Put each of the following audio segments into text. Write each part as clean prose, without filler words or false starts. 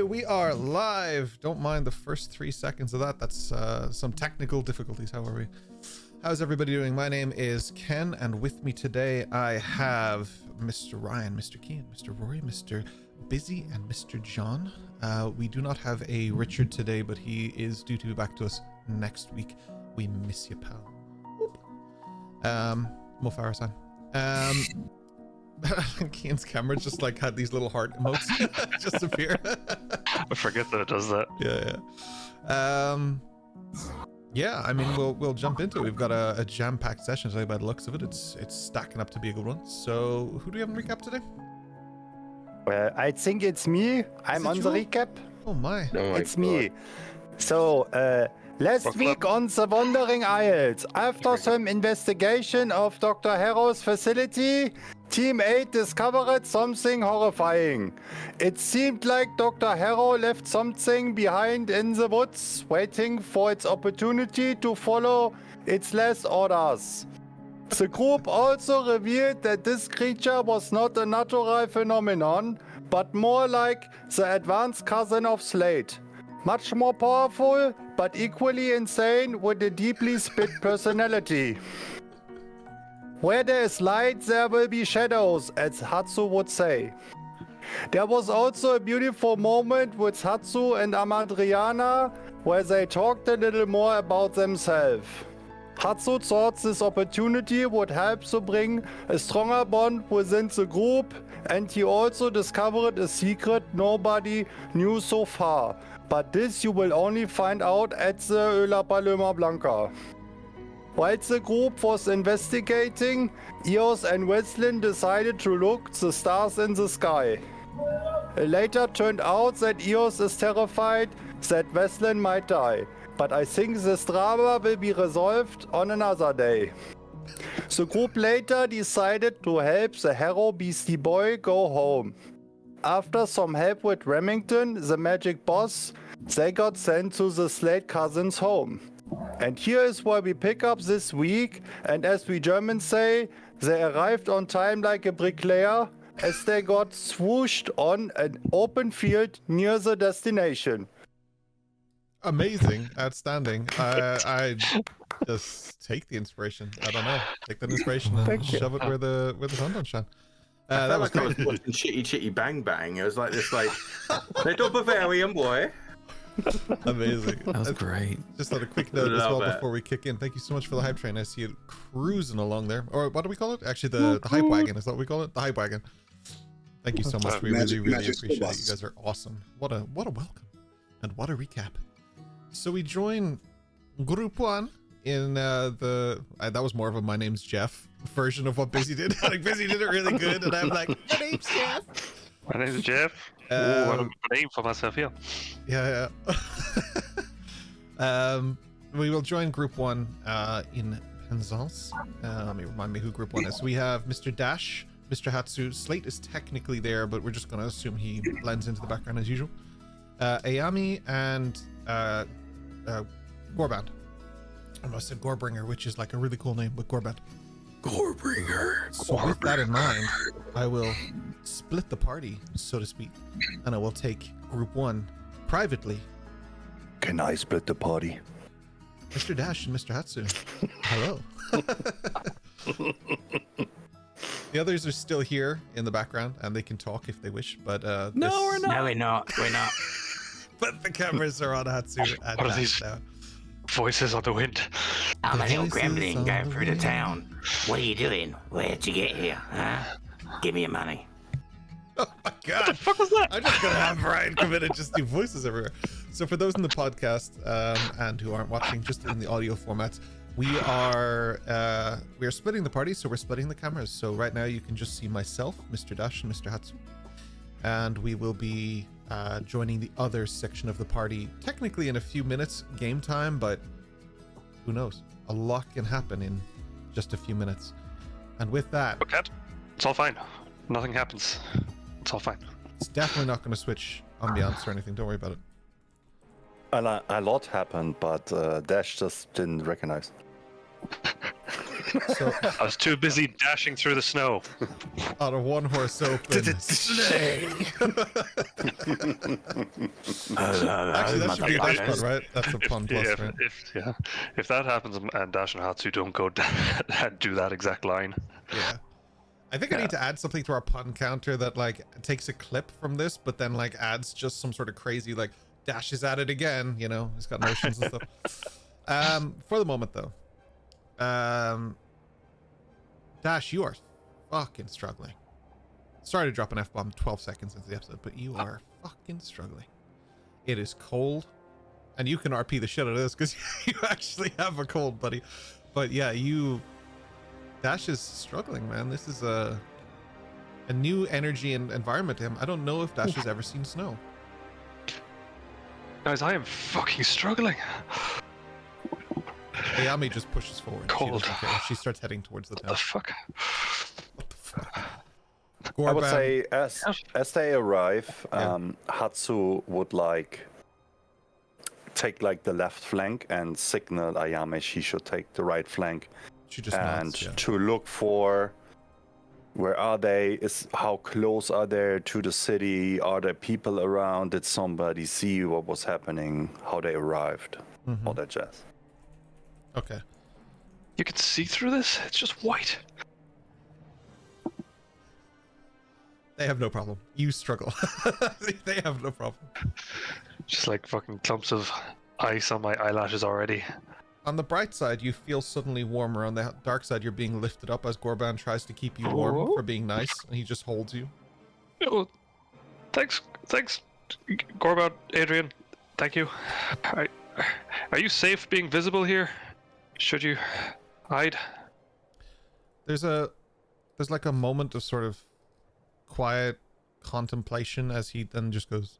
we are live. Don't mind the first 3 seconds of that. That's some technical difficulties. How are we? How's everybody doing? My name is Ken, and with me today I have Mr. Ryan, Mr. Kean, Mr. Rory, Mr. Busy, and Mr. John. We do not have a Richard today, but he is due to be back to us next week. We miss you, pal. Mo Farah-san. Kean's camera just like had these little heart emotes just appear. I forget that it does that. Yeah, I mean, we'll jump into it. We've got a jam-packed session today by the looks of it. It's stacking up to be a good one. So who do we have in recap today? I think it's me. I'm on the recap. Oh my. It's me. So, last week on the Wandering Isles, after some investigation of Dr. Harrow's facility, Team 8 discovered something horrifying. It seemed like Dr. Harrow left something behind in the woods, waiting for its opportunity to follow its last orders. The group also revealed that this creature was not a natural phenomenon, but more like the advanced cousin of Slate. Much more powerful, but equally insane with a deeply split personality. Where there is light, there will be shadows, as Hatsu would say. There was also a beautiful moment with Hatsu and Amadriana, where they talked a little more about themselves. Hatsu thought this opportunity would help to bring a stronger bond within the group, and he also discovered a secret nobody knew so far. But this you will only find out at the La Paloma Blanca. While the group was investigating, Eos and Weslin decided to look the stars in the sky. It later turned out that Eos is terrified that Weslin might die, but I think this drama will be resolved on another day. The group later decided to help the Harrow Beastie Boy go home. After some help with Remington, the magic boss, they got sent to the Slate cousins' home. And here is where we pick up this week, and as we Germans say, they arrived on time like a bricklayer, as they got swooshed on an open field near the destination. Amazing, outstanding. I just take the inspiration. I don't know, take that inspiration and shove it where the sun don't shine. I That was felt like great. I was watching Chitty Chitty Bang Bang. It was like this, like, little Bavarian boy. Amazing. That was great. Just on a quick note as well Love it. before we kick in. Thank you so much for the hype train. I see it cruising along there. Or what do we call it? Actually, the hype wagon is that what we call it? The hype wagon. Thank you so much. We really appreciate it. You guys are awesome. What a welcome. And what a recap. So we join Group 1 in that was more of a My Name's Jeff version of what Busy did. Like Busy did it really good, and I'm like, my name's Jeff. My name is Jeff. What a name for myself here. Yeah. We will join Group 1 in Penzance. Let me remind me who Group 1 is. We have Mr. Dash, Mr. Hatsu. Slate is technically there, but we're just going to assume he blends into the background as usual. Ayami and Gorband. I must say Gorebringer, which is like a really cool name, but Gorband. Gorebringer. So with that in mind, I will split the party, so to speak, and I will take Group 1 privately. Can I split the party? Mr. Dash and Mr. Hatsu. Hello. The others are still here in the background, and they can talk if they wish, but No, we're not. No, we're not. We're not. But the cameras are on Hatsu and What are Dash these? now. Voices on the wind. I'm a little voices gremlin on going the through the wind. town. What are you doing? Where'd you get here, huh? Give me your money. Oh my god. What the fuck was that? I'm just gonna have Brian come in and just do voices everywhere. So for those in the podcast and who aren't watching, just in the audio format, we are splitting the party, so we're splitting the cameras. So right now you can just see myself, Mr. Dash, and Mr. Hatsu, and we will be joining the other section of the party technically in a few minutes game time, but who knows? A lot can happen in just a few minutes. And with that, Okay, it's all fine. Nothing happens. It's all fine. it's definitely not going to switch ambiance or anything. Don't worry about it. A lot happened, but Dash just didn't recognize. So I was too busy dashing through the snow. on a one horse open. Actually, that should be a dash pun, right? That's a pun plus, right? If that happens and Dash and Hatsu don't go and do that exact line. Yeah. I think I need to add something to our pun counter that like takes a clip from this, but then like adds just some sort of crazy like Dash is at it again. You know, he's got notions and stuff. For the moment though, Dash, you are fucking struggling. Sorry to drop an F-bomb 12 seconds into the episode, but you are fucking struggling. It is cold, and you can RP the shit out of this because you actually have a cold, buddy. But yeah, Dash is struggling, man. This is a new energy and environment to him. I don't know if Dash has ever seen snow. Guys, I am fucking struggling. Ayami just pushes forward. Cold. She doesn't care. She starts heading towards the What town. the fuck? What the fuck? I would Gorban, say as they arrive, Hatsu would like take like the left flank and signal Ayame she should take the right flank. she just And nods, yeah. to look for where are they, how close are they to the city, are there people around, did somebody see what was happening, how they arrived, all that jazz. Okay. You can see through this? It's just white. They have no problem. You struggle. They have no problem. Just like fucking clumps of ice on my eyelashes already. On the bright side, you feel suddenly warmer. On the dark side, you're being lifted up as Gorban tries to keep you warm for being nice, and he just holds you. Oh, thanks, Gorbat, Adrian. Thank you. Are you safe being visible here? Should you hide? There's like a moment of sort of quiet contemplation as he then just goes.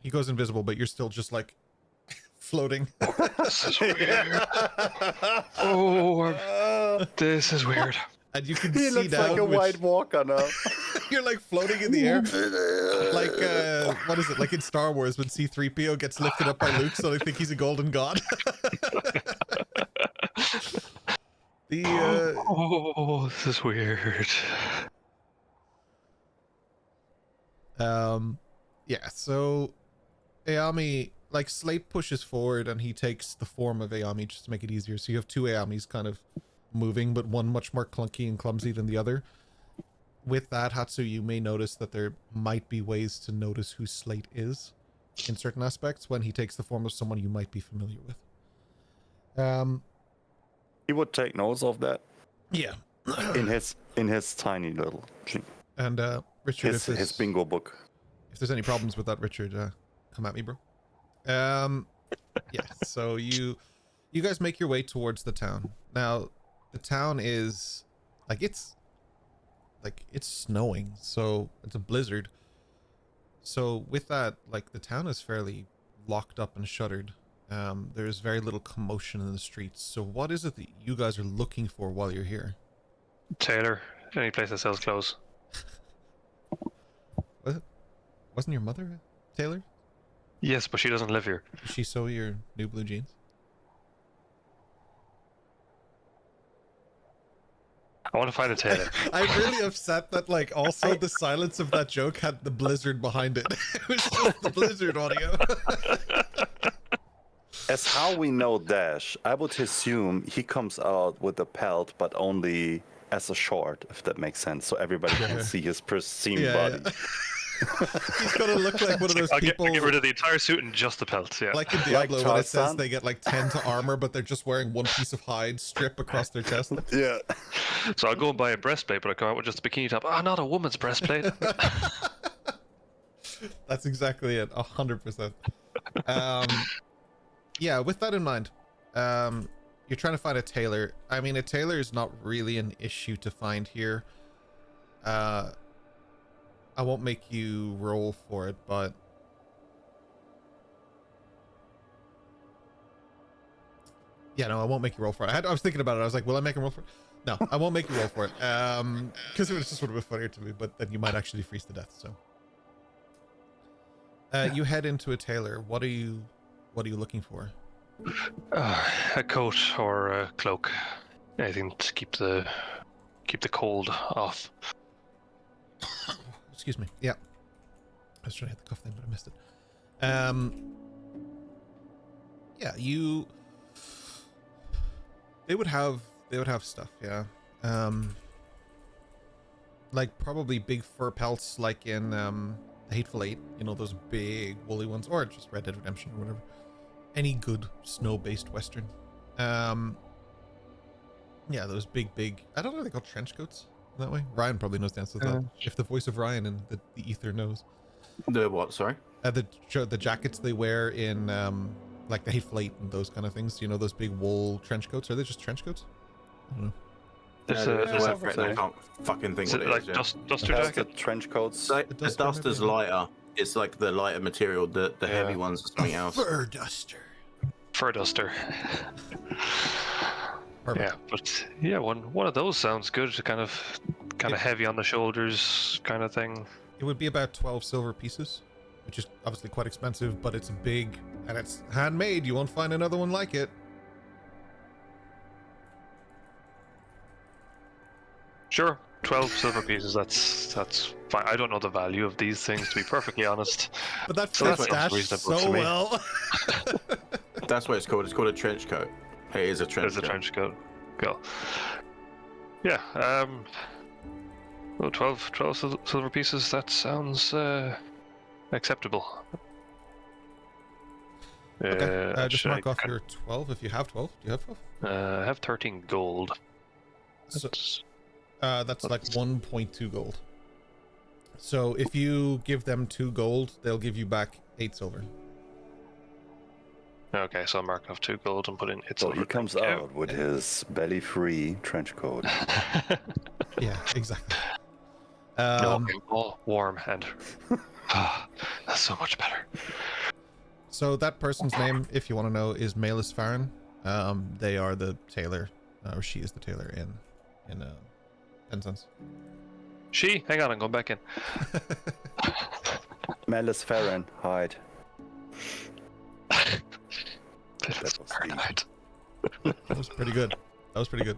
He goes invisible, but you're still just like floating. This is weird. Oh, this is weird. And you can He see looks down. like a White Walker now. You're like floating in the air. Like, what is it? Like in Star Wars when C-3PO gets lifted up by Luke, so they think he's a golden god. Oh, this is weird. Yeah, so Ayami, like Slate pushes forward and he takes the form of Ayami just to make it easier. So you have two Ayamis kind of moving, but one much more clunky and clumsy than the other. With that, Hatsu, you may notice that there might be ways to notice who Slate is in certain aspects when he takes the form of someone you might be familiar with. He would take notes of that Yeah. in his tiny little And Richard, his bingo book. if there's any problems with that, Richard, come at me, bro. Yeah, so you guys make your way towards the town. Now, the town is it's snowing, so it's a blizzard. So with that, like, the town is fairly locked up and shuttered. There's very little commotion in the streets. So what is it that you guys are looking for while you're here? Taylor, any place that sells clothes. Wasn't your mother Taylor? Yes, but she doesn't live here. Did she sew your new blue jeans? I want to find a tailor. I'm really upset that, like, also the silence of that joke had the blizzard behind it. It was just the blizzard audio. As how we know Dash, I would assume he comes out with a pelt, but only as a short, if that makes sense, so everybody can see his pristine body. Yeah. He's gonna look like one of those I'll people. get rid of the entire suit and just the pelt. Yeah. Like in Diablo, when it says Tarzan. they get like 10 to armor, but they're just wearing one piece of hide strip across their chest. Yeah. So I'll go and buy a breastplate, but I come out with just a bikini top. Ah, not a woman's breastplate. That's exactly it, 100%. Yeah, with that in mind, you're trying to find a tailor. I mean, a tailor is not really an issue to find here. I won't make you roll for it, but yeah, no, I won't make you roll for it. I was thinking about it. I was like, will I make him roll for it? No, I won't make you roll for it. Because it was just sort of a funnier to me, but then you might actually freeze to death. So, you head into a tailor. What are you looking for? A coat or a cloak, anything to keep the cold off. Excuse me. Yeah. I was trying to hit the cuff thing, but I missed it. Yeah, they would have stuff, yeah. Like probably big fur pelts like in the Hateful Eight, you know, those big woolly ones, or just Red Dead Redemption or whatever. Any good snow-based western. Yeah, those big, I don't know, they call trench coats that way. Ryan probably knows the answer to that. If the voice of Ryan in the ether knows. The what? Sorry. The jackets they wear in like the Hateful Eight and those kind of things. You know, those big wool trench coats. Are they just trench coats? I don't know. There's I can't fucking think what it like is. Yeah. duster That's jacket. the trench coats. The dust is lighter. It's like the lighter material. The heavy ones are something else. Fur duster. Fur duster. Perfect. Yeah, but yeah, one of those sounds good. Kind of heavy on the shoulders, kind of thing. It would be about 12 silver pieces, which is obviously quite expensive, but it's big and it's handmade. You won't find another one like it. Sure, 12 silver pieces. That's fine. I don't know the value of these things, to be perfectly honest. But that So fits that sounds Dash reasonable to so me. well. That's what it's called. It's called a trench coat. It is a trench There's a coat. trench coat. Go. Yeah. Well, 12 silver pieces. That sounds acceptable. Okay, just should mark I- off your 12 if you have 12. Do you have 12? I have 13 gold. So- That's- that's like 1.2 gold. So if you give them 2 gold, they'll give you back 8 silver. Okay, so I'll mark off 2 gold and put in it's So he comes out with his belly-free trench coat. Yeah, exactly. No, I'm all warm and that's so much better. So that person's name, if you want to know, is Malus Farron. They are the tailor, or she is the tailor in Penzance. Hang on, I'm going back in. Malus Farron, hide. That was was very the- nice. That was pretty good.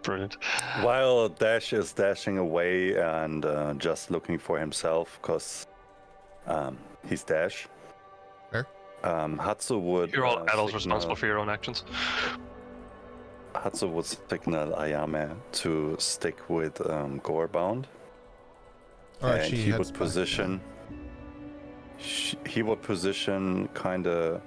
Brilliant. While Dash is dashing away and just looking for himself, because he's Dash. Fair. Hatsu would. You're all adults signal- responsible for your own actions. Hatsu would signal Ayame to stick with Gorebound. Alright, And she he heads would back. position. He would position kind of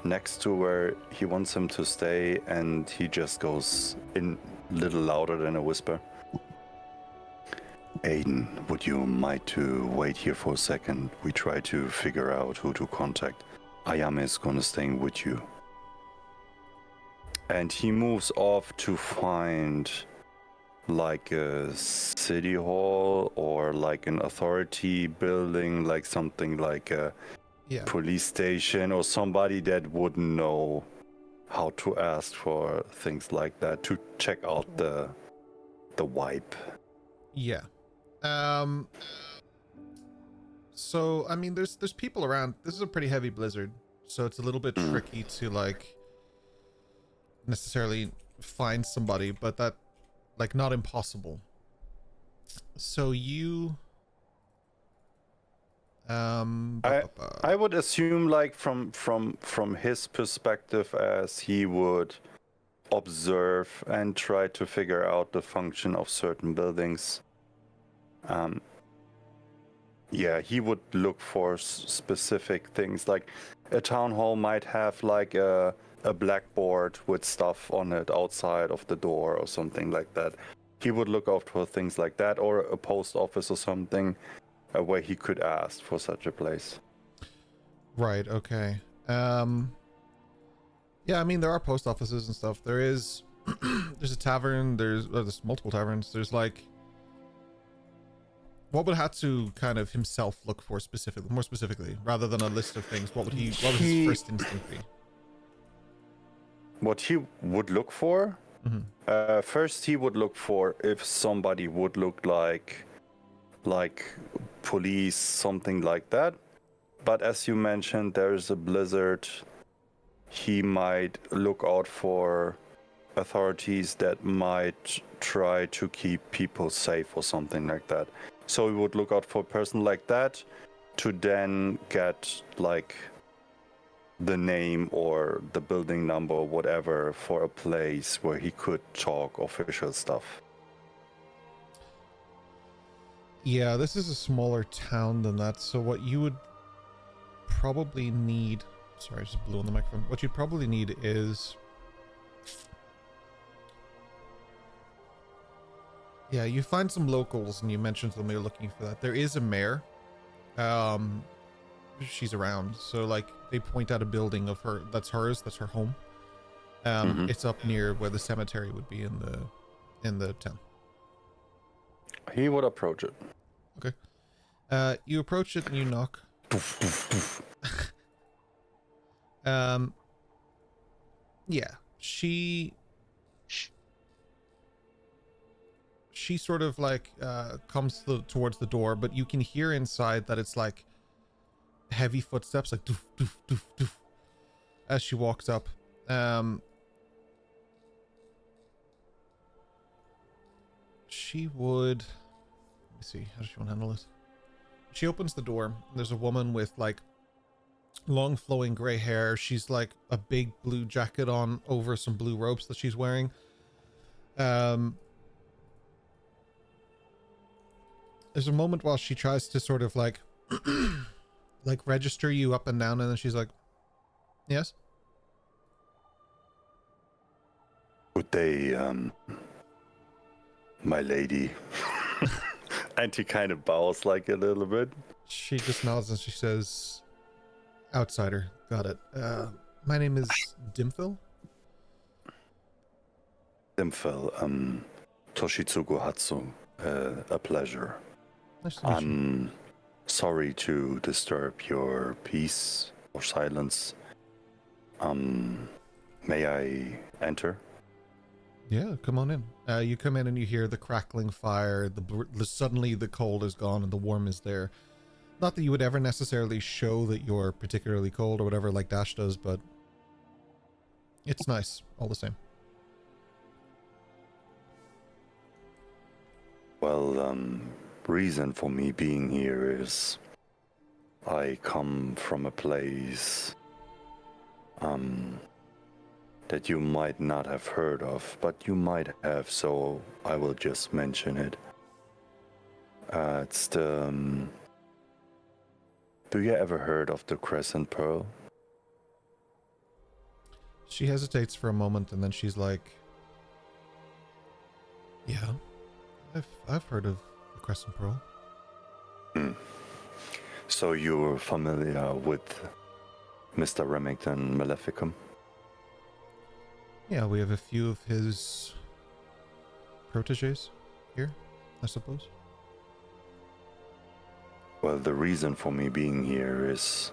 next to where he wants him to stay, and he just goes in a little louder than a whisper. Aiden, would you mind to wait here for a second? We try to figure out who to contact. Ayame is gonna stay with you. And he moves off to find like a city hall or like an authority building, like something like a Yeah. police station or somebody that would know how to ask for things like that to check out the wipe. Yeah. So I mean, there's people around. This is a pretty heavy blizzard, so it's a little bit tricky to like necessarily find somebody, but that like not impossible. So you I would assume like from his perspective, as he would observe and try to figure out the function of certain buildings. Yeah, he would look for specific things. Like a town hall might have like a blackboard with stuff on it outside of the door or something like that. He would look out for things like that, or a post office or something where he could ask for such a place. Right, okay. Yeah, I mean, there are post offices and stuff. There is there's a tavern, there's multiple taverns. There's like, what would Hatsu kind of himself look for more specifically, rather than a list of things? What would his first instinct be? What he would look for? Mhm. First, he would look for if somebody would look like police, something like that. But as you mentioned, there's a blizzard. He might look out for authorities that might try to keep people safe or something like that. So we would look out for a person like that to then get like the name or the building number or whatever for a place where he could talk official stuff. Yeah, this is a smaller town than that, so what you would probably need... Sorry, I just blew on the microphone. What you'd probably need is... Yeah, you find some locals and you mentioned to them you're looking for that. There is a mayor. She's around, so like they point out a building of her that's hers, that's her home. It's up near where the cemetery would be in the town. He would approach it. Okay. You approach it and you knock. Yeah, she sort of like comes towards the door, but you can hear inside that it's like heavy footsteps, like doof doof doof doof, as she walks up. She would, let me see, how does she want to handle this? She opens the door and there's a woman with like long flowing gray hair. She's like a big blue jacket on over some blue ropes that she's wearing. There's a moment while she tries to sort of like like register you up and down, and then she's like, yes? Good day, my lady. And he kind of bows like a little bit. She just nods and she says, outsider, got it. My name is Dimphil. Dimphil, Toshitsugu Hatsu, a pleasure. Nice to meet you. I'm sorry to disturb your peace or silence. May I enter? Yeah, come on in. You come in and you hear the crackling fire. Suddenly the cold is gone and the warm is there. Not that you would ever necessarily show that you're particularly cold or whatever like Dash does, but it's nice all the same. Well, reason for me being here is I come from a place that you might not have heard of, but you might have, so I will just mention it. It's the... do you ever heard of the Crescent Pearl? She hesitates for a moment and then she's like, yeah, I've heard of the Crescent Pearl. So you're familiar with Mr. Remington Maleficum? Yeah, we have a few of his proteges here, I suppose. Well, the reason for me being here is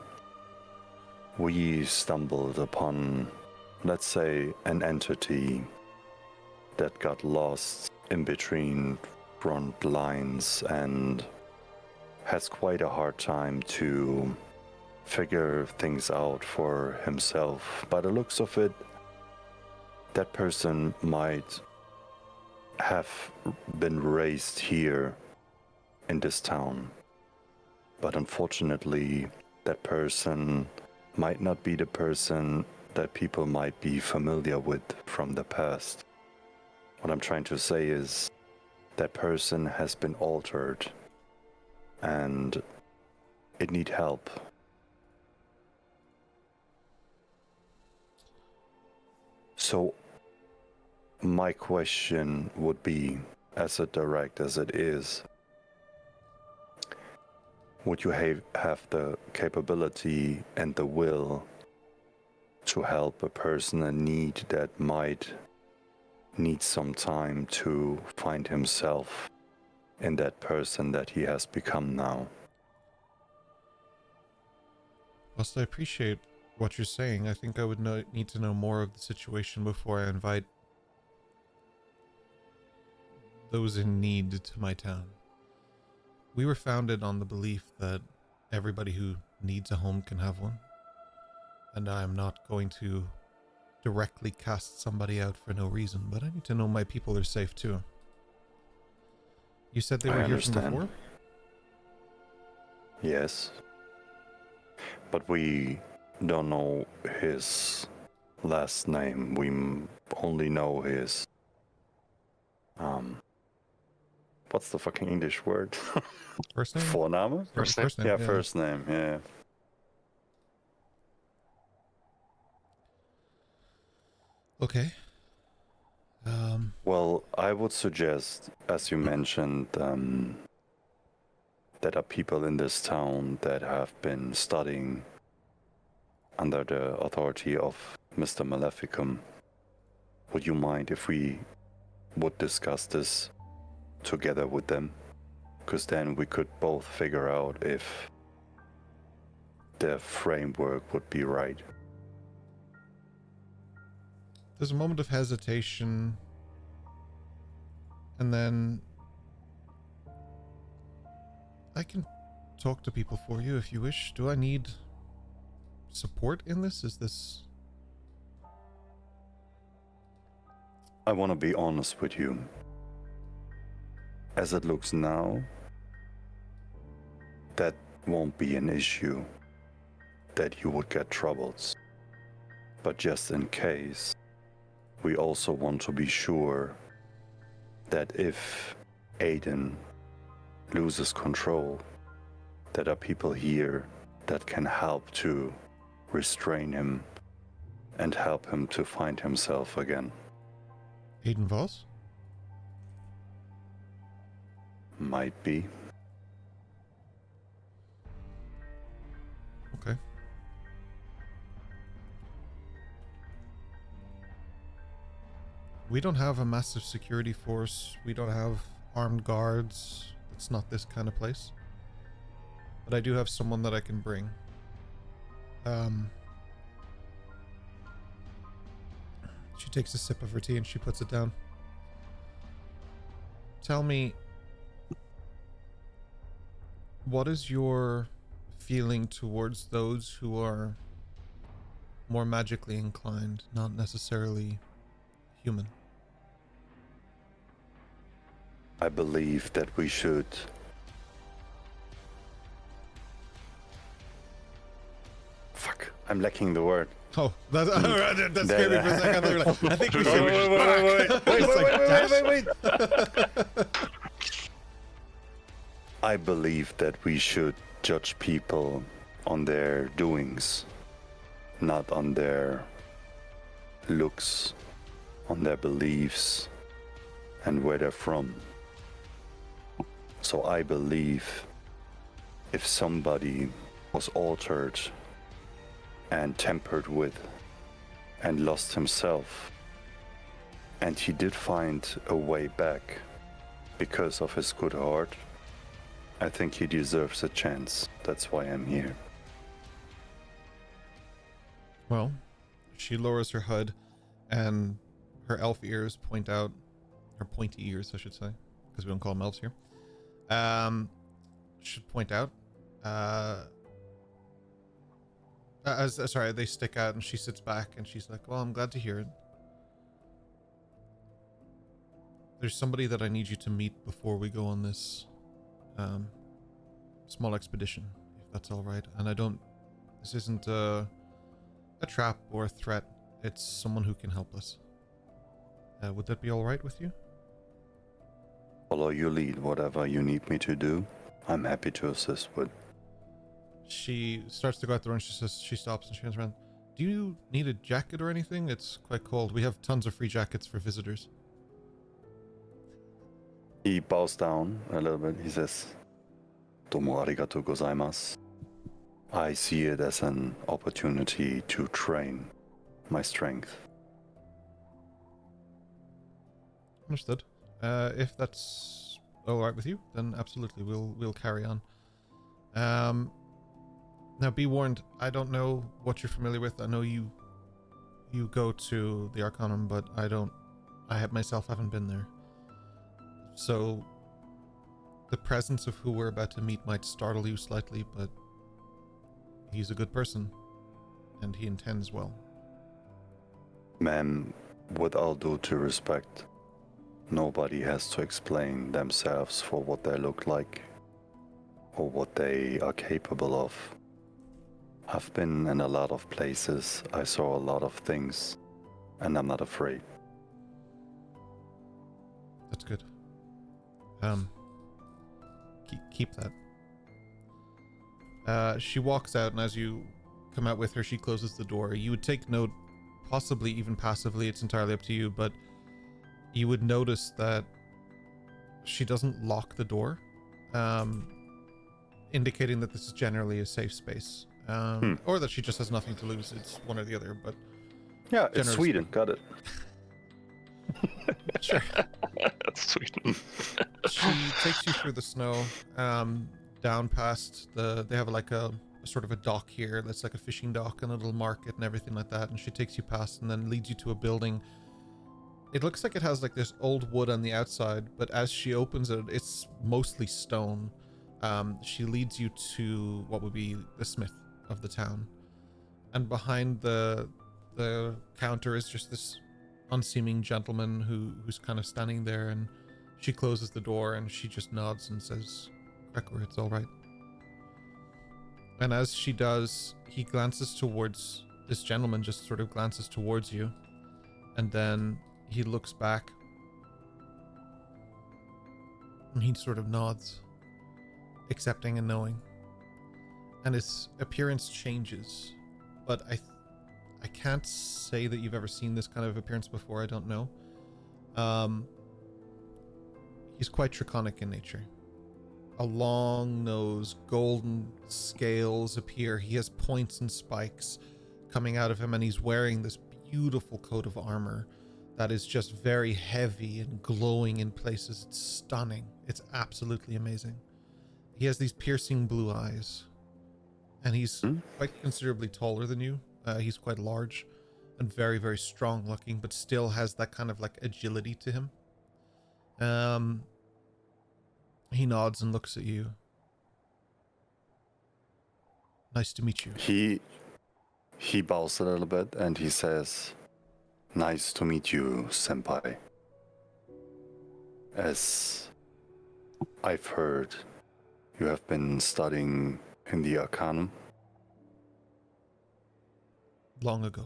we stumbled upon, let's say, an entity that got lost in between front lines and has quite a hard time to figure things out for himself. By the looks of it, that person might have been raised here in this town. But unfortunately, that person might not be the person that people might be familiar with from the past. What I'm trying to say is that person has been altered and it needs help. So my question would be, as direct as it is, would you have the capability and the will to help a person in need that might need some time to find himself in that person that he has become now? Whilst I appreciate what you're saying, I think I would need to know more of the situation before I invite those in need to my town. We were founded on the belief that everybody who needs a home can have one. And I'm not going to directly cast somebody out for no reason, but I need to know my people are safe too. You said they I were here from understand. before? Yes. But we don't know his last name. We only know his... What's the fucking English word? First name? Vorname? First name? First name, Yeah, first name, yeah. Okay. Well, I would suggest, as you mentioned, there are people in this town that have been studying under the authority of Mr. Maleficum. Would you mind if we would discuss this together with them? Because then we could both figure out if the framework would be right. There's a moment of hesitation, and then I can talk to people for you if you wish. Do I need support in this? Is this... I want to be honest with you. As it looks now, that won't be an issue, that you would get troubles. But just in case, we also want to be sure that if Aiden loses control, there are people here that can help to restrain him and help him to find himself again. Aiden Voss? Might be. Okay. We don't have a massive security force. We don't have armed guards. It's not this kind of place. But I do have someone that I can bring. She takes a sip of her tea and she puts it down. Tell me, what is your feeling towards those who are more magically inclined, not necessarily human? I believe that we should I'm lacking the word. Oh, that scared me for a second. I think we should. Wait. I believe that we should judge people on their doings, not on their looks, on their beliefs, and where they're from. So I believe if somebody was altered and tampered with and lost himself, and he did find a way back because of his good heart, I think he deserves a chance. That's why I'm here. Well, she lowers her hood and her elf ears point out, her pointy ears, I should say, because we don't call them elves here. Should point out. Sorry, they stick out and she sits back and she's like, well, I'm glad to hear it. There's somebody that I need you to meet before we go on this small expedition, if that's all right. And this isn't a trap or a threat. It's someone who can help us. Would that be all right with you? Follow your lead. Whatever you need me to do, I'm happy to assist with. She starts to go out the door and she stops and she turns around. Do you need a jacket or anything? It's quite cold. We have tons of free jackets for visitors. He bows down a little bit. He says, Domo arigatou gozaimasu. I see it as an opportunity to train my strength. Understood. If that's all right with you, then absolutely, we'll carry on. Now, be warned. I don't know what you're familiar with. I know you go to the Arcanum, but I myself haven't been there. So, the presence of who we're about to meet might startle you slightly, but he's a good person, and he intends well. Ma'am, with all due to respect, nobody has to explain themselves for what they look like or what they are capable of. I've been in a lot of places, I saw a lot of things, and I'm not afraid. That's good. Keep that. She walks out, and as you come out with her, she closes the door. You would take note, possibly even passively, it's entirely up to you, but you would notice that she doesn't lock the door, indicating that this is generally a safe space, or that she just has nothing to lose. It's one or the other, but Yeah, it's generally Sweden, speaking. got it. Sure. That's sweet. She takes you through the snow, down past they have like a sort of a dock here that's like a fishing dock and a little market and everything like that, and she takes you past and then leads you to a building. It looks like it has like this old wood on the outside, but as she opens it, it's mostly stone. She leads you to what would be the smith of the town, and behind the counter is just this unseeming gentleman who's kind of standing there, and she closes the door and she just nods and says, "Gregor, it's all right." And as she does, he glances towards this gentleman, just sort of glances towards you, and then he looks back and he sort of nods, accepting and knowing, and his appearance changes, but I can't say that you've ever seen this kind of appearance before. I don't know. He's quite draconic in nature. A long nose, golden scales appear. He has points and spikes coming out of him, and he's wearing this beautiful coat of armor that is just very heavy and glowing in places. It's stunning. It's absolutely amazing. He has these piercing blue eyes, and he's quite considerably taller than you. He's quite large and very, very strong looking, but still has that kind of like agility to him. He nods and looks at you. Nice to meet you. He bows a little bit and he says, "Nice to meet you, senpai. As I've heard, you have been studying in the Arcanum." Long ago.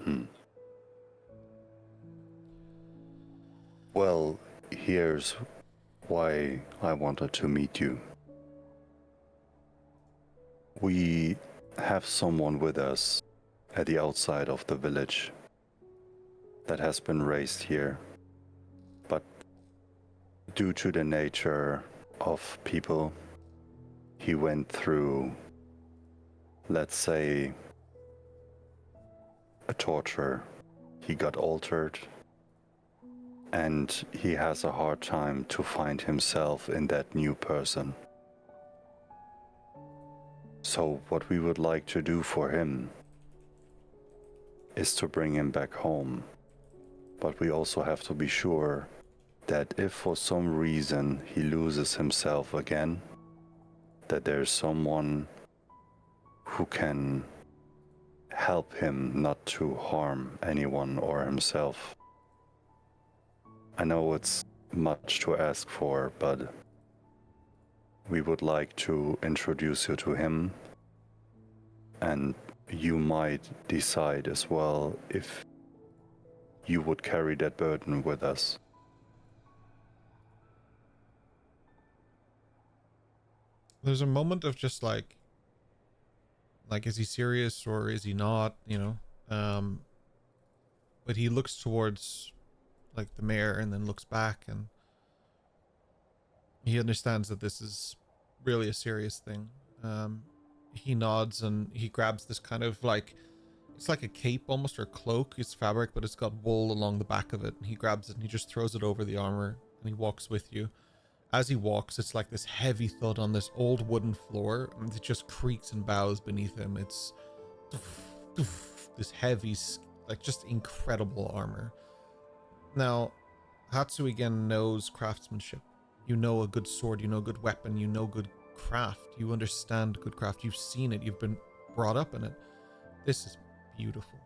Well, here's why I wanted to meet you. We have someone with us at the outside of the village that has been raised here, but due to the nature of people, he went through, let's say, a torture. He got altered, and he has a hard time to find himself in that new person. So what we would like to do for him is to bring him back home. But we also have to be sure that if for some reason he loses himself again, that there's someone who can help him not to harm anyone or himself. I know it's much to ask for, but we would like to introduce you to him, and you might decide as well if you would carry that burden with us. There's a moment of just like is he serious or is he not, you know? But he looks towards like the mayor and then looks back, and he understands that this is really a serious thing. He nods and he grabs this kind of like, it's like a cape almost, or a cloak. It's fabric, but it's got wool along the back of it. And he grabs it and he just throws it over the armor, and he walks with you. As he walks, it's like this heavy thud on this old wooden floor, and it just creaks and bows beneath him. It's this heavy, like just incredible armor. Now, Hatsu again knows craftsmanship. You know a good sword, you know a good weapon, you know good craft. You understand good craft. You've seen it. You've been brought up in it. This is beautiful.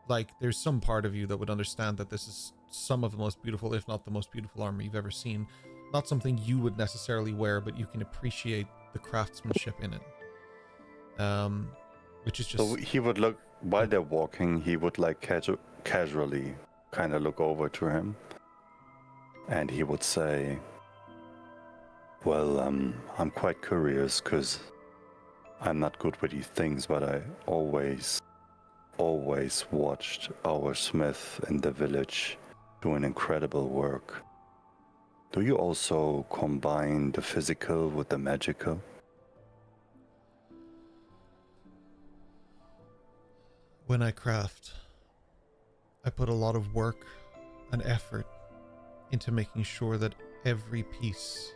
Like, there's some part of you that would understand that this is some of the most beautiful, if not the most beautiful armor you've ever seen. Not something you would necessarily wear, but you can appreciate the craftsmanship in it. Which is just... So he would look, while they're walking, he would like casually kind of look over to him. And he would say, well, I'm quite curious because I'm not good with these things, but I always watched our smith in the village doing incredible work. Do you also combine the physical with the magical? When I craft, I put a lot of work and effort into making sure that every piece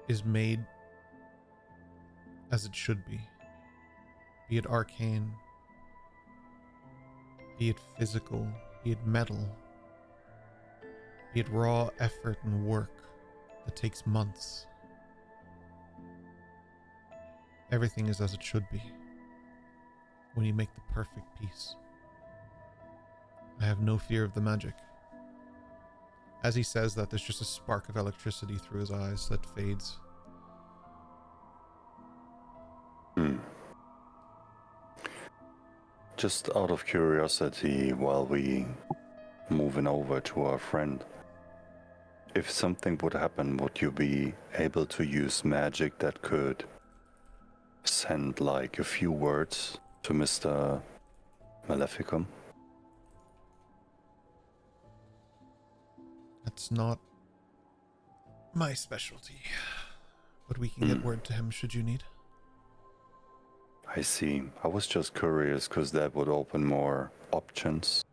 is made as it should be it arcane, be it physical, be it metal, be it raw effort and work that takes months. Everything is as it should be when you make the perfect piece. I have no fear of the magic. As he says that, there's just a spark of electricity through his eyes that fades. Just out of curiosity, while we moving over to our friend, if something would happen, would you be able to use magic that could send like a few words to Mr. Maleficum? That's not my specialty, but we can get word to him should you need. I see. I was just curious because that would open more options.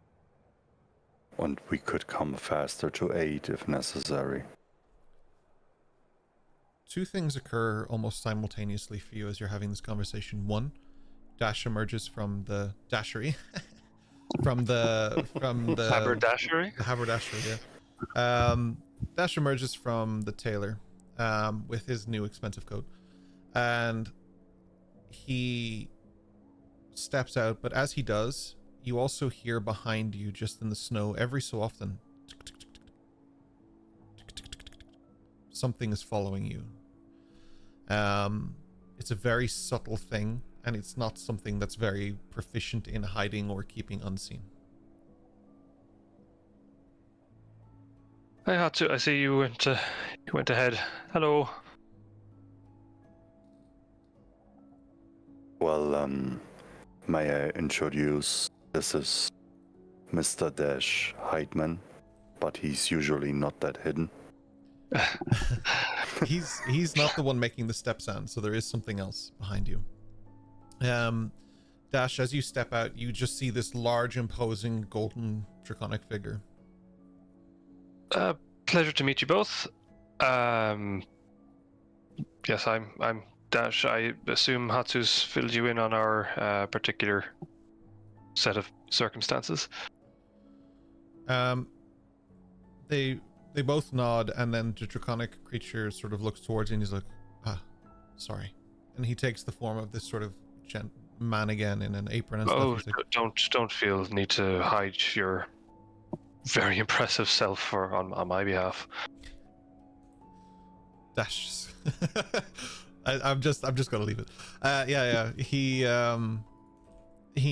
And we could come faster to aid if necessary. Two things occur almost simultaneously for you as you're having this conversation. One, Dash emerges from the dashery. from the Haberdashery? The haberdashery, yeah. Dash emerges from the tailor with his new expensive coat. And he steps out, but as he does, you also hear behind you, just in the snow, every so often, something is following you. It's a very subtle thing, and it's not something that's very proficient in hiding or keeping unseen. Hey Hatsu, I see you went ahead. Hello. Well, may I introduce, this is Mr. Dash Heidman, but he's usually not that hidden. He's not the one making the step sound, so there is something else behind you. Dash, as you step out, you just see this large, imposing, golden, draconic figure. Pleasure to meet you both. Yes, I'm Dash. I assume Hatsu's filled you in on our particular set of circumstances. They both nod, and then the draconic creature sort of looks towards you and he's like, sorry. And he takes the form of this sort of man again in an apron and stuff. Like, don't feel need to hide your very impressive self on my behalf. Dash. I'm just gonna leave it. Yeah. He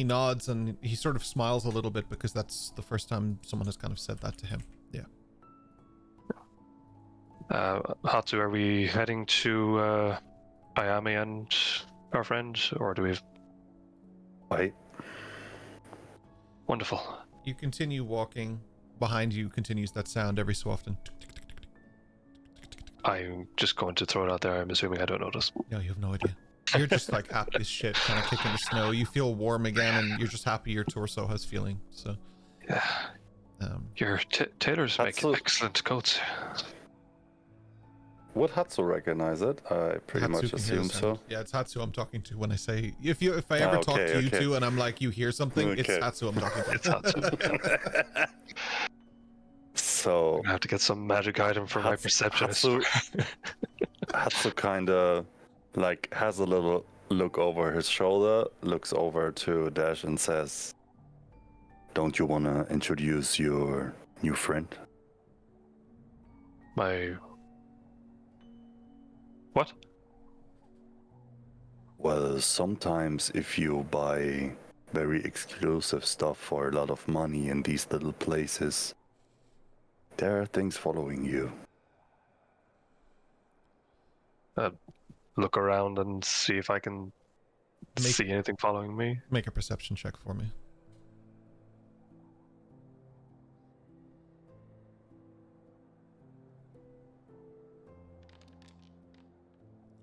nods and he sort of smiles a little bit because that's the first time someone has kind of said that to him. Yeah. Hatsu, are we heading to Ayami and our friend, or do we? Right. Wonderful. You continue walking. Behind you continues that sound every so often. I'm just going to throw it out there. I'm assuming I don't notice. No, you have no idea. You're just like happy as shit, kind of kicking the snow. You feel warm again, and you're just happy your torso has feeling. So, yeah. Your tailors make Hatsu. excellent coats. Would Hatsu recognize it? I pretty Hatsu much can hear the assume so. sound. Yeah, it's Hatsu I'm talking to when I say if I ever talk to you two and I'm like you hear something, it's Hatsu I'm talking to. It's Hatsu. So I have to get some magic item for my perception. Hatsu kind of like has a little look over his shoulder, looks over to Dash and says, "Don't you want to introduce your new friend?" My... What? Well, sometimes if you buy very exclusive stuff for a lot of money in these little places, there are things following you. Look around and see if I can see anything following me. Make a perception check for me.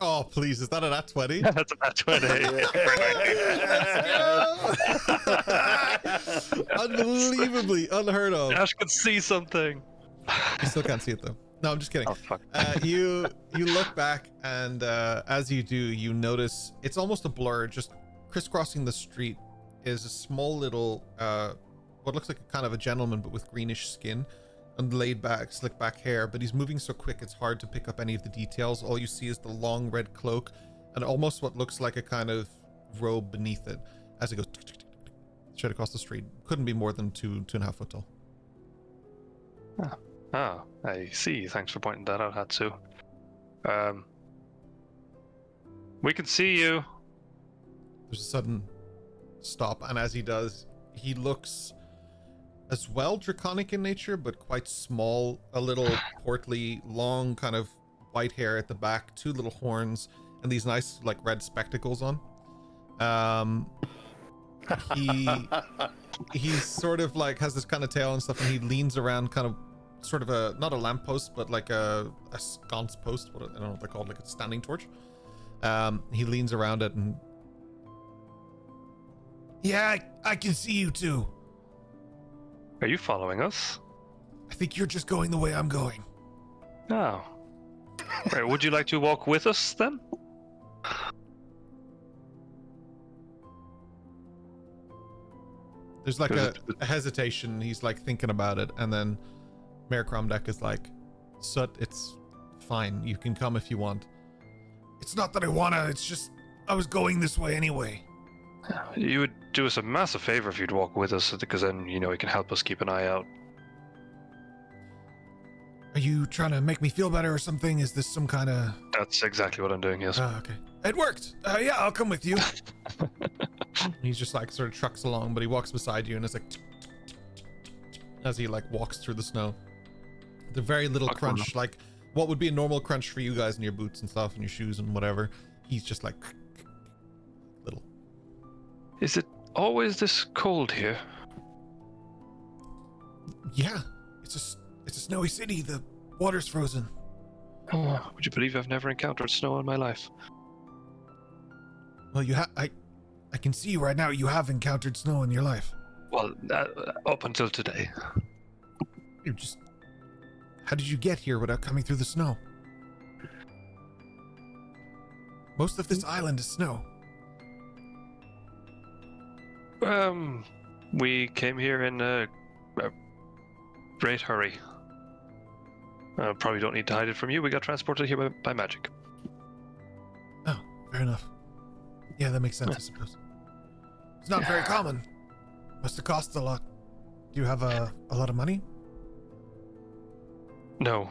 Oh, please, is that a nat 20? That's a nat 20. Let's go! Unbelievably unheard of. Ash can see something. You still can't see it though. No, I'm just kidding. Oh, fuck. You look back, and as you do, you notice it's almost a blur. Just crisscrossing the street is a small little, what looks like a kind of a gentleman, but with greenish skin and laid back, slick back hair. But he's moving so quick, it's hard to pick up any of the details. All you see is the long red cloak and almost what looks like a kind of robe beneath it as it goes straight across the street. Couldn't be more than 2.5 foot tall. Ah, I see. Thanks for pointing that out, Hatsu. We can see you. There's a sudden stop, and as he does, he looks as well draconic in nature, but quite small, a little portly, long kind of white hair at the back, 2 little horns, and these nice like red spectacles on. He's sort of like has this kind of tail and stuff, and he leans around kind of sort of a, not a lamppost, but like a sconce post, what I don't know what they're called, like a standing torch. He leans around it and yeah, I can see you too. Are you following us? I think you're just going the way I'm going. Oh. Right, would you like to walk with us then? There's like a hesitation. He's like thinking about it, and then Mayor Cromdeck is like, Sut, it's fine. You can come if you want. It's not that I wanna, it's just I was going this way anyway. You would do us a massive favor if you'd walk with us, because then, you know, it can help us keep an eye out. Are you trying to make me feel better or something? Is this some kind of... That's exactly what I'm doing, yes. Okay. It worked. Yeah, I'll come with you. He's just like sort of trucks along, but he walks beside you and it's like as he like walks through the snow. The very little crunch, like what would be a normal crunch for you guys in your boots and stuff and your shoes and whatever. He's just like little. Is it always this cold here? Yeah, it's a snowy city. The water's frozen. Oh, would you believe I've never encountered snow in my life? Well, you have. I can see right now you have encountered snow in your life. Well, up until today. You just... How did you get here without coming through the snow? Most of this island is snow. We came here in a great hurry. Probably don't need to hide it from you. We got transported here by magic. Oh, fair enough. Yeah, that makes sense, I suppose. It's not very common. Must have cost a lot. Do you have a lot of money? No.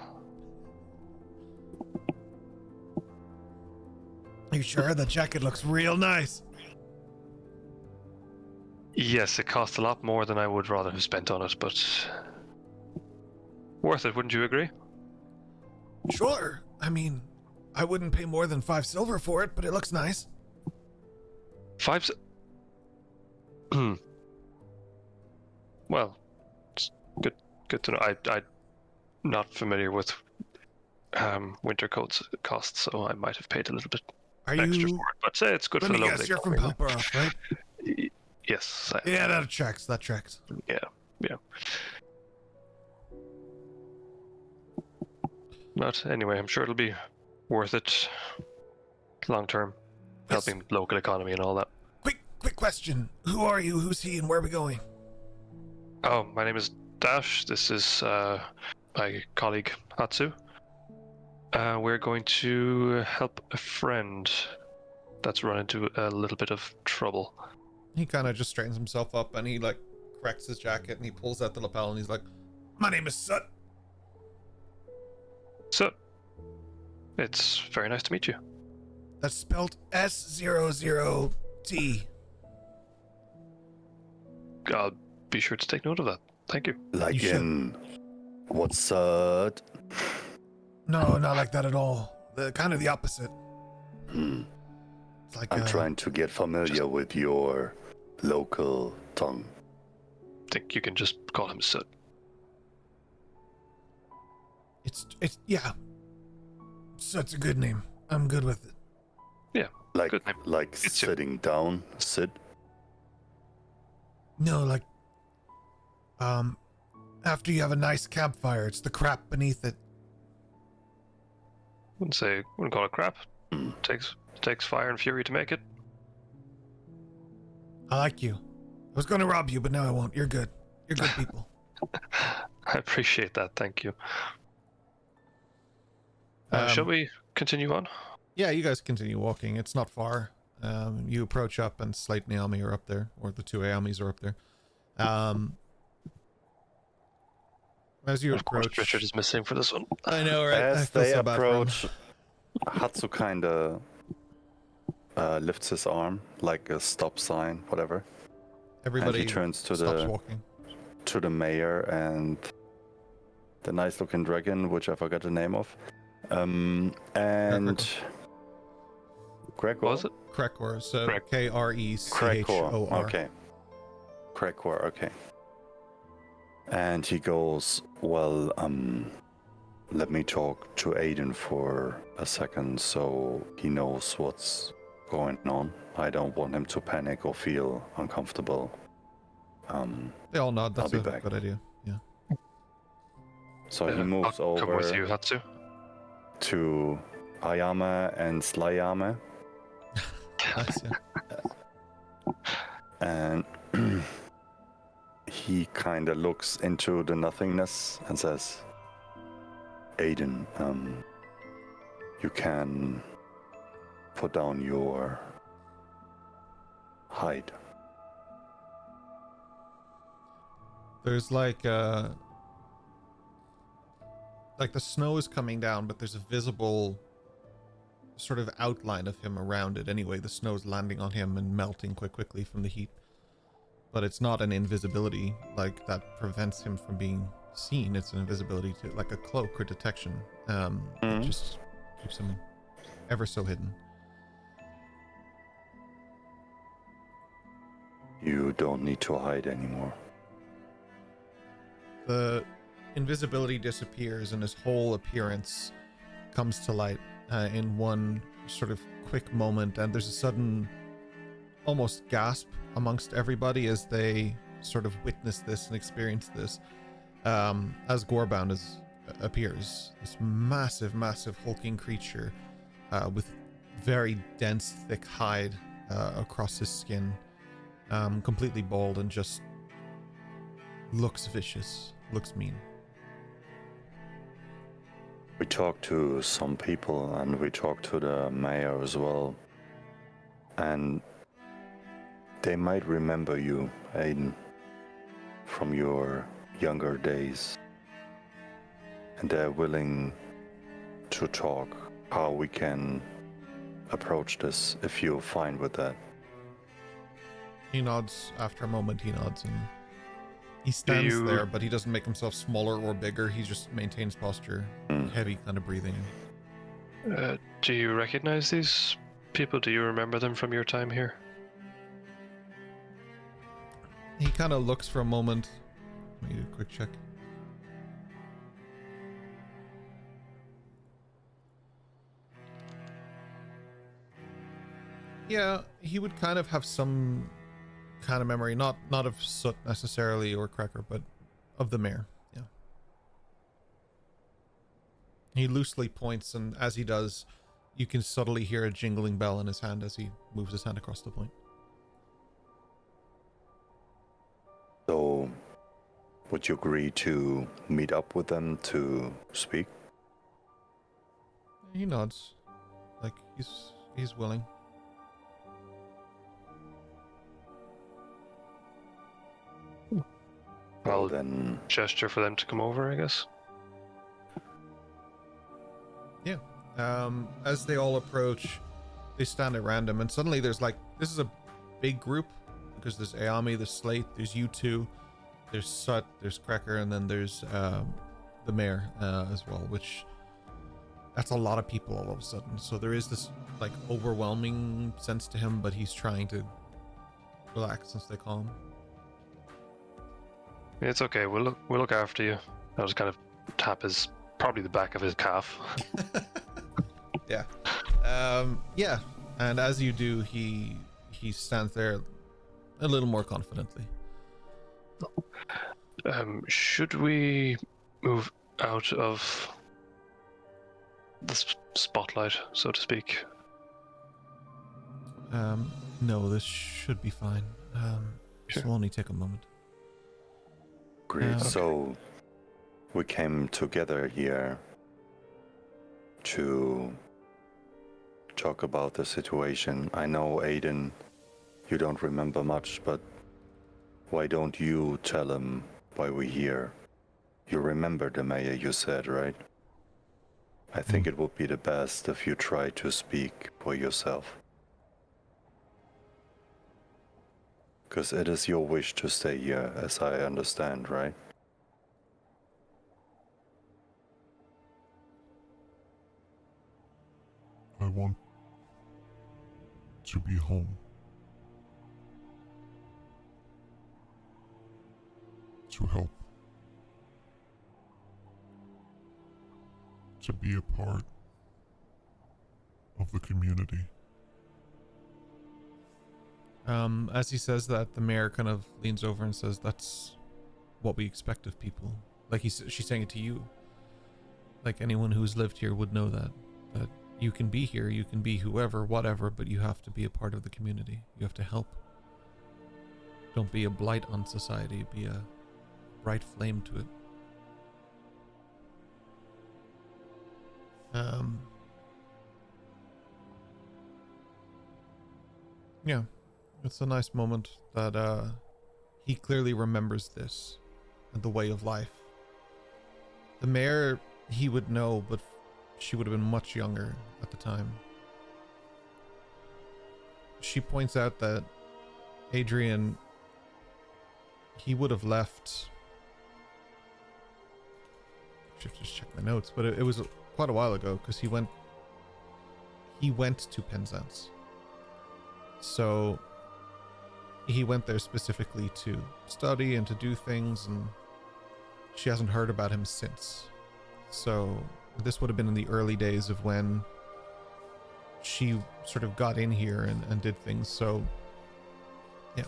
Are you sure? The jacket looks real nice. Yes, it cost a lot more than I would rather have spent on it, but worth it, wouldn't you agree? Sure. I mean, I wouldn't pay more than 5 silver for it, but it looks nice. 5 Well, it's good to know. I'm not familiar with winter coats costs, so I might have paid a little bit extra for it. But say it's good for the local. You're from Pelparoth, right? Yes. Yeah, that tracks. That tracks. Yeah. But anyway, I'm sure it'll be worth it long term, helping the local economy and all that. Quick question. Who are you? Who's he? And where are we going? Oh, my name is Dash. This is my colleague Hatsu. We're going to help a friend. that's run into a little bit of trouble. He kind of just straightens himself up and he like corrects his jacket and he pulls out the lapel and he's like, "My name is Sut." So, it's very nice to meet you. That's spelled S00T. I'll be sure to take note of that. Thank you. Like You should. in what's up? No, not like that at all. Kind of the opposite. Hmm. It's like I'm trying to get familiar with your local tongue. Think you can just call him Soot. It's yeah. Sut's a good name. I'm good with it. Like Good name. like It's you. sitting down, sit. No, like after you have a nice campfire, it's the crap beneath it. Wouldn't call it crap. Hmm. Takes fire and fury to make it. I like you. I was gonna rob you, but now I won't. You're good. You're good people. I appreciate that. Thank you. Shall we continue on? Yeah, you guys continue walking. It's not far. You approach up, and Slate and Naomi are up there, or the two Aomis are up there. As you Of course, approach, Richard is missing for this one. I know, right? I As feel they so bad for him. approach, Hatsu kinda lifts his arm like a stop sign, whatever. Everybody and he turns to stops the walking. mayor and the nice-looking dragon, which I forgot the name of. And Gregor. What was it? Krekor, so Krek- Krechor. Okay. Gregor, okay. And he goes, well, let me talk to Aiden for a second so he knows what's going on. I don't want him to panic or feel uncomfortable. They all nod. That's I'll a be back. good idea. Yeah. So he moves I'll come with over you, Hatsu. to Ayame and Slayame, Nice, yeah. and he kind of looks into the nothingness and says, Aiden, you can put down your hide. There's like the snow is coming down, but there's a visible sort of outline of him around it anyway. The snow's landing on him and melting quickly from the heat. But it's not an invisibility like that prevents him from being seen. It's an invisibility to like a cloak or detection. It just keeps him ever so hidden. You don't need to hide anymore. The invisibility disappears and his whole appearance comes to light in one sort of quick moment, and there's a sudden almost gasp amongst everybody as they sort of witness this and experience this as Gorebound appears, this massive hulking creature with very dense thick hide across his skin, completely bald, and just looks vicious, looks mean. We talked to some people and we talked to the mayor as well. And they might remember you, Aiden, from your younger days. And they're willing to talk how we can approach this if you're fine with that. He nods. After a moment, he nods, and he stands there, but he doesn't make himself smaller or bigger. He just maintains posture, heavy kind of breathing. Do you recognize these people? Do you remember them from your time here? He kind of looks for a moment. Let me do a quick check. Yeah, he would kind of have some kind of memory, not of Soot necessarily or Cracker, but of the mayor. Yeah. He loosely points, and as he does, you can subtly hear a jingling bell in his hand as he moves his hand across the point. So, would you agree to meet up with them to speak? He nods, like he's willing. Well, I'll then, gesture for them to come over, I guess. Yeah. As they all approach, they stand at random, and suddenly there's like, this is a big group because there's Ayami, there's Slate, there's you two, there's Sut, there's Cracker, and then there's the mayor as well, which that's a lot of people all of a sudden. So there is this like overwhelming sense to him, but he's trying to relax since they calm. It's okay. We'll look after you. I'll just kind of tap probably the back of his calf. Yeah. Yeah. And as you do, he stands there a little more confidently. Should we move out of the spotlight, so to speak? No, this should be fine. This will only take a moment. agreed. Okay. So, we came together here to talk about the situation. I know, Aiden, you don't remember much, but why don't you tell him why we're here? You remember the mayor, you said, right? I think it would be the best if you try to speak for yourself. Because it is your wish to stay here, as I understand, right? I want to be home. To help. To be a part of the community. As he says that, the mayor kind of leans over and says, "That's what we expect of people." Like she's saying it to you. Like anyone who's lived here would know that you can be here, you can be whoever, whatever, but you have to be a part of the community. You have to help. Don't be a blight on society. Be a bright flame to it. Yeah, it's a nice moment that he clearly remembers this and the way of life. The mayor, he would know, but she would have been much younger at the time. She points out that Adrian, he would have left. I should just check my notes, but it was quite a while ago because he went to Penzance. So he went there specifically to study and to do things, and she hasn't heard about him since. So this would have been in the early days of when she sort of got in here and did things. So yeah.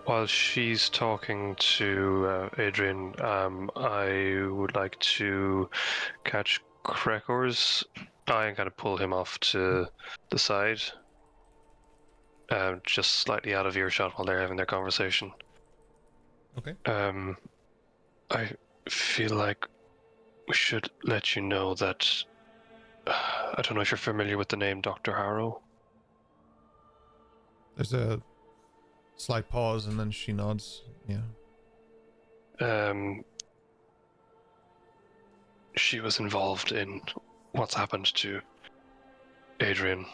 While she's talking to Adrian, I would like to catch Krekor's eye and kind of pull him off to the side, just slightly out of earshot while they're having their conversation. Okay. I feel like we should let you know that I don't know if you're familiar with the name Dr. Harrow. There's a slight pause and then she nods. Yeah. She was involved in what's happened to Adrian.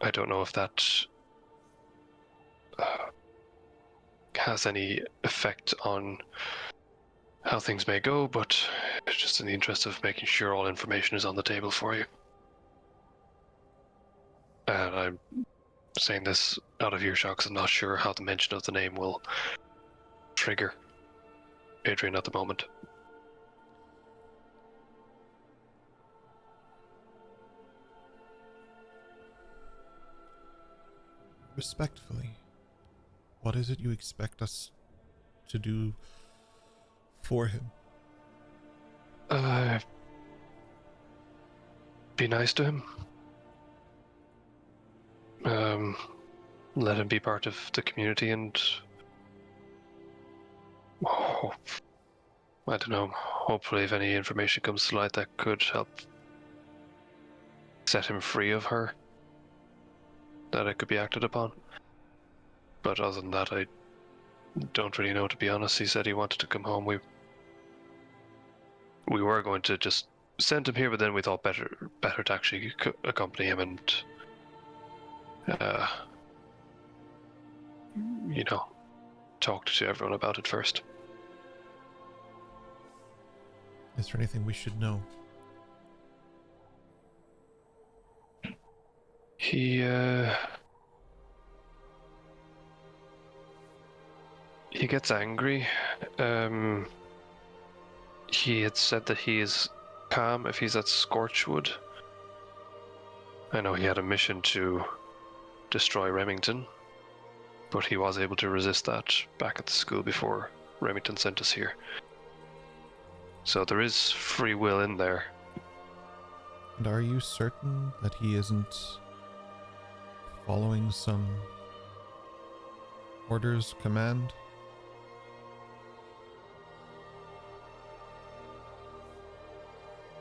I don't know if that has any effect on how things may go, but just in the interest of making sure all information is on the table for you. And I'm saying this out of earshot because I'm not sure how the mention of the name will trigger Adrian at the moment. Respectfully, what is it you expect us to do for him? Be nice to him. Let him be part of the community and I don't know, hopefully if any information comes to light that could help set him free of her, that it could be acted upon. But other than that, I don't really know, to be honest. He said he wanted to come home. We were going to just send him here, but then we thought better to actually accompany him and, talk to everyone about it first. Is there anything we should know? He gets angry. He had said that he is calm if he's at Scorchwood. I know he had a mission to destroy Remington, but he was able to resist that back at the school before Remington sent us here. So there is free will in there. And are you certain that he isn't following some orders, command?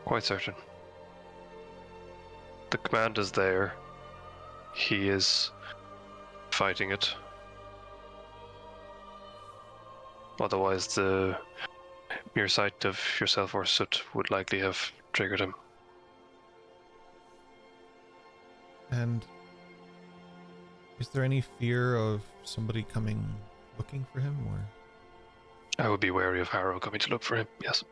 Quite certain. The command is there. He is fighting it. Otherwise, the mere sight of yourself or Soot would likely have triggered him. And is there any fear of somebody coming looking for him, or? I would be wary of Harrow coming to look for him, yes.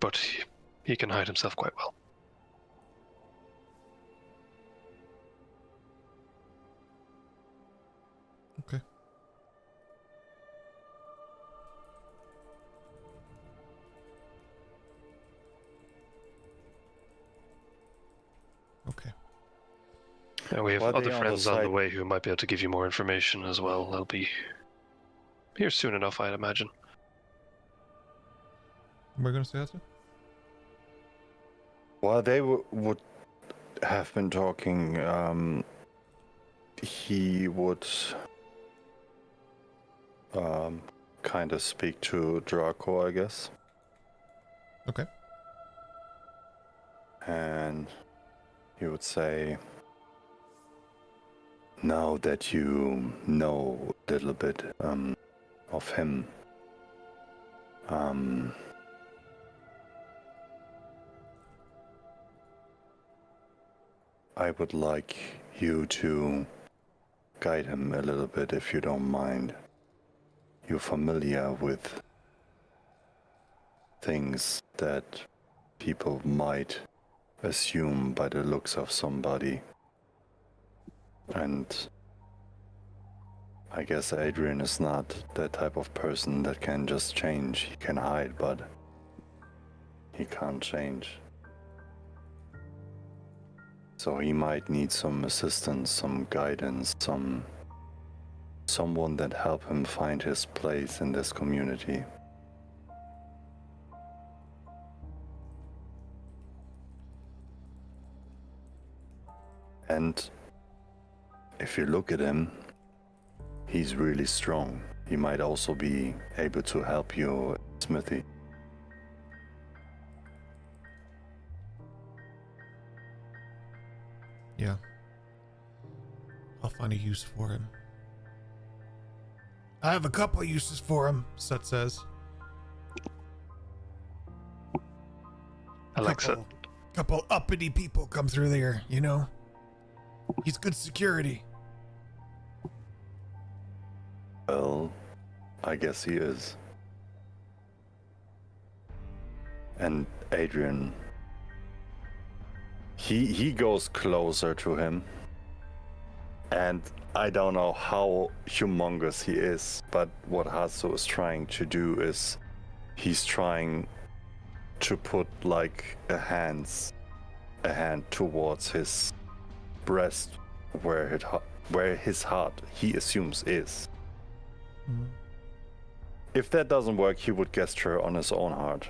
But he can hide himself quite well. Okay. Okay. And we have Well, other they on the friends on the side- way who might be able to give you more information as well. They'll be here soon enough, I'd imagine. We're going to say that too? While they would have been talking, he would kind of speak to Draco, I guess. Okay. And he would say, now that you know a little bit of him, I would like you to guide him a little bit, if you don't mind. You're familiar with things that people might assume by the looks of somebody. And I guess Adrian is not that type of person that can just change. He can hide, but he can't change. So he might need some assistance, some guidance, someone that help him find his place in this community. And if you look at him, he's really strong. He might also be able to help you, Smithy. Yeah. I'll find a use for him. I have a couple uses for him, Sut says. Alexa. Couple uppity people come through there, you know? He's good security. Well, I guess he is. And Adrian, he goes closer to him. And I don't know how humongous he is, but what Hasu is trying to do is he's trying to put like a hand towards his breast where his heart, he assumes, is. Mm. If that doesn't work, he would gesture on his own heart.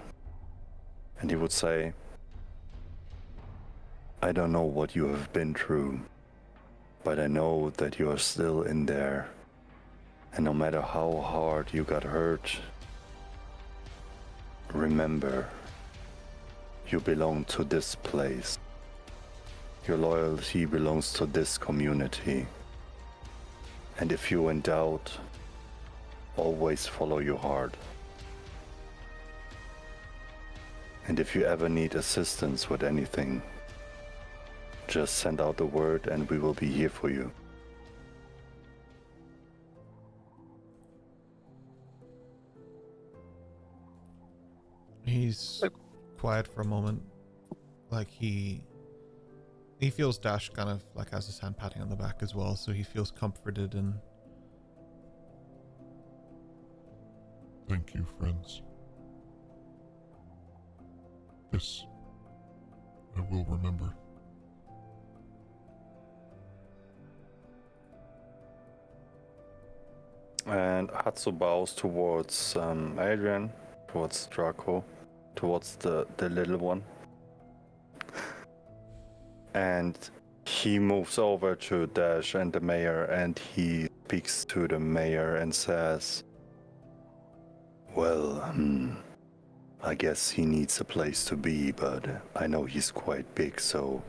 And he would say, I don't know what you have been through, but I know that you are still in there. And no matter how hard you got hurt, remember, you belong to this place. Your loyalty belongs to this community. And if you're in doubt, always follow your heart. And if you ever need assistance with anything, just send out the word and we will be here for you. He's quiet for a moment. Like he feels Dash kind of like has his hand patting on the back as well, so he feels comforted and Thank you, friends. This I will remember. And Hatsu bows towards Adrian, towards Draco, towards the little one. And he moves over to Dash and the mayor, and he speaks to the mayor and says, well, I guess he needs a place to be, but I know he's quite big, so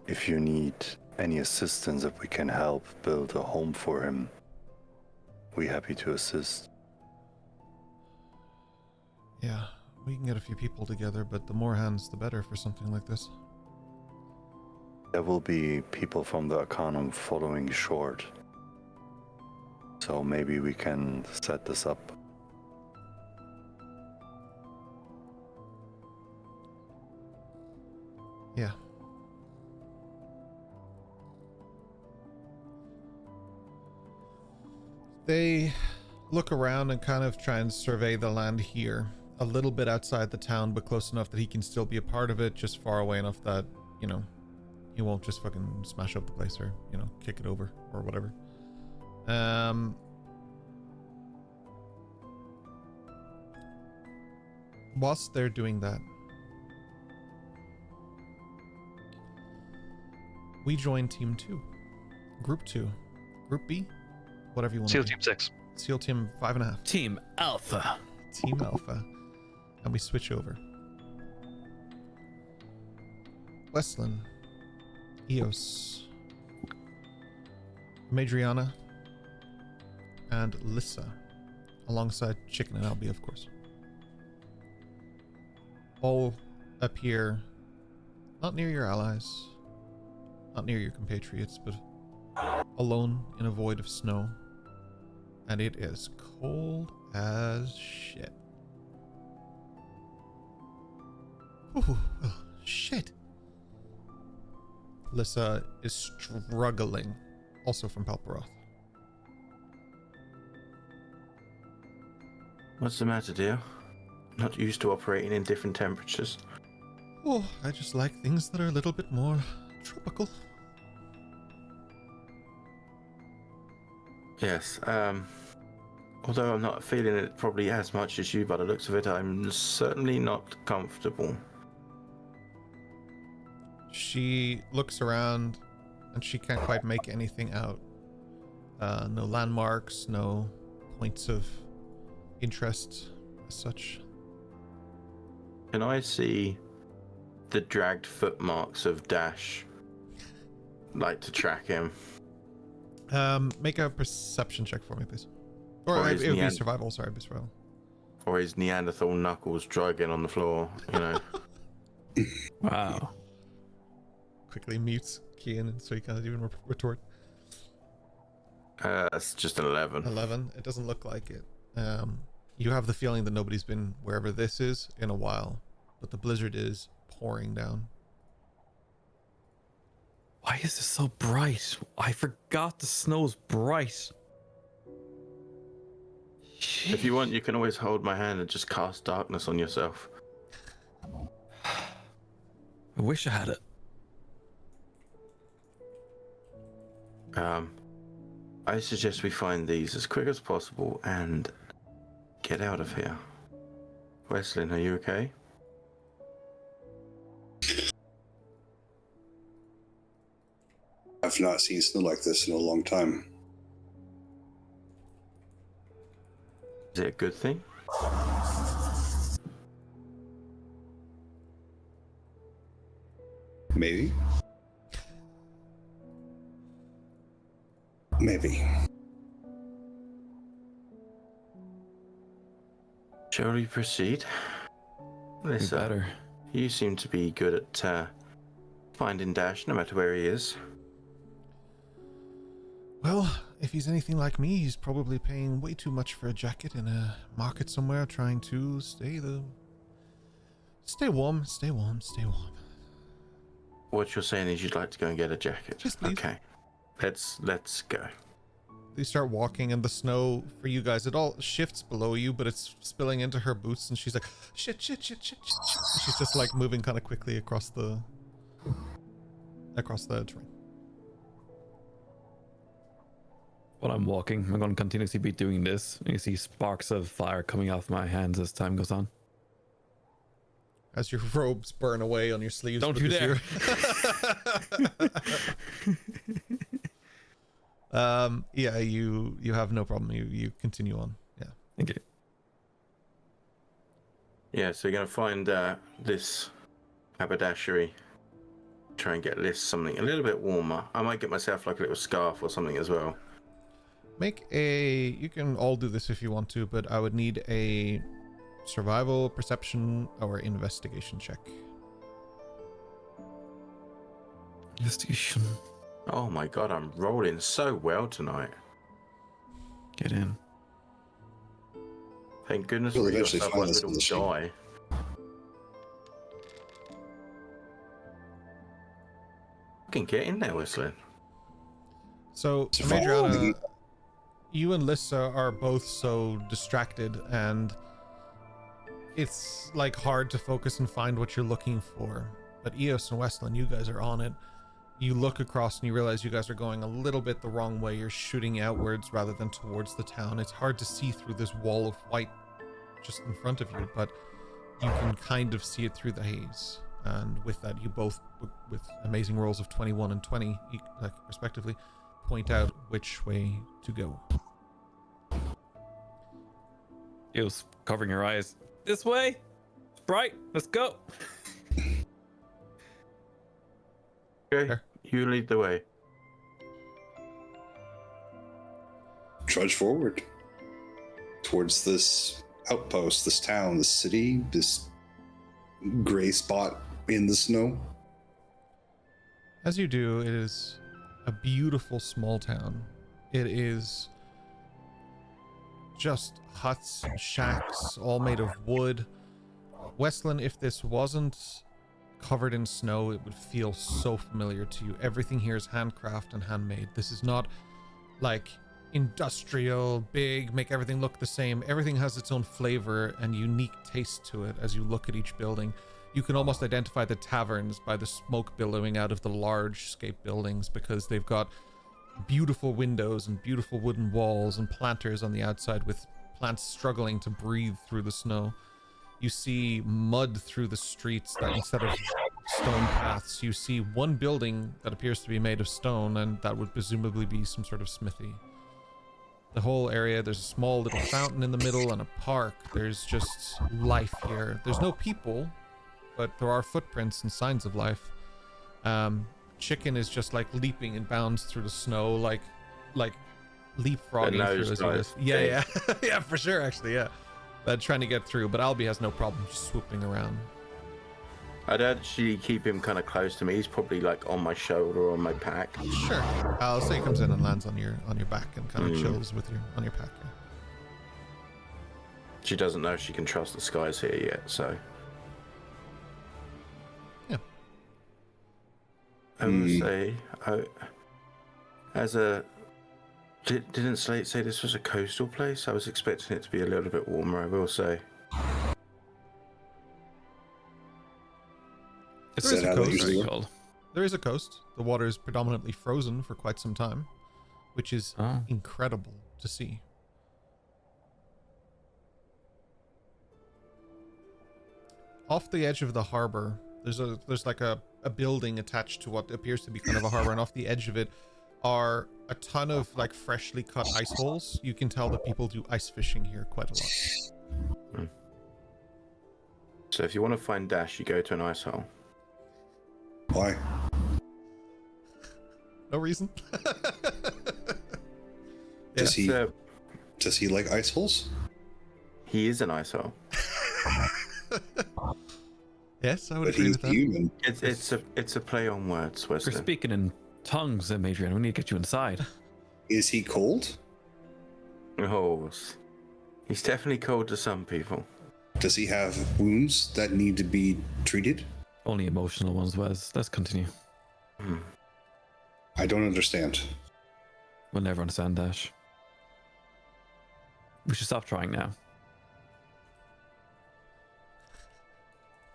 if you need any assistance, if we can help build a home for him, we're happy to assist. yeah, we can get a few people together, but the more hands the better for something like this. There will be people from the Arcanum following short, so maybe we can set this up. Yeah. They look around and kind of try and survey the land here. A little bit outside the town, but close enough that he can still be a part of it, just far away enough that, you know, he won't just fucking smash up the place or, you know, kick it over or whatever. Whilst they're doing that, we join Team 2. Group 2. Group B? Whatever you want SEAL to Team 6. SEAL Team 5.5. Team Alpha. Team Alpha. And we switch over. Westlin. Eos. Madriana. And Lissa. Alongside Chicken and Albie, of course. All appear not near your allies, not near your compatriots, but alone in a void of snow. And it is cold as shit. Ooh, oh, shit. Lissa is struggling, also from Palperoth. What's the matter, dear? Not used to operating in different temperatures. Oh, I just like things that are a little bit more tropical. Yes, although I'm not feeling it probably as much as you by the looks of it, I'm certainly not comfortable. She looks around and she can't quite make anything out. No landmarks, no points of interest as such. Can I see the dragged footmarks of Dash? Like to track him. Make a perception check for me, please. Or Or it his would be Nean- survival, sorry, be survival. Or his Neanderthal knuckles dragging on the floor, you know. Wow. Quickly mutes Kian so he can't even retort. That's just an 11. 11. It doesn't look like it. You have the feeling that nobody's been wherever this is in a while, but the blizzard is pouring down. Why is this so bright? I forgot the snow's bright. If you want, you can always hold my hand and just cast darkness on yourself. I wish I had it. I suggest we find these as quick as possible and get out of here. Weslin, are you okay? I've not seen snow like this in a long time. Is it a good thing? Maybe. Maybe. Shall we proceed? Listen, Better. you seem to be good at finding Dash, no matter where he is. Well, if he's anything like me, he's probably paying way too much for a jacket in a market somewhere, trying to stay warm, stay warm, stay warm. What you're saying is you'd like to go and get a jacket. Yes, please. Okay, let's go. You start walking, and the snow for you guys, it all shifts below you, but it's spilling into her boots, and she's like, shit. She's just like moving kind of quickly across the terrain. While I'm walking, I'm going to continuously be doing this. You see sparks of fire coming off my hands as time goes on. As your robes burn away on your sleeves. Don't you dare. Yeah, you have no problem. You continue on. Yeah. Thank you. Yeah, so you're gonna find this haberdashery. Try and get this something a little bit warmer. I might get myself like a little scarf or something as well. You can all do this if you want to, but I would need a survival, perception, or investigation check. Investigation. Oh my god, I'm rolling so well tonight. Get in. Thank goodness Well, we got eventually yourself find one us little in the sheep. die. Fucking get in there, Whistling. So, Survival. Majorana, you and Lissa are both so distracted, and it's like hard to focus and find what you're looking for. But Eos and Westland, you guys are on it. You look across and you realize you guys are going a little bit the wrong way. You're shooting outwards rather than towards the town. It's hard to see through this wall of white just in front of you, but you can kind of see it through the haze. And with that, you both, with amazing rolls of 21 and 20, like respectively, point out which way to go. Eos covering her eyes. This way. It's bright. Let's go. Okay, Fair. you lead the way. Trudge forward towards this outpost, this town, this city, this gray spot in the snow. As you do, it is a beautiful small town. It is just huts and shacks, all made of wood. Westland, if this wasn't covered in snow, it would feel so familiar to you. Everything here is handcraft and handmade. This is not like industrial, big, make everything look the same. Everything has its own flavor and unique taste to it as you look at each building. You can almost identify the taverns by the smoke billowing out of the large-scape buildings, because they've got beautiful windows and beautiful wooden walls and planters on the outside with plants struggling to breathe through the snow. You see mud through the streets that instead of stone paths, you see one building that appears to be made of stone, and that would presumably be some sort of smithy. The whole area, there's a small little fountain in the middle and a park. There's just life here. There's no people, but there are footprints and signs of life. Chicken is just like leaping in bounds through the snow, like leapfrogging through as he goes. Yeah, yeah, for sure, actually, yeah. Trying to get through, but Albie has no problem just swooping around. I'd actually keep him kind of close to me. He's probably like on my shoulder or on my pack. Sure. I'll say he comes in and lands on your back and kind of chills with you on your pack. Yeah. She doesn't know she can trust the skies here yet, so. Yeah. I would say, didn't Slate say this was a coastal place? I was expecting it to be a little bit warmer, I will say. There is a coast. There is a coast. The water is predominantly frozen for quite some time, which is incredible to see. Off the edge of the harbor, there's like a building attached to what appears to be kind of a harbor, and off the edge of it are a ton of like freshly cut ice holes. You can tell that people do ice fishing here quite a lot. So if you want to find Dash, you go to an ice hole. Why? No reason. Does Yeah. Does he like ice holes? He is an ISO. Yes, I would But agree he's with that. human. It's a play on words, We're Weston. speaking in tongues, Adrian. We need to get you inside. Is he cold? Oh, he's definitely cold to some people. Does he have wounds that need to be treated? Only emotional ones, Wes. Let's continue. I don't understand. We'll never understand, Dash. We should stop trying now.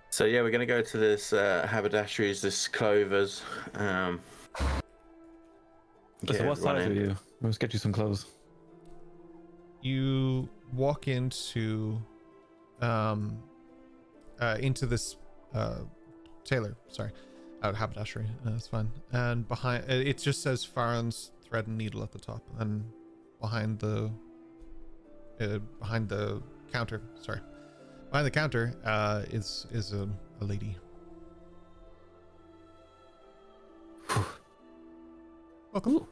So yeah, we're gonna go to this haberdasheries, this Clover's. So get what size everyone are in. you? Let's get you some clothes. You walk into this tailor, sorry, haberdashery. That's fine. And behind it just says Farron's thread and needle at the top, and behind the counter, sorry, behind the counter is a lady. Welcome.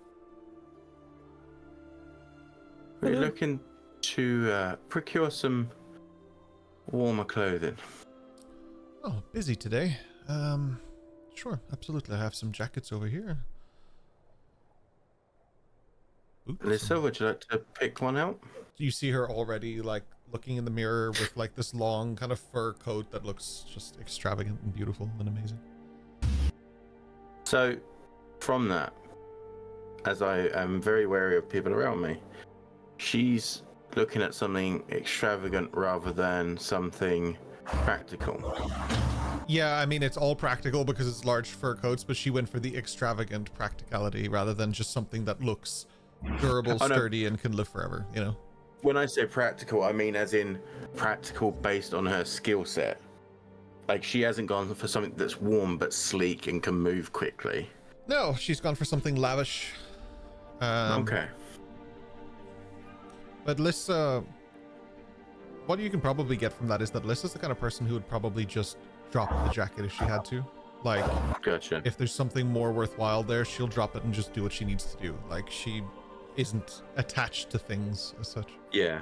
We're looking to procure some warmer clothing. Oh, busy today. Sure, absolutely. I have some jackets over here. Oops. Alyssa, would you like to pick one out? You see her already, like, looking in the mirror with, like, this long kind of fur coat that looks just extravagant and beautiful and amazing. So, from that, as I am very wary of people around me, she's looking at something extravagant rather than something practical. Yeah, I mean, it's all practical because it's large fur coats, but she went for the extravagant practicality rather than just something that looks durable, sturdy, and can live forever, you know? When I say practical, I mean as in practical based on her skill set. Like, she hasn't gone for something that's warm but sleek and can move quickly. No, she's gone for something lavish. Okay. But Lissa, what you can probably get from that is that Lissa's the kind of person who would probably just drop the jacket if she had to. Like, Gotcha. if there's something more worthwhile there, she'll drop it and just do what she needs to do. Like, she isn't attached to things as such. Yeah.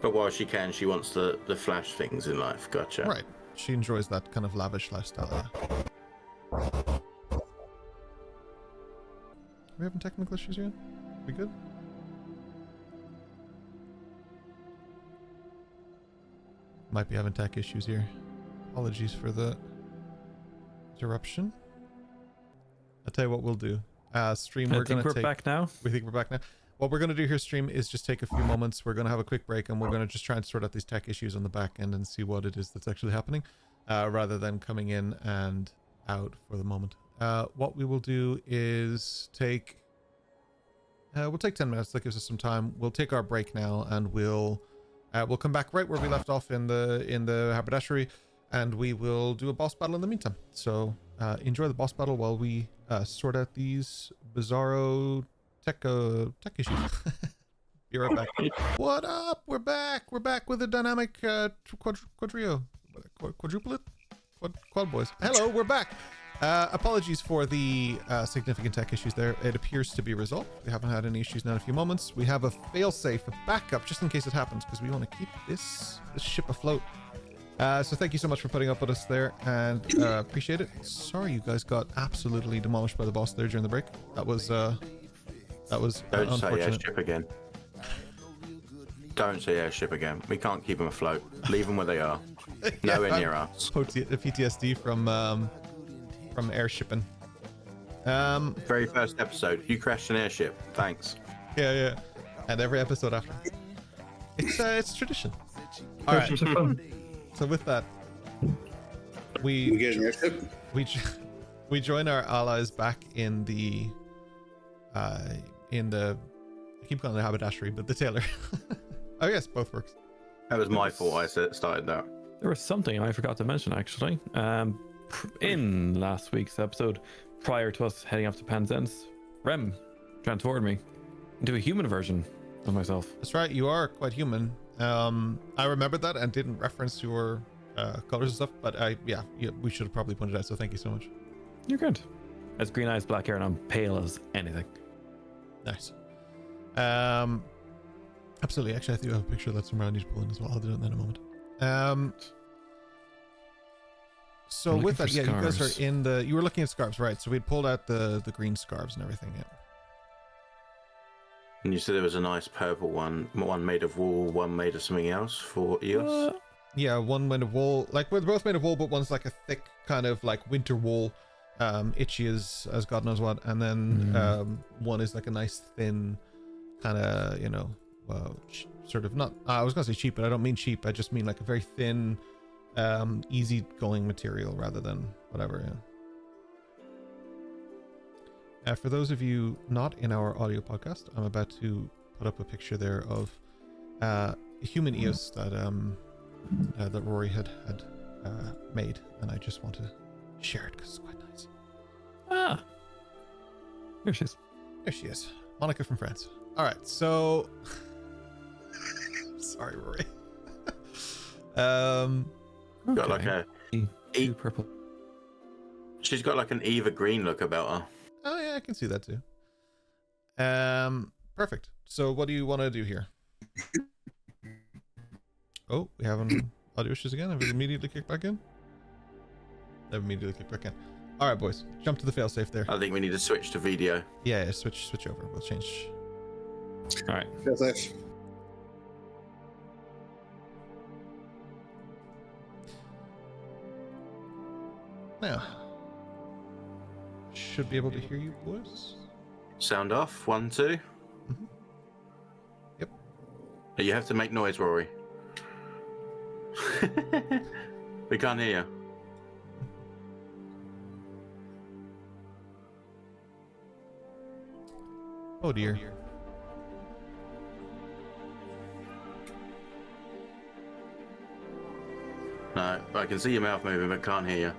But while she can, she wants the flash things in life. Gotcha. Right. She enjoys that kind of lavish lifestyle, yeah. Are we having technical issues yet? We good? Might be having tech issues here. Apologies for the interruption. I'll tell you what we'll do. Stream, we're going to take... back now. We think we're back now. What we're going to do here, stream, is just take a few moments. We're going to have a quick break, and we're going to just try and sort out these tech issues on the back end and see what it is that's actually happening, rather than coming in and out for the moment. What we will do is take... we'll take 10 minutes. That gives us some time. We'll take our break now, and we'll come back right where we left off in the haberdashery, and we will do a boss battle in the meantime. So enjoy the boss battle while we sort out these bizarro tech issues. Be right back. What up? We're back. We're back with a dynamic quadruplet, quad boys. Hello, we're back. Apologies for the significant tech issues there. It appears to be resolved. We haven't had any issues now in a few moments. We have a failsafe, a backup, just in case it happens, because we want to keep this ship afloat. So thank you so much for putting up with us there, and appreciate it. Sorry you guys got absolutely demolished by the boss there during the break. That was Don't say unfortunate. airship again. Don't say airship again. We can't keep them afloat. Leave them where they are. Nowhere near us. PTSD from airshipping. Very first episode, you crashed an airship. Thanks. Yeah. And every episode after. It's tradition. All right. So with that, We get an airship? we join our allies back in the I keep calling it haberdashery, but the tailor. Oh yes, both works. That was my fault. I started that. There was something I forgot to mention actually. In last week's episode, prior to us heading off to Penzance, Rem transformed me into a human version of myself. That's right, you are quite human. I remembered that and didn't reference your colors and stuff, but we should have probably pointed out, so thank you so much. You're good. As green eyes, black hair, and I'm pale as anything. Nice. Absolutely. Actually, I think I have a picture that's around you to pull in as well. I'll do it in a moment. So I'm with that, looking yeah, for you guys scarves. are in the. You were looking at scarves, right? So we'd pulled out the green scarves and everything. Yeah. And you said there was a nice purple one made of wool, one made of something else for Eos. Yeah, one made of wool. Like they're both made of wool, but one's like a thick kind of like winter wool, itchy as God knows what, and then one is like a nice thin, kind of sort of not. I was gonna say cheap, but I don't mean cheap. I just mean like a very thin, easy going material rather than whatever. Yeah. For those of you not in our audio podcast, I'm about to put up a picture there of a human Eos that that Rory had made, and I just want to share it because it's quite nice. Ah, here she is. There she is, Monica from France. All right, so sorry, Rory. Got like a Two purple. she's got like an Eva Green look about her. Oh yeah, I can see that too. Perfect. So what do you want to do here? Oh, we have an audio issues again. Have we immediately kicked back in? They've immediately kicked back in. All right, boys, jump to the failsafe there. I think we need to switch to video. Yeah, switch over. We'll change. All right. Failsafe. Now, should be able to hear you, boys. Sound off. 1, 2. Yep. You have to make noise, Rory. We can't hear you. Oh dear. No, I can see your mouth moving, but can't hear you.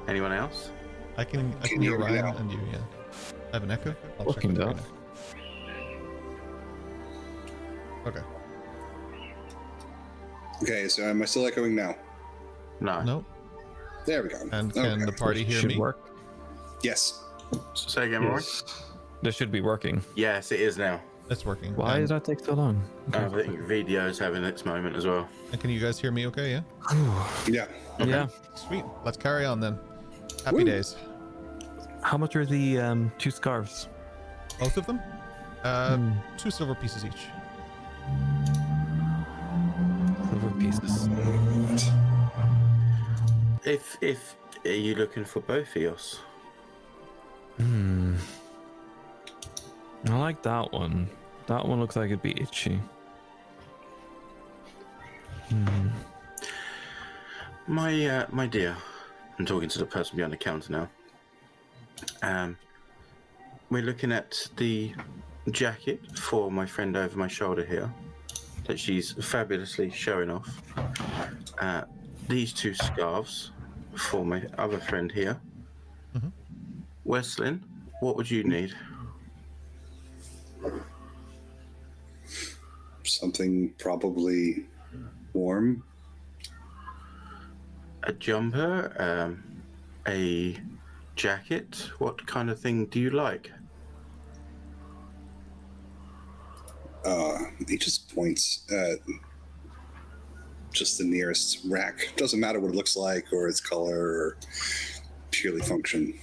Anyone else? I can Can hear you hear me Ryan now? and you. Yeah. I have an echo. I'll check Working with though. Ryan. Okay. Okay, so am I still echoing now? No. No. There we go. And can Okay. the party hear Should me? work. Yes. Say again, Rory. This should be working. Yes, it is now. It's working. Why and, does that take so long? I think video's having its moment as well. and can you guys hear me? Okay. Yeah. Yeah. Yeah. Sweet. Let's carry on then. Happy Woo. days. How much are the 2 scarves? Both of them. 2 silver pieces each. Silver pieces. If are you looking for both Eos? I like that one. That one looks like it'd be itchy. My dear, I'm talking to the person behind the counter now. We're looking at the jacket for my friend over my shoulder here that she's fabulously showing off. These 2 scarves for my other friend here. Mhm. Weslin, what would you need? Something probably warm. A jumper, a jacket. What kind of thing do you like? He just points at just the nearest rack. Doesn't matter what it looks like or its color or purely function.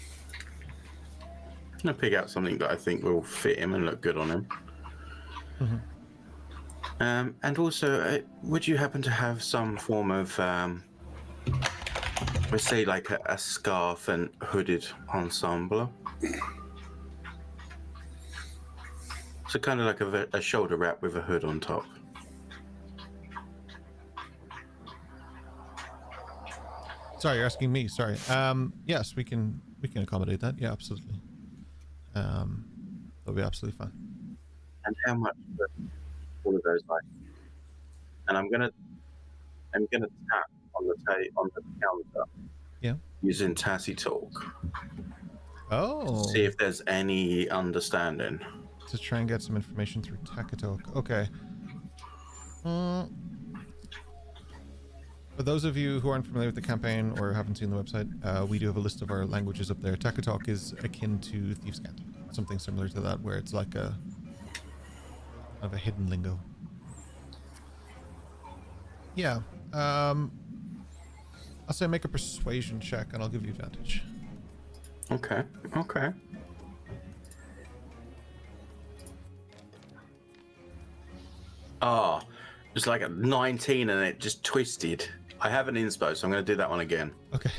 I'm gonna pick out something that I think will fit him and look good on him. And also, would you happen to have some form of, let's say, like a scarf and hooded ensemble? So kind of like a shoulder wrap with a hood on top. Sorry, you're asking me. Sorry. Yes, we can accommodate that. Yeah, absolutely. That'll be absolutely fine. And how much for all of those like? And I'm gonna tap on the counter. Yeah. Using Tassie Talk. Oh. See if there's any understanding. To try and get some information through Takatalk. Okay. For those of you who aren't familiar with the campaign or haven't seen the website, we do have a list of our languages up there. Takatalk is akin to Thieves' Cant. something similar to that, where it's like a hidden lingo. Yeah. I'll say make a persuasion check, and I'll give you advantage. Okay. Okay. Ah, it's like a 19 and it just twisted. I have an inspo, so I'm going to do that one again. Okay.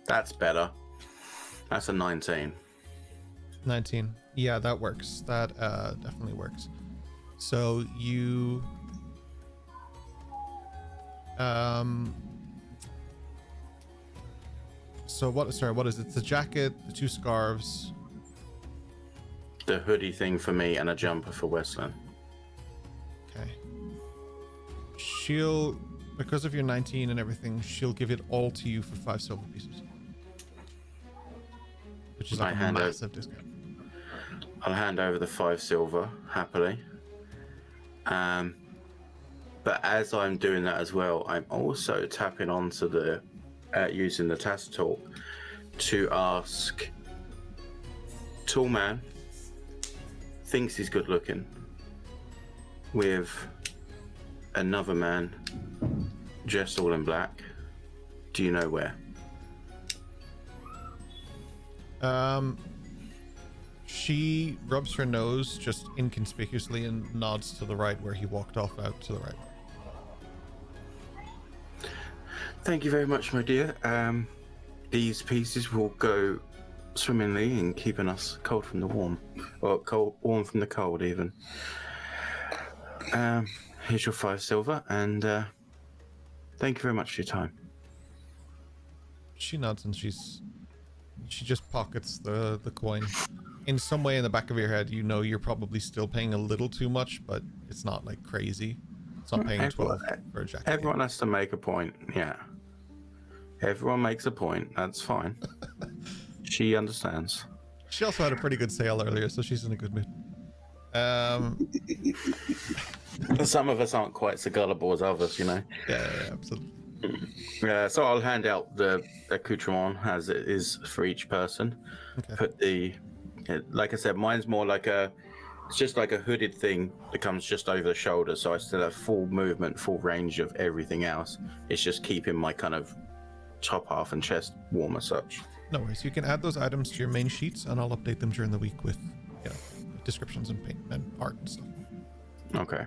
That's better. That's a 19. 19. Yeah, that works. That definitely works. So you so what is it? The jacket, the 2 scarves, The hoodie thing for me and a jumper for Westland. okay. She'll, because of your 19 and everything, she'll give it all to you for 5 silver pieces, which is like a massive discount. I'll hand over the 5 silver happily. But as I'm doing that as well, I'm also tapping onto the using the Tacit Talk to ask. Tall man, thinks he's good looking, with another man dressed all in black. Do you know where? She rubs her nose just inconspicuously and nods to the right, where he walked off out to the right. Thank you very much, my dear. These pieces will go swimmingly in keeping us cold from the warm, or warm from the cold even. Here's your 5 silver, and thank you very much for your time. She nods and she just pockets the coin. In some way in the back of your head, you know you're probably still paying a little too much, but it's not like crazy. It's not paying 12 for a jacket. Everyone has to make a point, yeah. Everyone makes a point, that's fine. She understands. She also had a pretty good sale earlier, so she's in a good mood. Some of us aren't quite so gullible as others, you know. Yeah, absolutely. So I'll hand out the accoutrement as it is for each person. Okay. Put like I said, mine's more like it's just like a hooded thing that comes just over the shoulder, so I still have full movement, full range of everything else. It's just keeping my kind of top half and chest warm as such. No worries. You can add those items to your main sheets, and I'll update them during the week with, descriptions and paint and art and stuff. Okay.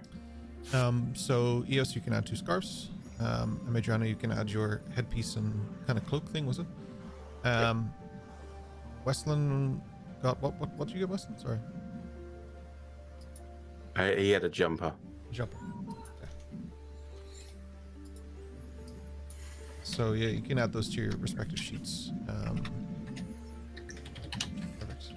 So Eos, you can add 2 scarves. And Madriana, you can add your headpiece and kind of cloak thing, was it? Westland got what did you get, Westland? Sorry. He had a jumper. Jumper. Okay. So yeah, you can add those to your respective sheets. Perfect.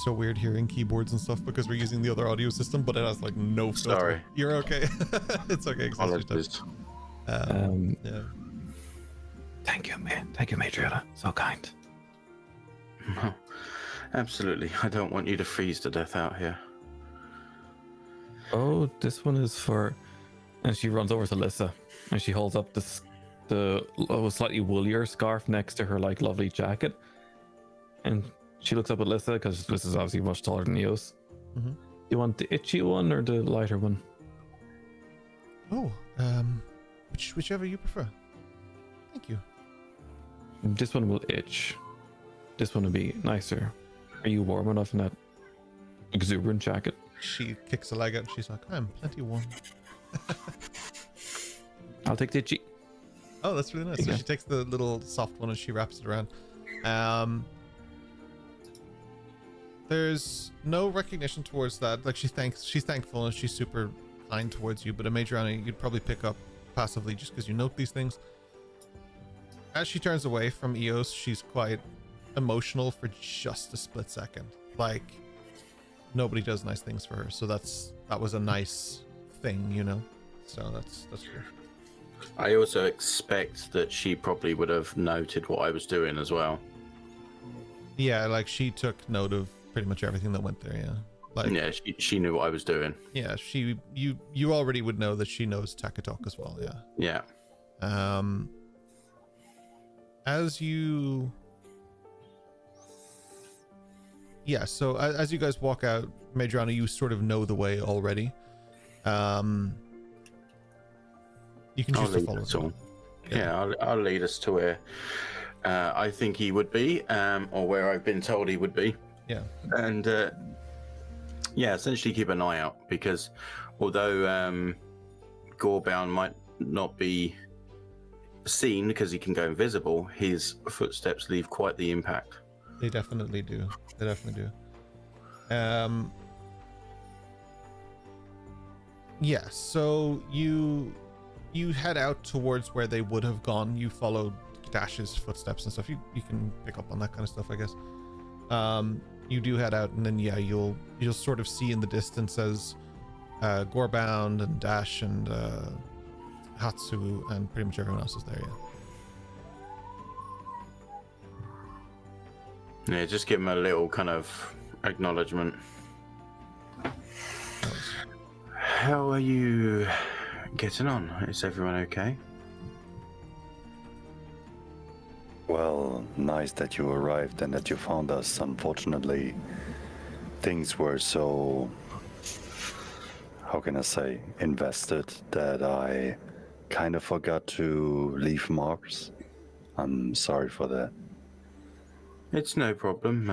So weird hearing keyboards and stuff because we're using the other audio system, but it has like no filter. Sorry. You're okay. It's okay. Apologies. Yeah. Thank you, man. Thank you, Madriana. So kind. No, absolutely. I don't want you to freeze to death out here. Oh, this one is for... And she runs over to Lissa, and she holds up the slightly woolier scarf next to her like lovely jacket. And she looks up at Lissa, because Lissa's obviously much taller than Eos. Mm-hmm. You want the itchy one or the lighter one? Oh, whichever you prefer. Thank you. This one will itch. This one will be nicer. Are you warm enough in that exuberant jacket? She kicks a leg out and she's like, I'm plenty warm. I'll take the itchy. Oh, that's really nice. So she takes the little soft one and she wraps it around. There's no recognition towards that. Like she's thankful and she's super kind towards you, but a Madriana you'd probably pick up passively just because you note these things. As she turns away from Eos, she's quite emotional for just a split second. Like nobody does nice things for her, so that was a nice thing, you know. So that's cool. I also expect that she probably would have noted what I was doing as well. Yeah, like she took note of pretty much everything that went there. Yeah. Like, Yeah, she knew what I was doing. yeah, you already would know that she knows Takatok as well. Yeah. Yeah. As you, yeah. So as you guys walk out, Madriana, you sort of know the way already. You can choose to follow them. Yeah, I'll lead us to where I think he would be, or where I've been told he would be. Yeah. And yeah, essentially keep an eye out, because although Gorebound might not be seen because he can go invisible, his footsteps leave quite the impact. They definitely do. They definitely do. Yeah, so you head out towards where they would have gone. You follow Dash's footsteps and stuff. You can pick up on that kind of stuff, I guess. You do head out, and then yeah, you'll sort of see in the distance as Gorebound and Dash and Hatsu and pretty much everyone else is there. Yeah, just give him a little kind of acknowledgement. How are you getting on? Is everyone okay? Well, nice that you arrived and that you found us. Unfortunately, things were so, how can I say, invested that I kind of forgot to leave marks. I'm sorry for that. It's no problem.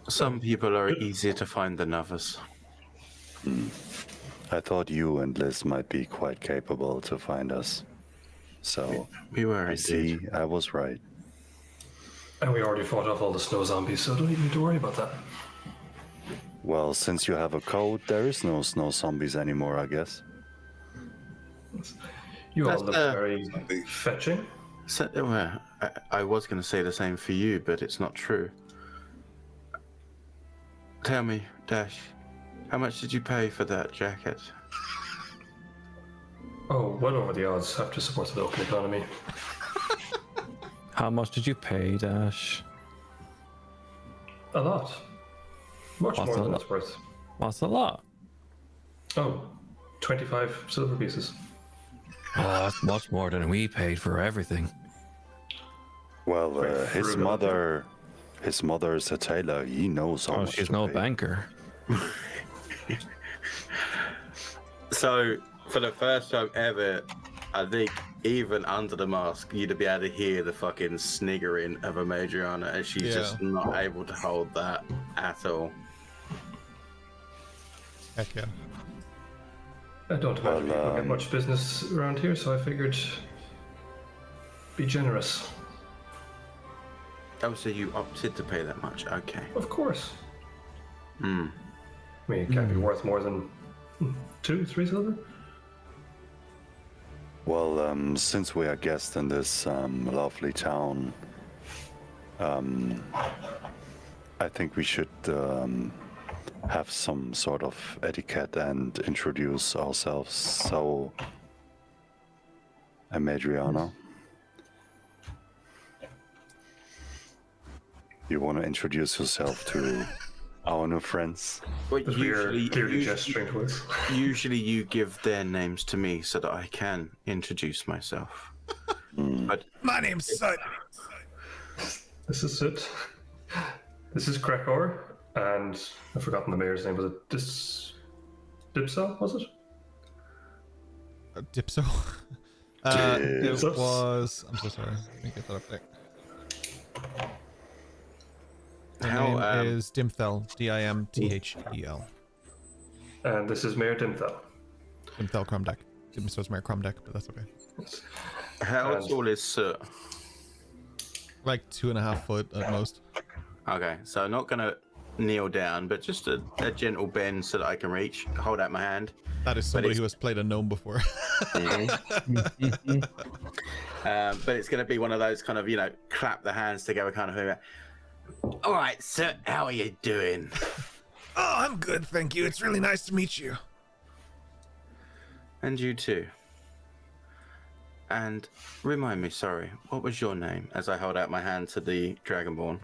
Some people are easier to find than others. I thought you and Liz might be quite capable to find us. So We were I see indeed. I was right. And we already fought off all the snow zombies, so don't even need to worry about that. Well, since you have a code, there is no snow zombies anymore, I guess. You all That's, look very fetching. So, I was going to say the same for you, but it's not true. Tell me, Dash, how much did you pay for that jacket? Oh, well over the odds. Have to support the local economy. How much did you pay, Dash? A lot. Much What's more a than lot? it's worth. What's a lot? Oh, 25 silver pieces. Oh, that's much more than we paid for everything. Well, Quite his frugal. mother is a tailor. He knows how Oh, much she's to no pay. banker. So, for the first time ever, I think even under the mask, you'd be able to hear the fucking sniggering of a Madriana, and she's just not able to hold that at all. Heck yeah. I don't imagine Well, people get much business around here, so I figured be generous. Oh, so you opted to pay that much? Okay. Of course. Hmm. I mean, it can't be worth more than 2, 3 silver. Well, since we are guests in this lovely town, I think we should have some sort of etiquette and introduce ourselves. So, I'm Adriana. You want to introduce yourself to our new friends? But Because we are clearly gesturing towards. usually you give their names to me so that I can introduce myself. But My name's Sut. This is it. This is Krekor, and I've forgotten the mayor's name. Was it Dipso? Was it? Dipso. It Dipsos? was. I'm so sorry. Let me get that up there. Her How, name is Dimthel. Dimthel. And this is Mayor Dimthel. Dimthel Cromdeck. Dimso's Mayor Cromdeck, but that's okay. how And- tall is Sir? Like 2.5 foot at most. Okay, so not gonna kneel down, but just a gentle bend so that I can reach. Hold out my hand. That is somebody it's- who has played a gnome before. But it's gonna be one of those kind of, clap the hands together kind of thing. All right, Sir, how are you doing? Oh, I'm good, thank you. It's really nice to meet you. And you too. And remind me, sorry, what was your name? As I hold out my hand to the Dragonborn.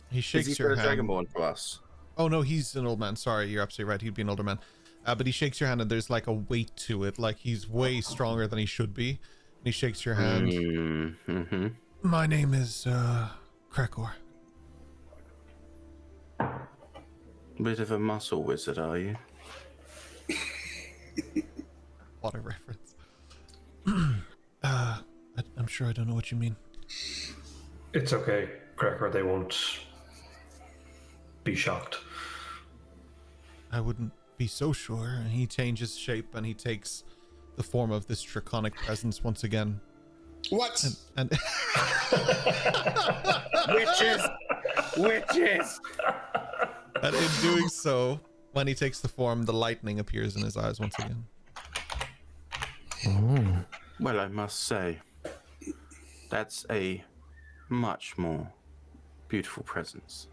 He Is shakes he your for the hand. Dragonborn to us? Oh no, he's an old man. Sorry, you're absolutely right. He'd be an older man. But he shakes your hand, and there's like a weight to it. Like he's way stronger than he should be. And he shakes your hand. Mm-hmm. My name is Krekor. Bit of a muscle wizard, are you? What a reference. I'm sure I don't know what you mean. It's okay, Cracker. They won't be shocked. I wouldn't be so sure. And he changes shape and he takes the form of this draconic presence once again. What? And Witches! Witches! And in doing so, when he takes the form, the lightning appears in his eyes once again. Well, I must say, that's a much more beautiful presence.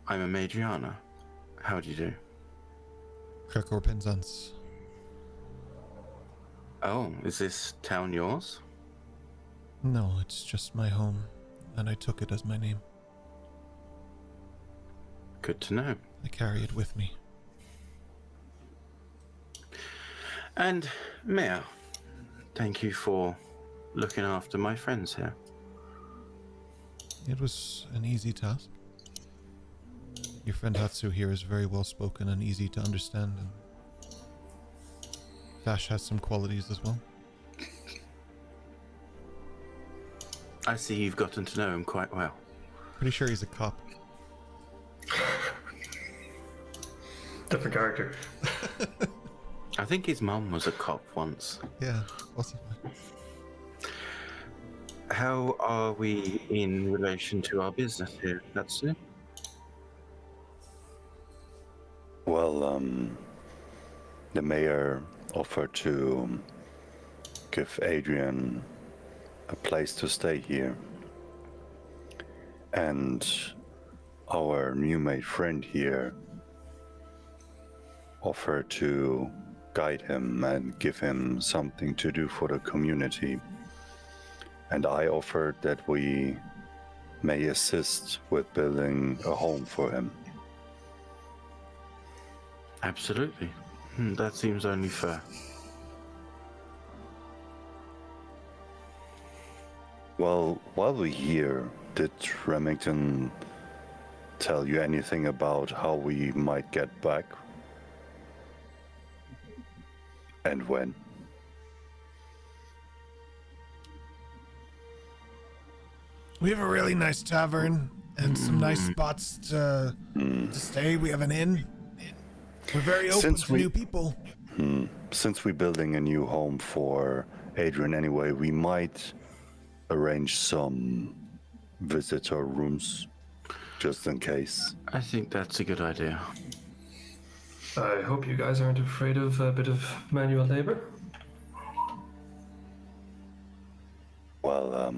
I'm a Madriana. How do you do? Krekor Penzance. Oh, is this town yours? No, it's just my home, and I took it as my name. Good to know. I carry it with me. And, Mayor, thank you for looking after my friends here. It was an easy task. Your friend Hatsu here is very well spoken and easy to understand, and Dash has some qualities as well. I see you've gotten to know him quite well. Pretty sure he's a cop. Different character. I think his mum was a cop once. Yeah, possibly. How are we in relation to our business here, Hatsu? Well, the mayor offered to give Adrian a place to stay here. And our new made friend here offered to guide him and give him something to do for the community. And I offered that we may assist with building a home for him. Absolutely. That seems only fair. Well, while we're here, did Remington tell you anything about how we might get back? And when? We have a really nice tavern and some nice spots to stay. We have an inn. We're very open to new people. Since we're building a new home for Adrian anyway, we might arrange some visitor rooms, just in case. I think that's a good idea. I hope you guys aren't afraid of a bit of manual labor. Well,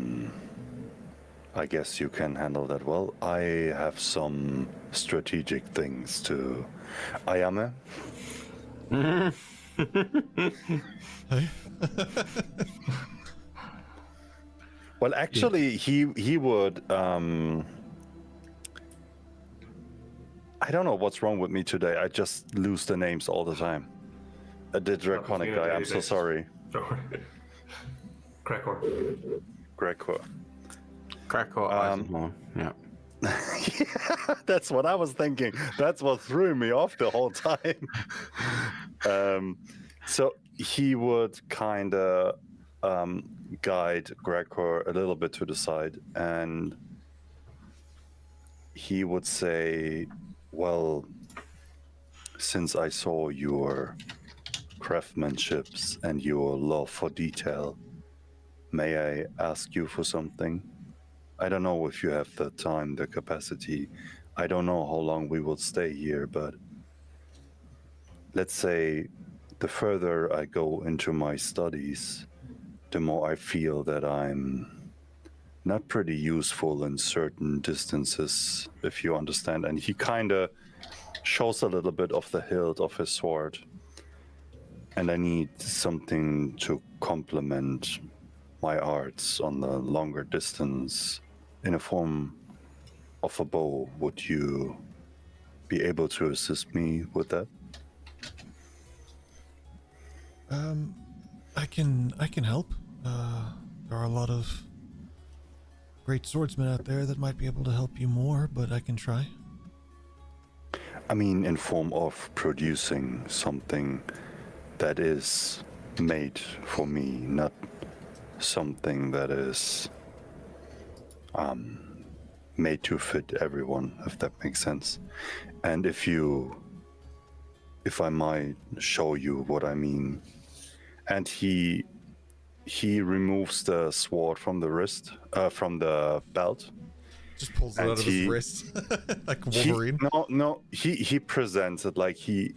I guess you can handle that well. I have some strategic things to... Ayame? Well, actually, he would... I don't know what's wrong with me today. I just lose the names all the time. The draconic guy, I'm so sorry. Cracker. Gregor. Cracker Eisenhorn, yeah. Yeah, that's what I was thinking. That's what threw me off the whole time. So he would kind of guide Gregor a little bit to the side, and he would say, well, since I saw your craftsmanships and your love for detail, may I ask you for something? I don't know if you have the time, the capacity. I don't know how long we will stay here, but let's say the further I go into my studies, the more I feel that I'm not pretty useful in certain distances, if you understand. And he kind of shows a little bit of the hilt of his sword. And I need something to complement my arts on the longer distance in a form of a bow. Would you be able to assist me with that? I can help. There are a lot of great swordsmen out there that might be able to help you more, but I can try. I mean, in form of producing something that is made for me, not something that is made to fit everyone, if that makes sense. And if I might show you what I mean. And he removes the sword from the wrist, from the belt. Just pulls it out of his wrist, like Wolverine. He presents it like he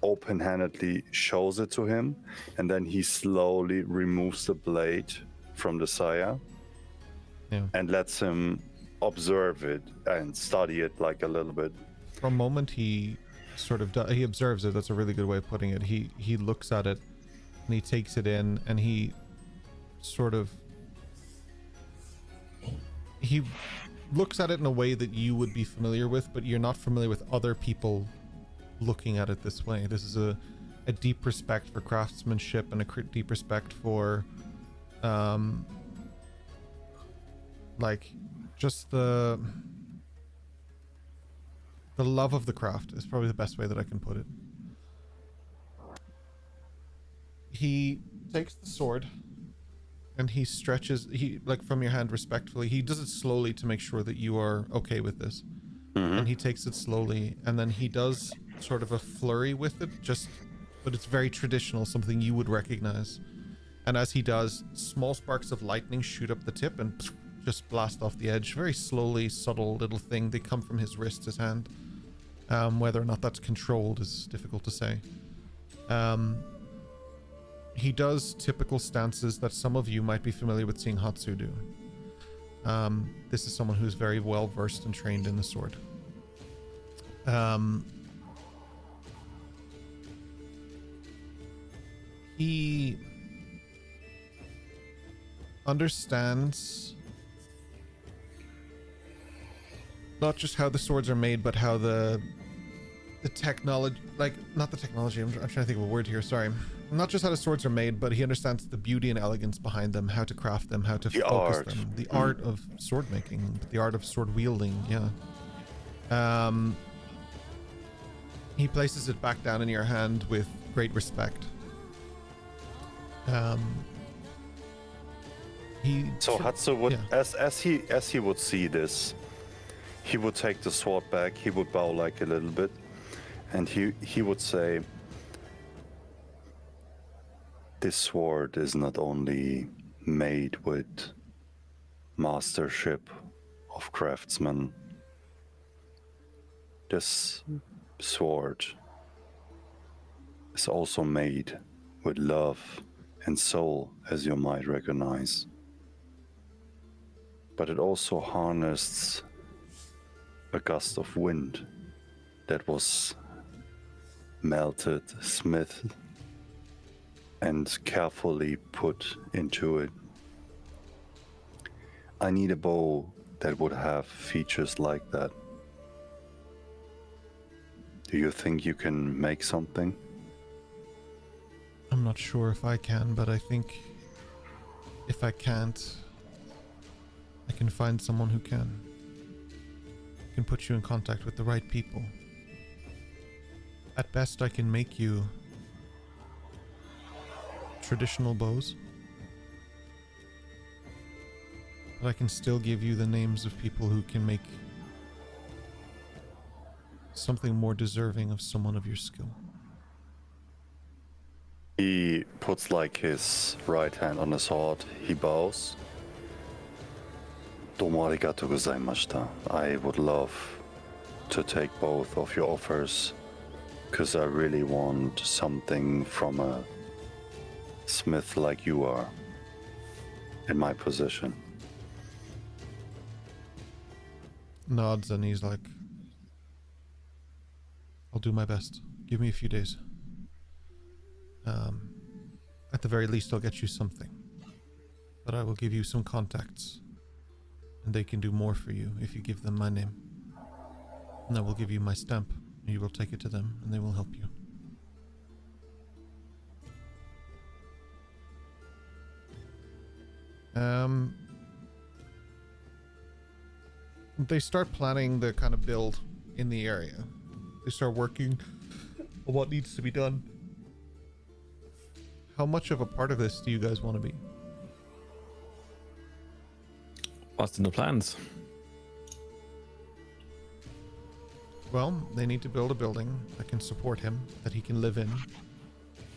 open-handedly shows it to him, and then he slowly removes the blade from the saya, and lets him observe it and study it like a little bit. For a moment, he sort of he observes it. That's a really good way of putting it. He looks at it, and he takes it in, and he sort of looks at it in a way that you would be familiar with, but you're not familiar with other people looking at it this way. This is a deep respect for craftsmanship and a deep respect for like just the love of the craft is probably the best way that I can put it. He takes the sword and he stretches, like from your hand respectfully. He does it slowly to make sure that you are okay with this. And he takes it slowly, and then he does sort of a flurry with it, but it's very traditional, something you would recognize. And as he does, small sparks of lightning shoot up the tip and just blast off the edge. Very slowly, subtle little thing. They come from his wrist, his hand. Whether or not that's controlled is difficult to say. He does typical stances that some of you might be familiar with seeing Hatsu do. This is someone who's very well versed and trained in the sword. He understands not just how the swords are made, but how the technology, like, not the technology, I'm trying to think of a word here, sorry. Not just how the swords are made, but he understands the beauty and elegance behind them, how to craft them, how to focus them. The art of sword making, the art of sword wielding, yeah. He places it back down in your hand with great respect. Hatsu would, as he would see this, he would take the sword back, he would bow like a little bit, and he would say, this sword is not only made with mastership of craftsmen. This sword is also made with love and soul, as you might recognize. But it also harnessed a gust of wind that was melted, smithed, and carefully put into it. I need a bow that would have features like that. Do you think you can make something? I'm not sure if I can, but I think if I can't, I can find someone who can. I can put you in contact with the right people. At best, I can make you traditional bows, but I can still give you the names of people who can make something more deserving of someone of your skill. He puts like his right hand on his heart, he bows. Domo arigatou gozaimashita. I would love to take both of your offers, because I really want something from a smith like you are in my position. Nods, and he's like, I'll do my best. Give me a few days. At the very least, I'll get you something. But I will give you some contacts and they can do more for you if you give them my name. And I will give you my stamp, and you will take it to them, and they will help you. They start planning the kind of build in the area. They start working on what needs to be done. How much of a part of this do you guys want to be? What's in the plans? Well, they need to build a building that can support him, that he can live in.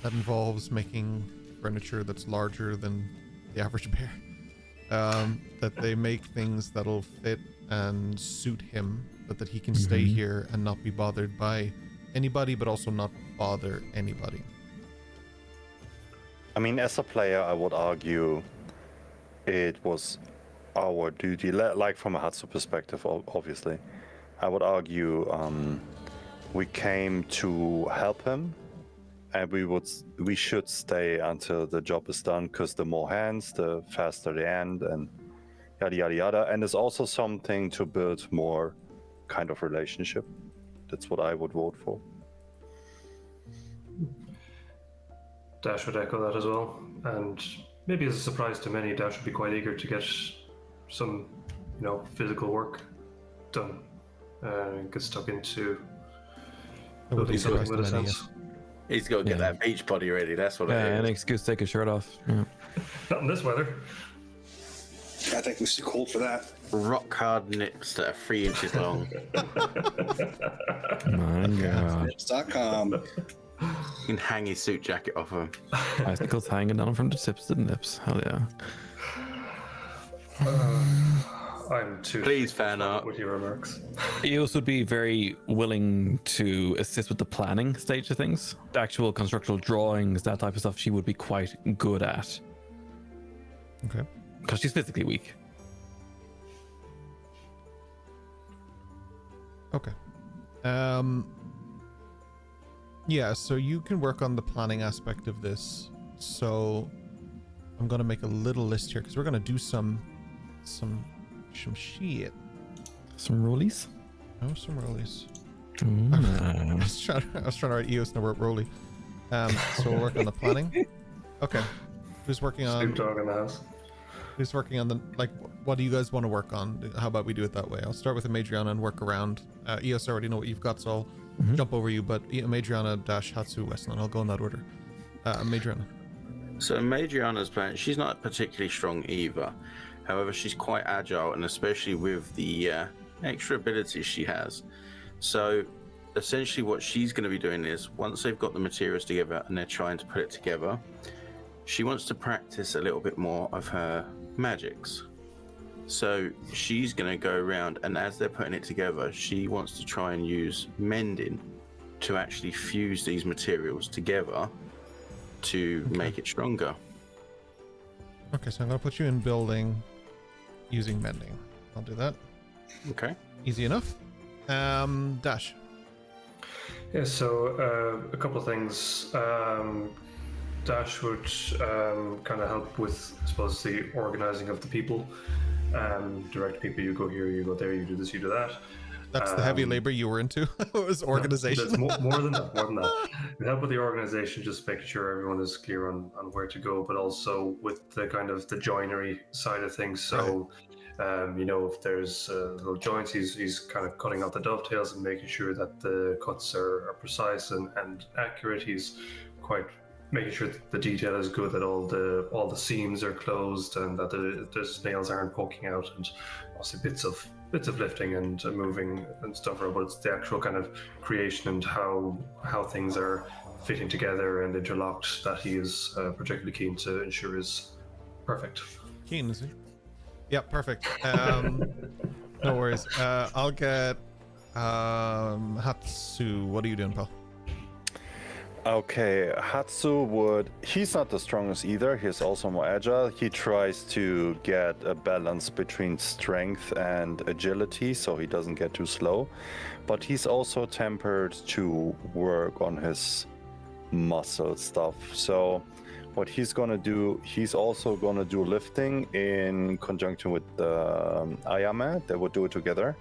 That involves making furniture that's larger than the average bear. That they make things that'll fit and suit him, but that he can stay here and not be bothered by anybody, but also not bother anybody. I mean, as a player, I would argue it was our duty, like from a Hatsu perspective, obviously. I would argue we came to help him, and we should stay until the job is done, because the more hands, the faster the end, and yada yada yada. And it's also something to build more kind of relationship. That's what I would vote for. Dash would echo that as well, and maybe as a surprise to many, Dash would be quite eager to get some, physical work done. Get stuck into building something with a sense. He's got to get that beach body ready. That's what it is. An excuse to take his shirt off. Yeah. Not in this weather. I think it's too cold for that. Rock hard nips that are 3 inches long. My God. Nips.com. You can hang his suit jacket off him. Icicles hanging down from the tips to the nips. Hell yeah. I'm too. Please fan art with your remarks. EOS would be very willing to assist with the planning stage of things. The actual constructional drawings, that type of stuff, she would be quite good at. Okay. Because she's physically weak. Okay. Yeah, so you can work on the planning aspect of this. So I'm gonna make a little list here because we're gonna do some shit. Some rollies? Oh, some rollies. Mm. I was trying to write EOS and I wrote rolly. So we'll work on the planning. Okay. Who's working on? Snoop Dogg in the house. Who's working on the, what do you guys want to work on? How about we do it that way? I'll start with Madriana and work around. EOS, I already know what you've got, so I'll jump over you, but Madriana - Hatsu Westland. I'll go in that order. Madriana. So Madriana's plan, she's not particularly strong either. However, she's quite agile, and especially with the extra abilities she has. So essentially what she's going to be doing is, once they've got the materials together and they're trying to put it together, she wants to practice a little bit more of her magics. So she's going to go around, and as they're putting it together, she wants to try and use mending to actually fuse these materials together to make it stronger. Okay, so I'm going to put you in building using mending. I'll do that. Okay. Easy enough. Dash. Yeah, so a couple of things. Dash would kind of help with, I suppose, the organizing of the people. Direct people, you go here, you go there, you do this, you do that. That's the heavy labor you were into. It was organization. No, more than that. It help with the organization, just making sure everyone is clear on where to go, but also with the kind of the joinery side of things. So, if there's little joints, he's kind of cutting out the dovetails and making sure that the cuts are precise and accurate. He's quite making sure that the detail is good, that all the seams are closed, and that the nails aren't poking out, and also bits of lifting and moving and stuff. But it's the actual kind of creation and how things are fitting together and interlocked that he is particularly keen to ensure is perfect. Keen, is he? Yeah, perfect. No worries. I'll get Hatsu. What are you doing, pal? Okay, Hatsu he's not the strongest either, he's also more agile. He tries to get a balance between strength and agility so he doesn't get too slow. But he's also tempered to work on his muscle stuff. So what he's gonna do, he's also gonna do lifting in conjunction with Ayame. They would do it together.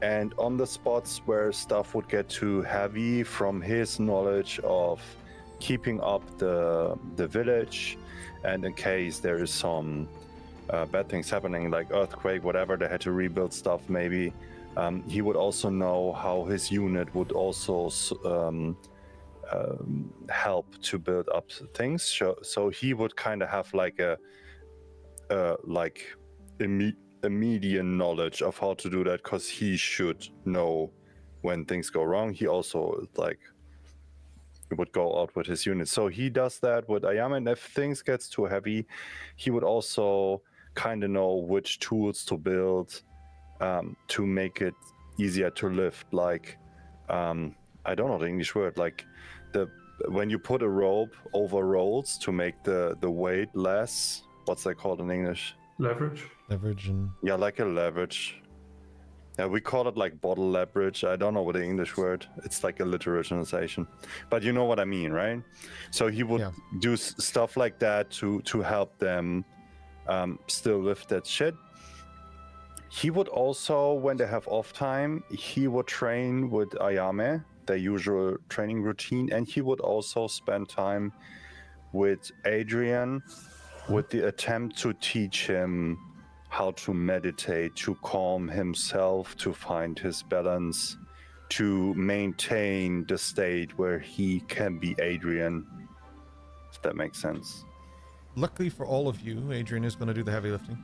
And on the spots where stuff would get too heavy, from his knowledge of keeping up the village, and in case there is some bad things happening, like earthquake, whatever, they had to rebuild stuff maybe, he would also know how his unit would also help to build up things. So he would kind of have like a immediate knowledge of how to do that, because he should know when things go wrong. He also would go out with his unit. So he does that with Ayame, and if things gets too heavy, he would also kind of know which tools to build to make it easier to lift. Like I don't know the English word, like when you put a rope over rolls to make the weight less, what's that called in English? Leverage. And Yeah, like a leverage. Yeah, we call it like bottle leverage. I don't know what the English word. It's like a literalization, but you know what I mean, right? So he would do stuff like that to help them still lift that shit. He would also, when they have off time, he would train with Ayame, their usual training routine, and he would also spend time with Adrian with the attempt to teach him how to meditate, to calm himself, to find his balance, to maintain the state where he can be Adrian, if that makes sense. luckily for all of you, Adrian is going to do the heavy lifting.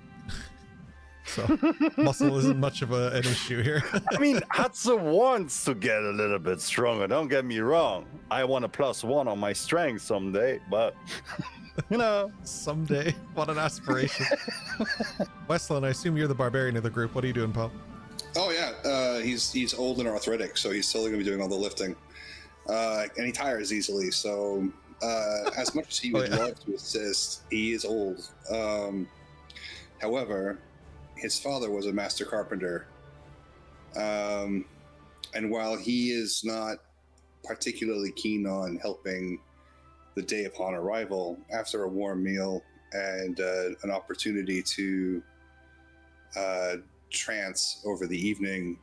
So muscle isn't much of an issue here. I mean, Hatsu wants to get a little bit stronger, don't get me wrong. I want a +1 on my strength someday, but you know. Someday. What an aspiration. Westland, I assume you're the barbarian of the group. What are you doing, Paul? Oh yeah, he's old and arthritic, so he's totally gonna be doing all the lifting, and he tires easily. So as much as he would love to assist, he is old. However, his father was a master carpenter, and while he is not particularly keen on helping the day upon arrival, after a warm meal and an opportunity to trance over the evening,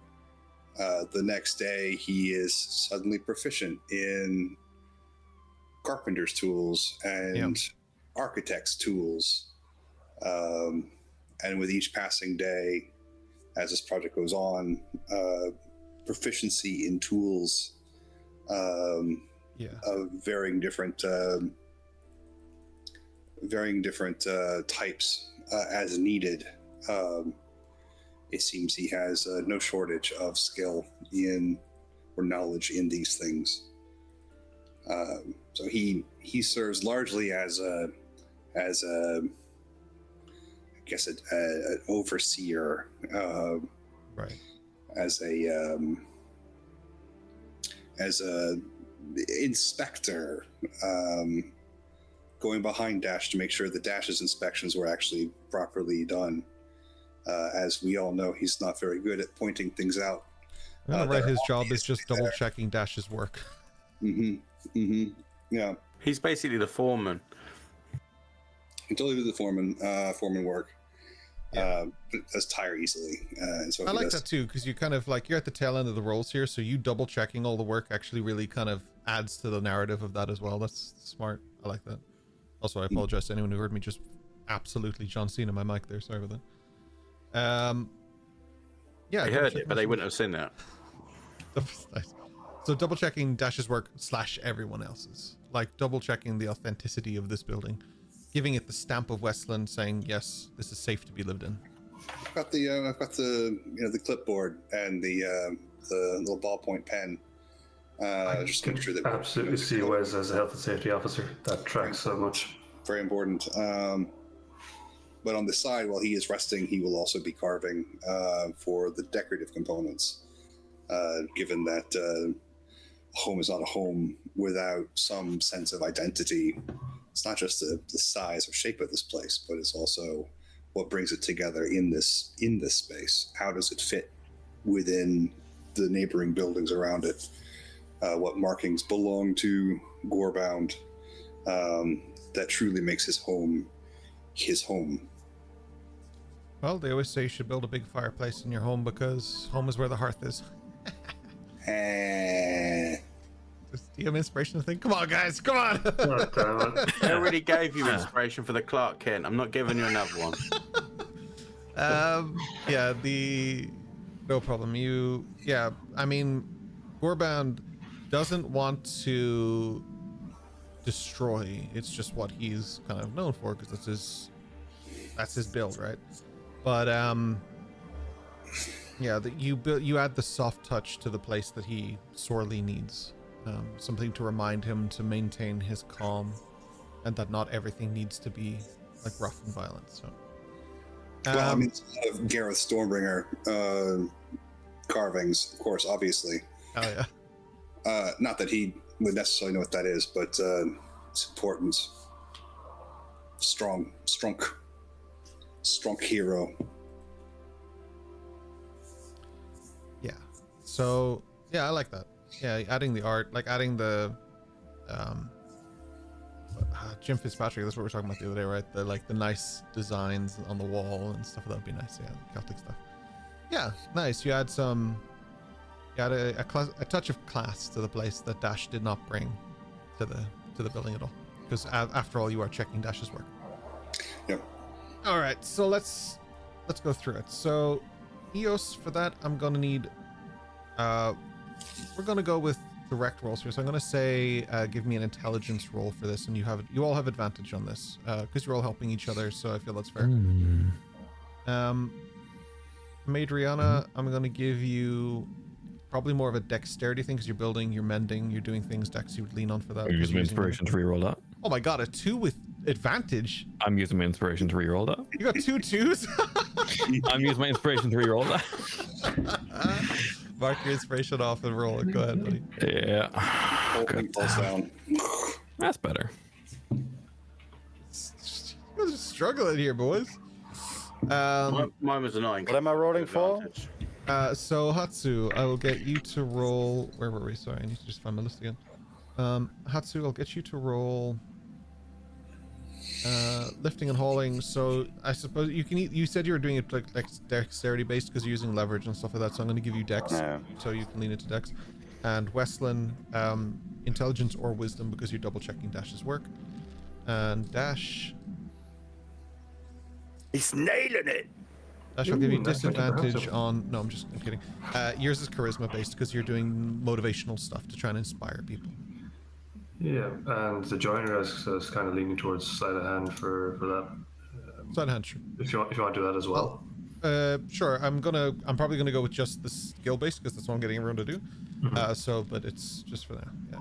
the next day he is suddenly proficient in carpenter's tools and architect's tools. And with each passing day, as this project goes on, proficiency in tools of varying different types as needed. It seems he has no shortage of skill in or knowledge in these things. So he serves largely as a I guess an overseer, right? As a inspector, going behind Dash to make sure that Dash's inspections were actually properly done. As we all know, he's not very good at pointing things out. Right, his job is just double checking Dash's work. Yeah. He's basically the foreman. He totally do the foreman work. But does tire easily. And so I like that too, because you kind of like, you're at the tail end of the roles here, so you double checking all the work actually really kind of adds to the narrative of that as well. That's smart. I like that. Also, I apologize to anyone who heard me just absolutely John Cena my mic there. Sorry about that. Yeah, I heard it, but they wouldn't have seen that. Nice. So double checking Dash's work / everyone else's, like double checking the authenticity of this building, giving it the stamp of Westland, saying yes, this is safe to be lived in. I've got the clipboard and the little ballpoint pen. Just to make sure that absolutely see Wes as a health and safety officer. That tracks so much. Very important. But on the side, while he is resting, he will also be carving for the decorative components. Given that home is not a home without some sense of identity. It's not just the size or shape of this place, but it's also what brings it together in this space. How does it fit within the neighboring buildings around it? What markings belong to Gorebound? that truly makes his home his home. Well, they always say you should build a big fireplace in your home because home is where the hearth is. Do you have inspiration to think? Come on, guys, come on! God damn it. I already gave you inspiration for the Clark Kent. I'm not giving you another one. Yeah, no problem. I mean, Gorbound doesn't want to destroy. It's just what he's kind of known for because that's his build, right? But yeah, you add the soft touch to the place that he sorely needs. Something to remind him to maintain his calm, and that not everything needs to be like rough and violent. So, well, I mean, it's a lot of Gareth Stormbringer carvings, of course, obviously. Oh yeah. Not that he would necessarily know what that is, but it's important. Strong hero. Yeah. So yeah, I like that. Yeah, adding the art, like adding the Jim Fitzpatrick, that's what we were talking about the other day, right? The nice designs on the wall and stuff. That would be nice. Yeah, Celtic stuff. Yeah, nice. You add a touch of class to the place that Dash did not bring to the building at all. Because after all, you are checking Dash's work. Yep. All right, so let's go through it. So Eos, for that, I'm gonna need we're gonna go with direct rolls here. So I'm gonna say give me an intelligence roll for this, and you all have advantage on this because you're all helping each other. So I feel that's fair. Madriana, I'm gonna give you probably more of a dexterity thing because you're building, you're mending, you're doing things Dex you would lean on for that. Are you using inspiration to reroll that? Oh my god, a 2 with advantage. I'm using my inspiration to reroll that. You got 2 2s? I'm using my inspiration to reroll that. Mark your inspiration off and roll it. Go ahead, buddy. Yeah. Holding falls down. That's better. You guys are struggling here, boys. Mine was a 9. What am I rolling for? So Hatsu, I will get you to roll. Where were we? Sorry, I need to just find my list again. Hatsu, I'll get you to roll lifting and hauling. So I suppose you can. You said you were doing it like dexterity based because you're using leverage and stuff like that. So I'm going to give you dex, so you can lean into dex. And Westland, intelligence or wisdom because you're double checking Dash's work. And Dash, he's nailing it. Dash will give you disadvantage on. No, I'm kidding. Yours is charisma based because you're doing motivational stuff to try and inspire people. Yeah, and the joiner is kind of leaning towards sleight of hand for that. Sleight of hand, sure. If you want to do that as well. Sure. I'm probably gonna go with just the skill base because that's what I'm getting everyone to do. But it's just for now. Yeah.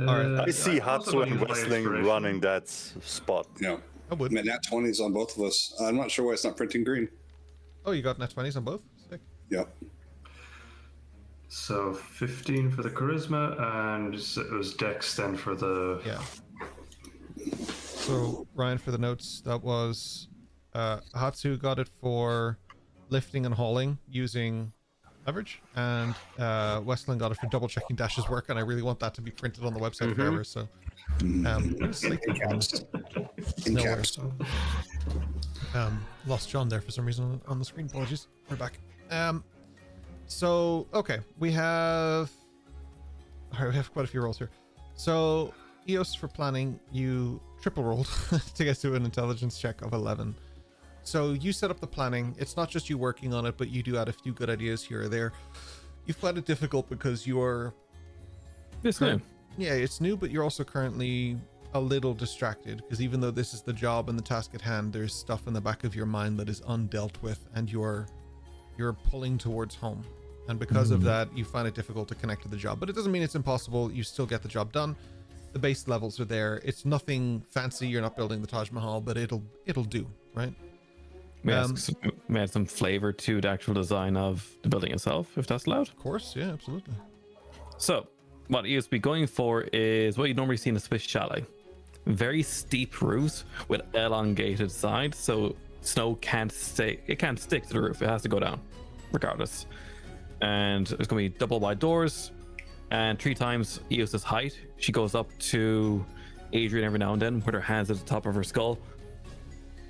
All right. I see Hatsu and Wrestling running that spot. Yeah. I would. Nat 20s on both of us. I'm not sure why it's not printing green. Oh, you got nat 20s on both? Sick. Yep. So 15 for the charisma, and it was dex then for the... Yeah. So, Ryan, for the notes, that was... Hatsu got it for lifting and hauling using leverage, and Westland got it for double checking Dash's work, and I really want that to be printed on the website forever, so... Slate In caps. In No caps. Lost John there for some reason on the screen. Apologies. We're back. So okay, we have quite a few rolls here. So Eos, for planning, you triple rolled to get to an intelligence check of 11. So you set up the planning. It's not just you working on it, but you do add a few good ideas here or there. You find it difficult because you're new. Yeah, it's new, but you're also currently a little distracted because even though this is the job and the task at hand, there's stuff in the back of your mind that is undealt with, and you're pulling towards home. And because of that, you find it difficult to connect to the job. But it doesn't mean it's impossible. You still get the job done. The base levels are there. It's nothing fancy. You're not building the Taj Mahal, but it'll do, right? May add some flavor to the actual design of the building itself, if that's allowed. Of course, yeah, absolutely. So, what you used to be going for is what you normally see in a Swiss chalet. Very steep roofs with elongated sides, so snow can't stick to the roof. It has to go down, regardless. And there's going to be double wide doors, And 3 times Eos's height. She goes up to Adrian every now and then with her hands at the top of her skull.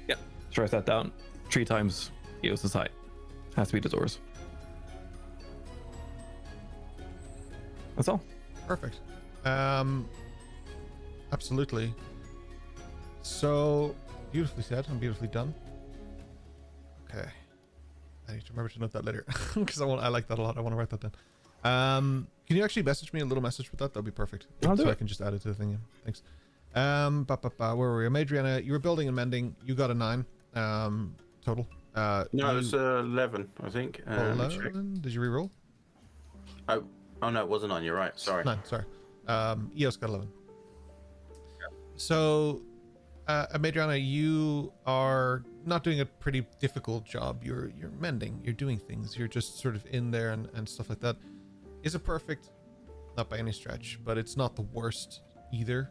Yeah, stress that down. 3 times Eos's height. Has to be the doors. That's all. Perfect. Absolutely. So beautifully said and beautifully done. Okay. I need to remember to note that later because I like that a lot. I want to write that down. Can you actually message me a little message with that? That'd be perfect. I'll do so it. I can just add it to the thing. Yeah. Thanks. Where were we? Madriana, you were building and mending. You got a 9 total. No, it was 11, I think. Let me check. 11? Did you reroll? Oh no, it wasn't on. You're right. Sorry. 9, sorry. Eos got 11. So, Madriana, you are not doing a pretty difficult job. You're mending. You're doing things. You're just sort of in there and stuff like that. Is it perfect? Not by any stretch, but it's not the worst either.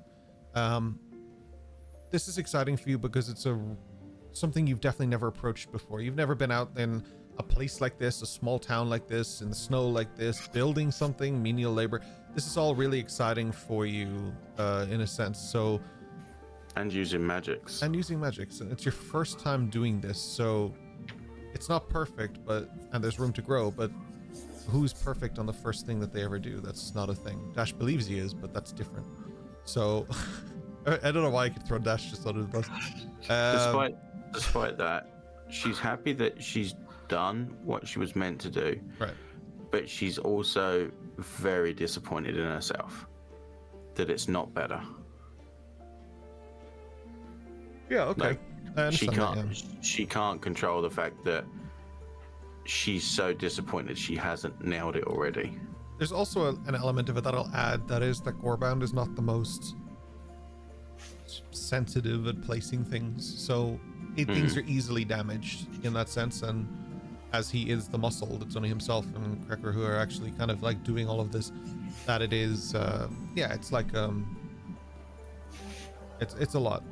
This is exciting for you because it's something you've definitely never approached before. You've never been out in a place like this, a small town like this, in the snow like this, building something, menial labor. This is all really exciting for you, in a sense. So, And using magics. and using magics, and it's your first time doing this, so it's not perfect, and there's room to grow. But who's perfect on the first thing that they ever do? That's not a thing. Dash believes he is, but that's different. So I don't know why I could throw Dash just under the bus. Despite that, she's happy that she's done what she was meant to do. Right. But she's also very disappointed in herself that it's not better. Yeah. Okay. Like, I she understand can't. that, yeah. She can't control the fact that she's so disappointed she hasn't nailed it already. There's also an element of it that I'll add, that is that Gorebound is not the most sensitive at placing things, so things are easily damaged in that sense, and as he is the muscle, it's only himself and Krekker who are actually kind of like doing all of this, that it is it's like it's a lot.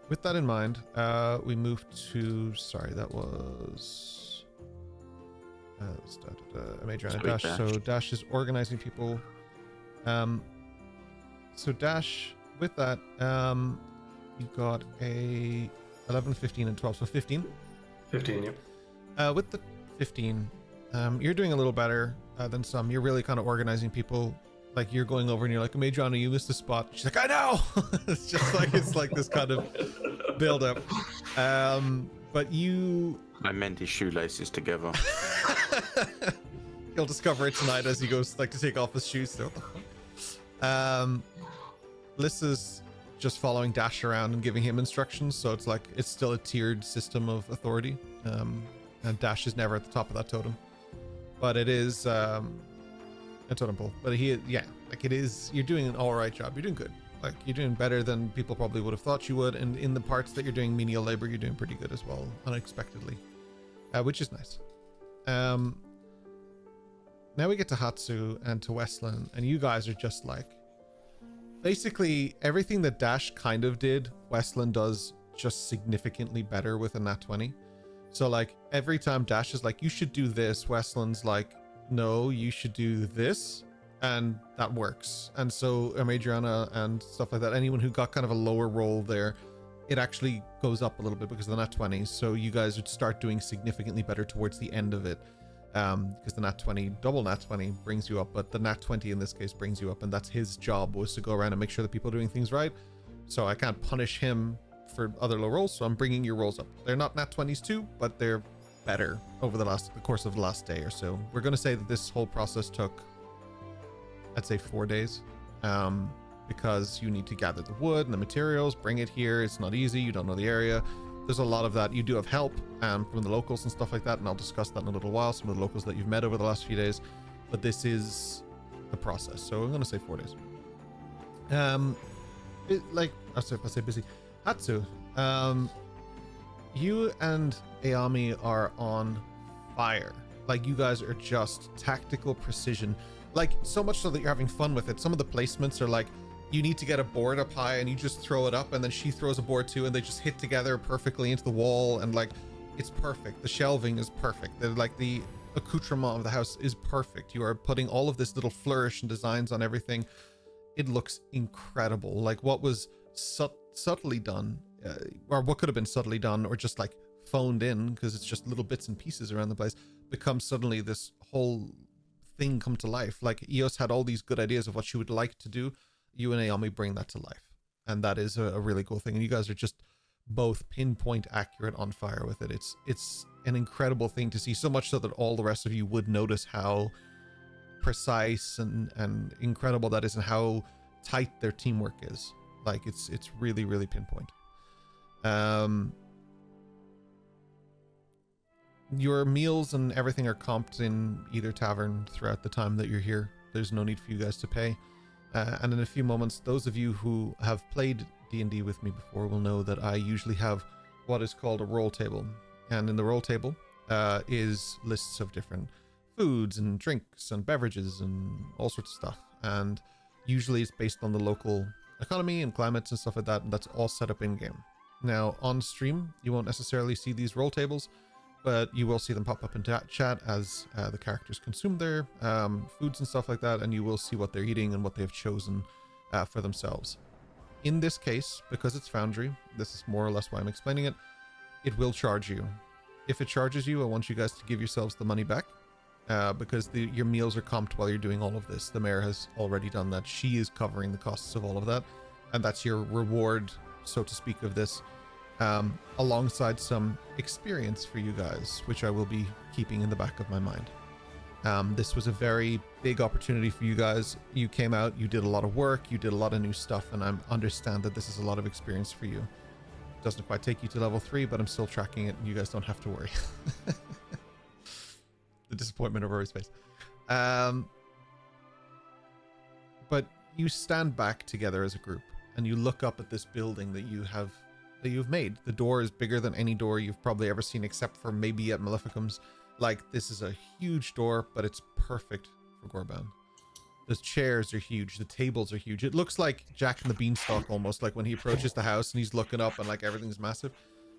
With that in mind, we move to, sorry, that was Madriana. Dash. So Dash is organizing people. So Dash, with that, you got a 11, 15, and 12. So 15. 15, yeah. With the 15, you're doing a little better than some. You're really kind of organizing people. Like, you're going over and you're like, Madriana, you missed a spot. She's like, I know. It's just like, it's like this kind of build up. But I mend his shoelaces together. You'll discover it tonight as he goes like to take off his shoes. So what the fuck? Lissa's just following Dash around and giving him instructions, so it's like it's still a tiered system of authority. And Dash is never at the top of that totem, but it is a totem pole. But it is. You're doing an all right job. You're doing good. Like, you're doing better than people probably would have thought you would. And in the parts that you're doing menial labor, you're doing pretty good as well, unexpectedly, which is nice. Now we get to Hatsu and to Westland, and you guys are just like, basically everything that Dash kind of did, Westland does just significantly better with a nat 20. So like every time Dash is like, you should do this, Westland's like, no, you should do this, and that works. And so Madriana and stuff like that, anyone who got kind of a lower roll there, it actually goes up a little bit because of the nat 20. So you guys would start doing significantly better towards the end of it, because the nat 20, double nat 20 brings you up, but the nat 20 in this case brings you up, and that's his job, was to go around and make sure that people are doing things right. So I can't punish him for other low rolls, so I'm bringing your rolls up. They're not nat 20s too, but they're better over the course of the last day or so. We're going to say that this whole process took, I'd say 4 days, because you need to gather the wood and the materials, bring it here. It's not easy. You don't know the area. There's a lot of that. You do have help from the locals and stuff like that, and I'll discuss that in a little while, some of the locals that you've met over the last few days, but this is the process. So I'm going to say 4 days. I'll say busy. Hatsu, you and Ayami are on fire. Like, you guys are just tactical precision, like so much so that you're having fun with it. Some of the placements are like, you need to get a board up high and you just throw it up, and then she throws a board too, and they just hit together perfectly into the wall, and like, it's perfect. The shelving is perfect. They're like, the accoutrement of the house is perfect. You are putting all of this little flourish and designs on everything. It looks incredible. Like what was subtly done, or what could have been subtly done, or just like phoned in because it's just little bits and pieces around the place, becomes suddenly this whole thing come to life. Like Eos had all these good ideas of what she would like to do. You and Naomi bring that to life, and that is a really cool thing. And you guys are just both pinpoint accurate on fire with it. It's an incredible thing to see, so much so that all the rest of you would notice how precise and incredible that is, and how tight their teamwork is. Like it's really, really pinpoint. Your meals and everything are comped in either tavern throughout the time that you're here. There's no need for you guys to pay. And in a few moments, those of you who have played D&D with me before will know that I usually have what is called a roll table. And in the roll table is lists of different foods and drinks and beverages and all sorts of stuff. And usually it's based on the local economy and climates and stuff like that. And that's all set up in game. Now on stream, you won't necessarily see these roll tables, but you will see them pop up in chat as the characters consume their foods and stuff like that, and you will see what they're eating and what they've chosen for themselves. In this case, because it's Foundry, this is more or less why I'm explaining it, it will charge you. If it charges you, I want you guys to give yourselves the money back, because your meals are comped while you're doing all of this. The mayor has already done that. She is covering the costs of all of that, and that's your reward, so to speak, of this. Alongside some experience for you guys, which I will be keeping in the back of my mind. This was a very big opportunity for you guys. You came out, you did a lot of work, you did a lot of new stuff, and I understand that this is a lot of experience for you. It doesn't quite take you to level 3, but I'm still tracking it, and you guys don't have to worry. The disappointment of Rory's face. But you stand back together as a group, and you look up at this building that you've made. The door is bigger than any door you've probably ever seen, except for maybe at Maleficum's. Like, this is a huge door, but it's perfect for Gorban. The chairs are huge, the tables are huge. It looks like Jack and the Beanstalk almost, like when he approaches the house and he's looking up and like everything's massive.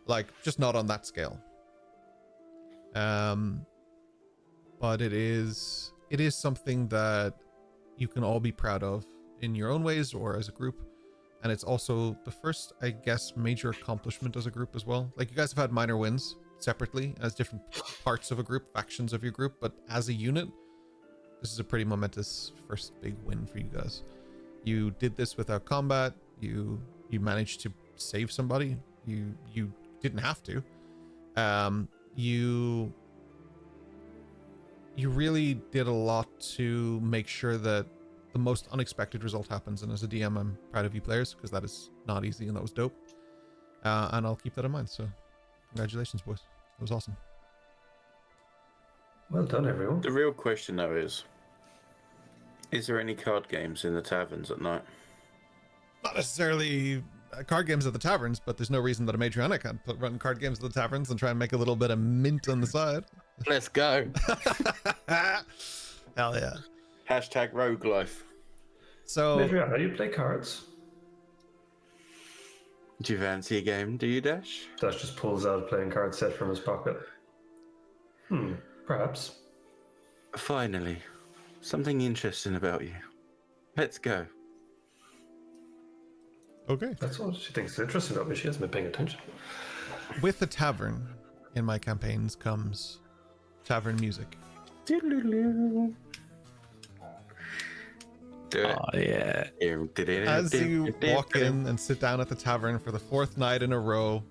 Like, just not on that scale. But it is something that you can all be proud of in your own ways or as a group. And it's also the first, I guess, major accomplishment as a group as well. Like, you guys have had minor wins separately as different parts of a group, factions of your group, but as a unit, this is a pretty momentous first big win for you guys. You did this without combat. You managed to save somebody. You didn't have to. You really did a lot to make sure that the most unexpected result happens, and as a DM, I'm proud of you players, because that is not easy, and that was dope. And I'll keep that in mind, so congratulations, boys. That was awesome. Well done, everyone. The real question, though, is there any card games in the taverns at night? Not necessarily card games at the taverns, but there's no reason that a Madriana can't run card games at the taverns and try and make a little bit of mint on the side. Let's go. Hell yeah. Hashtag rogue life. So, Madriana, you play cards? Do you fancy a game, do you, Dash? Dash just pulls out a playing card set from his pocket. Perhaps. Finally. Something interesting about you. Let's go. okay. That's what she thinks is interesting about me. She hasn't been paying attention. With the tavern in my campaigns comes tavern music. Do it. Oh, yeah. As you walk in and sit down at the tavern for the 4th night in a row,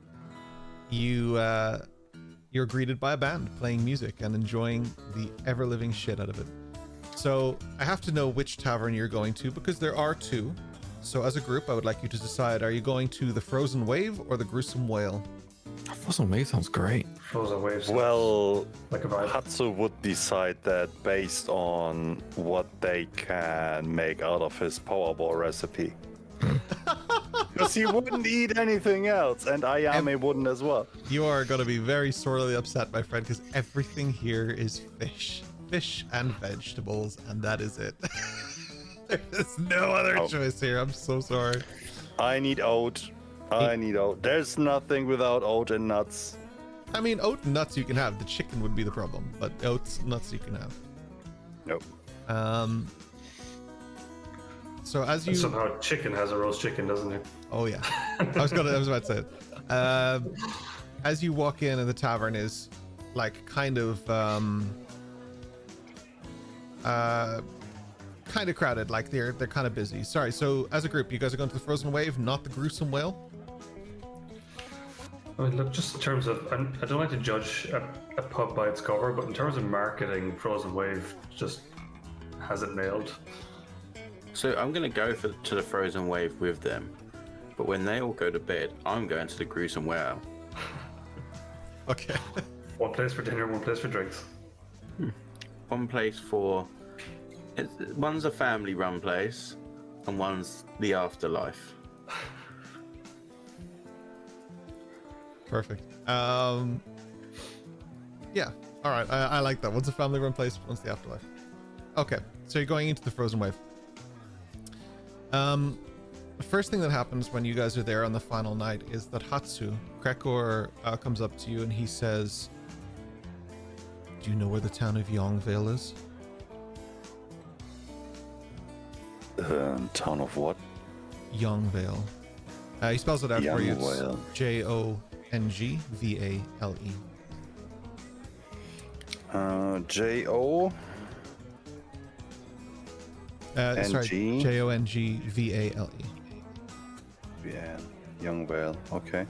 you're greeted by a band playing music and enjoying the ever-living shit out of it. So I have to know which tavern you're going to, because there are 2. So as a group, I would like you to decide, are you going to the Frozen Wave or the Gruesome Whale? Frozen Wave sounds great. Frozen waves. Well, Like a vibe. Hatsu would decide that based on what they can make out of his Powerball recipe. Because he wouldn't eat anything else, and Ayame wouldn't as well. You are going to be very sorely upset, my friend, because everything here is fish. Fish and vegetables, and that is it. There's no other choice here. I'm so sorry. I need oat. I need oat. There's nothing without oat and nuts. I mean, oat and nuts you can have. The chicken would be the problem, but oats, nuts you can have. Nope. So as you Somehow chicken has a roast chicken, doesn't it? Oh yeah, I was about to say it. As you walk in, and the tavern is like kind of crowded. Like they're kind of busy. Sorry. So as a group, you guys are going to the Frozen Wave, not the Gruesome Whale. I mean, look, just in terms of, I don't like to judge a pub by its cover, but in terms of marketing, Frozen Wave just has it nailed. So I'm going to go to the Frozen Wave with them, but when they all go to bed, I'm going to the Gruesome Whale. Okay. One place for dinner, one place for drinks. One place for... One's a family-run place, and one's the afterlife. Perfect. Yeah. All right. I like that. One's a family-run place, one's the afterlife. Okay. So you're going into the Frozen Wave. The first thing that happens when you guys are there on the final night is that Hatsu, Krekor, comes up to you and he says, "Do you know where the town of Yongvale is?" Town of what? Yongvale. He spells it out for you. It's Yongvale. Jongvale. J-O? Sorry, NG? Jongvale. Yeah, Young Whale. Okay.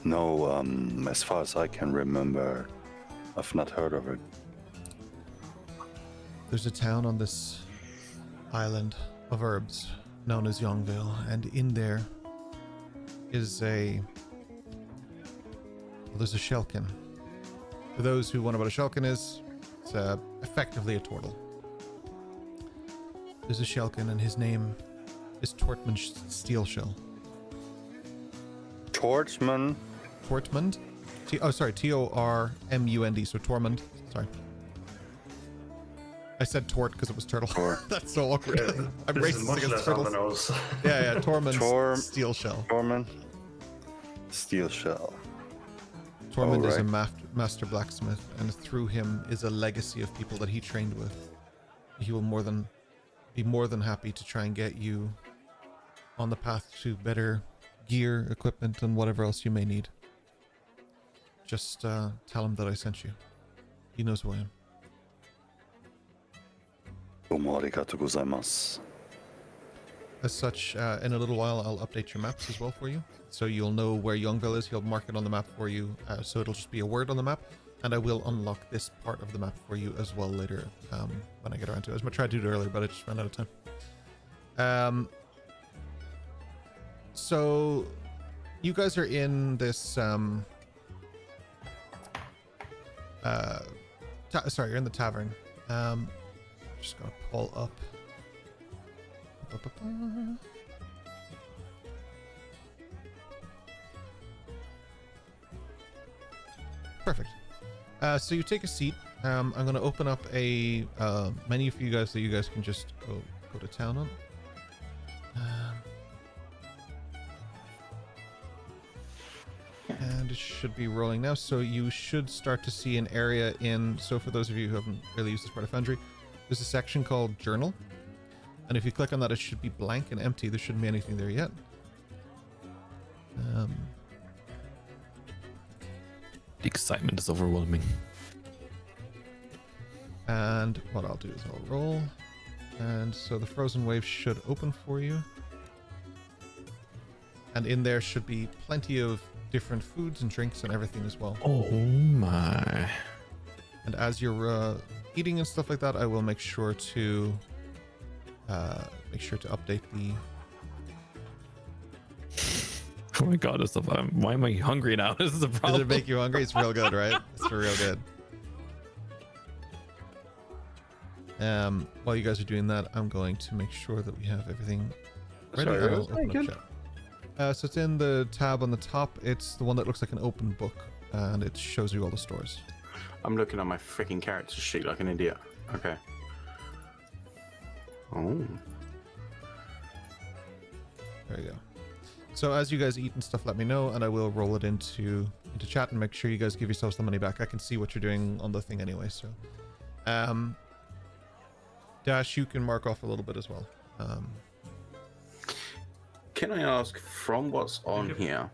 No, as far as I can remember, I've not heard of it. There's a town on this island of herbs known as Yongvale, and in there is there's a shelkin. For those who wonder what a shelkin is, it's effectively a turtle. There's a shelkin, and his name is Tortmund Steelshell. Torchman? Tortmund? Tormund. So Tormund. Sorry. I said tort because it was turtle. That's so awkward. Yeah, I'm this is racist much against less on the turtles. nose. Yeah, Tormund Steelshell. Tormund? Steelshell. Tormund is a Alright. master blacksmith, and through him is a legacy of people that he trained with. He will be more than happy to try and get you on the path to better gear, equipment, and whatever else you may need. Just tell him that I sent you. He knows who I am. Domo arigatou gozaimasu. As such, in a little while, I'll update your maps as well for you. So you'll know where Youngville is. He'll mark it on the map for you. So it'll just be a word on the map. And I will unlock this part of the map for you as well later when I get around to it. I was going to try to do it earlier, but I just ran out of time. So you guys are in this... sorry, you're in the tavern. Just going to pull up... Perfect. So you take a seat. I'm going to open up a menu for you guys so you guys can just go to town on. And it should be rolling now. So you should start to see an area in... So for those of you who haven't really used this part of Foundry, there's a section called Journal. And if you click on that, it should be blank and empty. There shouldn't be anything there yet. The excitement is overwhelming. And what I'll do is I'll roll. And so the Frozen Wave should open for you. And in there should be plenty of different foods and drinks and everything as well. Oh my. And as you're eating and stuff like that, I will make sure to update the... Oh my god, why am I hungry now? This is a problem. Does it make you hungry? It's real good, right? It's real good. While you guys are doing that, I'm going to make sure that we have everything ready. Sorry, I'll what was open that up again? chat. So it's in the tab on the top. It's the one that looks like an open book, and it shows you all the stores. I'm looking at my freaking character sheet like an idiot. Okay. Oh. There you go. So as you guys eat and stuff, let me know, and I will roll it into chat and make sure you guys give yourselves the money back. I can see what you're doing on the thing anyway. So, Dash, you can mark off a little bit as well. Can I ask, from what's on here,